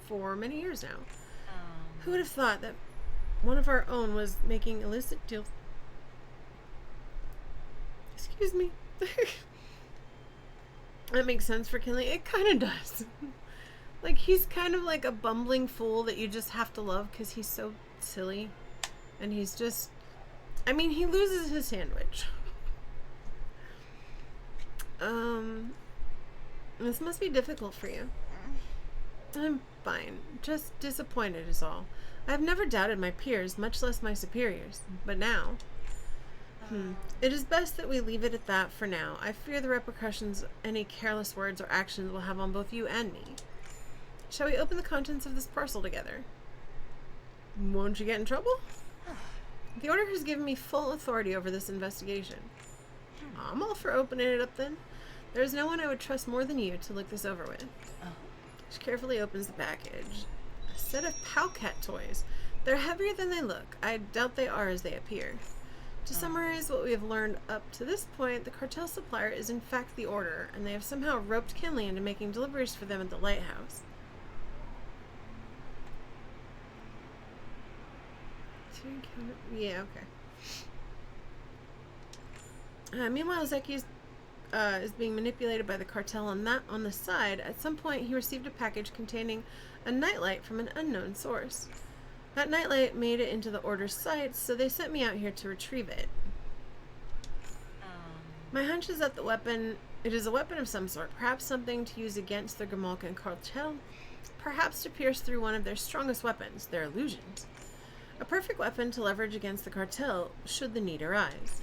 for many years now. Who would have thought that one of our own was making illicit deals? Excuse me. That makes sense for Kinley. It kind of does. Like, he's kind of like a bumbling fool that you just have to love because he's so silly. And he's just... I mean, he loses his sandwich. This must be difficult for you. I'm fine. Just disappointed is all. I've never doubted my peers, much less my superiors. But now... It is best that we leave it at that for now. I fear the repercussions any careless words or actions will have on both you and me. Shall we open the contents of this parcel together? Won't you get in trouble? The Order has given me full authority over this investigation. I'm all for opening it up then. There is no one I would trust more than you to look this over with. She carefully opens the package. A set of Powcat toys. They're heavier than they look. I doubt they are as they appear. To summarize what we have learned up to this point, the cartel supplier is in fact the Order, and they have somehow roped Kinley into making deliveries for them at the lighthouse. Yeah, okay. Meanwhile, Zeki is being manipulated by the cartel on the side. At some point, he received a package containing a nightlight from an unknown source. That nightlight made it into the Order's sights, so they sent me out here to retrieve it. My hunch is that it is a weapon of some sort, perhaps something to use against the Grimalkin cartel, perhaps to pierce through one of their strongest weapons, their illusions. A perfect weapon to leverage against the cartel, should the need arise.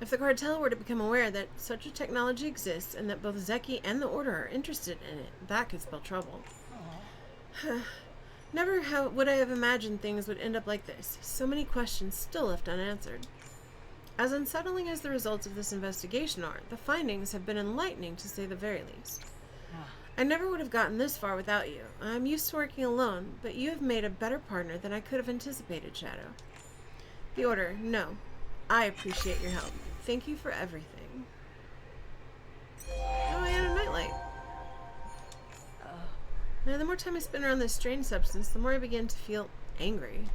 If the cartel were to become aware that such a technology exists and that both Zeki and the Order are interested in it, that could spell trouble. Never would I have imagined things would end up like this. So many questions still left unanswered. As unsettling as the results of this investigation are, the findings have been enlightening to say the very least. I never would have gotten this far without you. I'm used to working alone, but you have made a better partner than I could have anticipated, Shadow. The Order, no. I appreciate your help. Thank you for everything. Oh, and a nightlight. Now, the more time I spend around this strange substance, the more I begin to feel angry.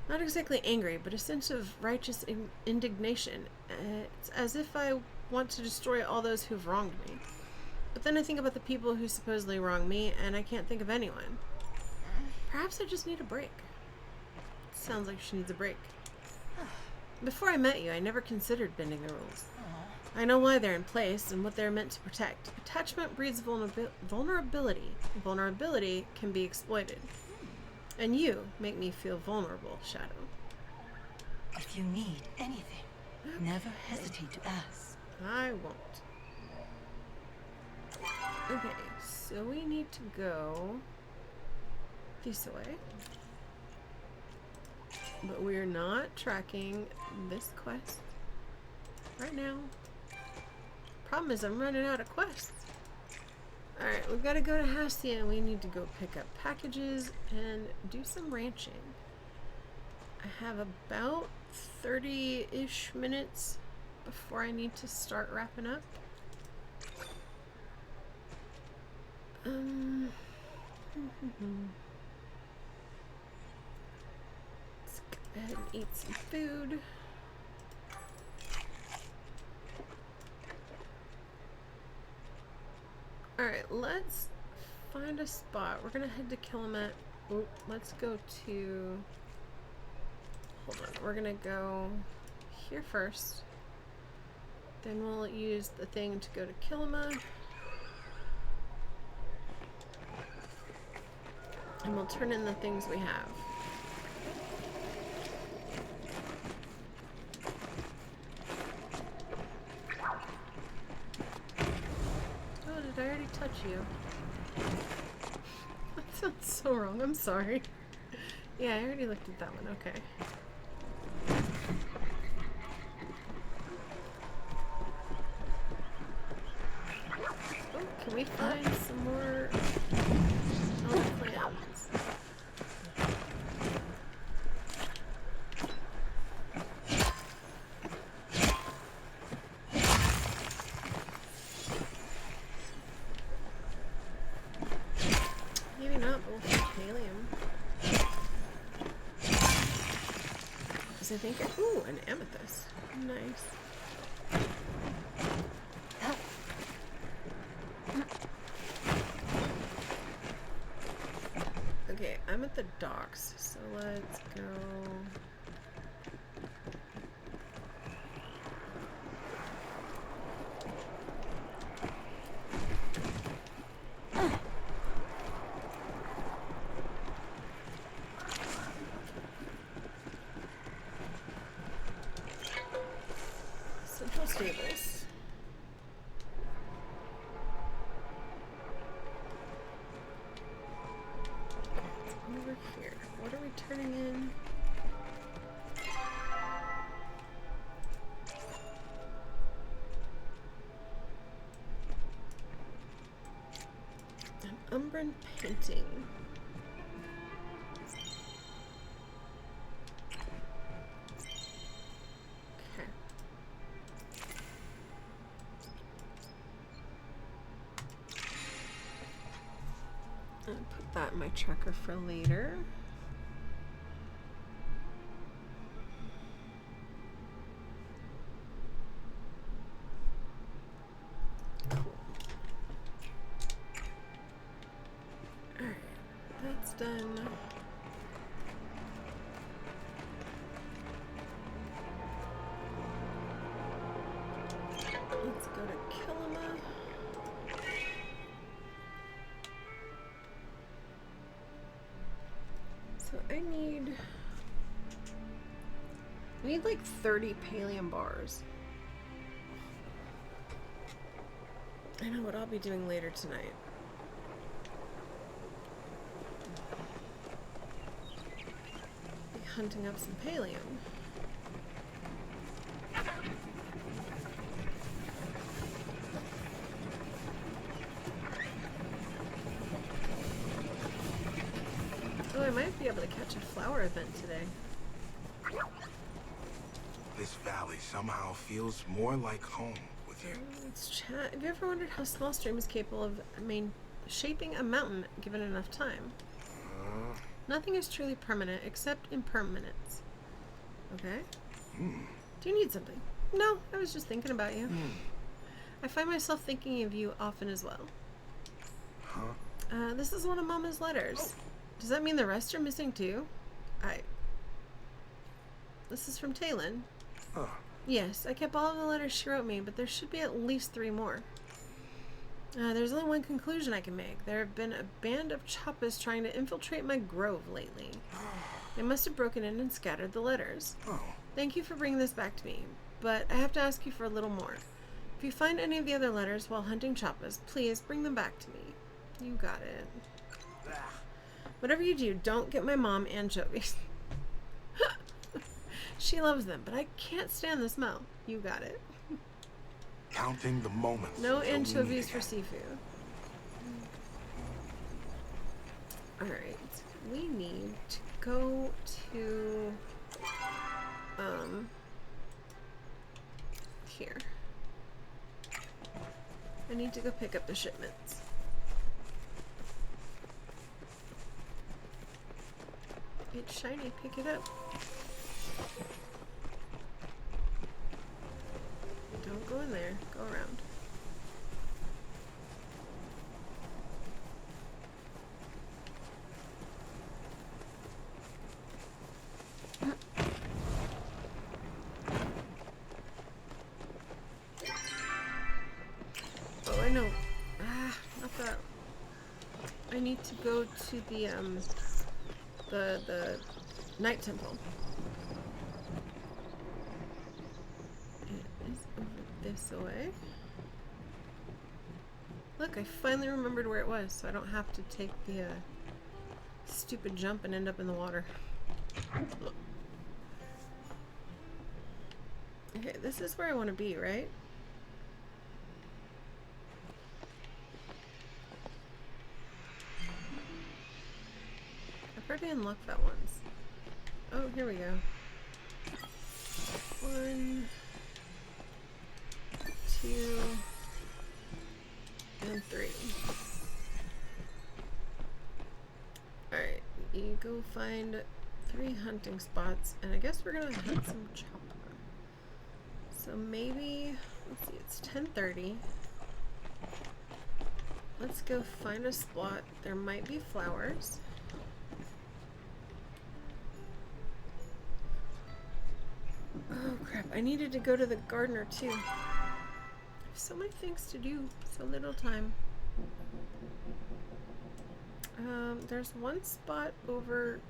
Not exactly angry, but a sense of righteous indignation. It's as if I want to destroy all those who've wronged me. But then I think about the people who supposedly wronged me, and I can't think of anyone. Perhaps I just need a break. Sounds like she needs a break. Before I met you, I never considered bending the rules. I know why they're in place and what they're meant to protect. Attachment breeds vulnerability. Vulnerability can be exploited. And you make me feel vulnerable, Shadow. If you need anything, never hesitate to ask. I won't. Okay, so we need to go this way. But we're not tracking this quest right now. Problem is I'm running out of quests. Alright, we've got to go to Hastia and we need to go pick up packages and do some ranching. I have about 30-ish minutes before I need to start wrapping up. Let's go ahead and eat some food. Alright, let's find a spot. We're gonna head to Killamette. Oh, let's go to... Hold on. We're gonna go here first. Then we'll use the thing to go to Killamette. And we'll turn in the things we have. Oh, did I already touch you? That sounds so wrong. I'm sorry. Yeah, I already looked at that one. Okay. Oh, can we find some more clams? Maybe not, but we'll find helium. Because I think ooh, an amethyst. Nice. Okay, I'm at the docks, so let's go. An Umbran painting. Okay. I'll put that in my tracker for later. Done. Let's go to Kilima. So I need like 30 pallium bars. I know what I'll be doing later tonight. Hunting up some pallium. Oh, I might be able to catch a flower event today. This valley somehow feels more like home with you. Let's chat. Have you ever wondered how small stream is capable of shaping a mountain given enough time? Nothing is truly permanent except impermanence. Okay? Do you need something? No, I was just thinking about you. I find myself thinking of you often as well. This is one of Mama's letters. Does that mean the rest are missing too? This is from Talon. Yes, I kept all of the letters she wrote me, but there should be at least 3 more. There's only one conclusion I can make. There have been a band of Chappas trying to infiltrate my grove lately. They must have broken in and scattered the letters. Thank you for bringing this back to me, but I have to ask you for a little more. If you find any of the other letters while hunting Chappas, please bring them back to me. You got it. Whatever you do, don't get my mom anchovies. She loves them, but I can't stand the smell. You got it. Counting the moments. No anchovies for seafood. Alright. We need to go to here. I need to go pick up the shipments. It's shiny, pick it up. Don't go in there, go around. Oh, I know. Not that. I need to go to the Night Temple. It is over this way. Look, I finally remembered where it was, so I don't have to take the stupid jump and end up in the water. Okay, this is where I want to be, right? I've already unlocked that once. Oh, here we go. 1, 2, and 3. Alright, you go find 3 hunting spots, and I guess we're gonna hunt some chopper. So maybe, let's see, it's 10:30. Let's go find a spot. There might be flowers. Oh crap, I needed to go to the gardener too. I have so many things to do, so little time. There's one spot over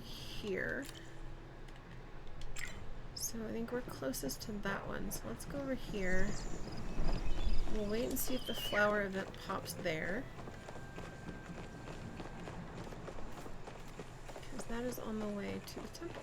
here. So I think we're closest to that one. So let's go over here. We'll wait and see if the flower event pops there. Because that is on the way to the temple.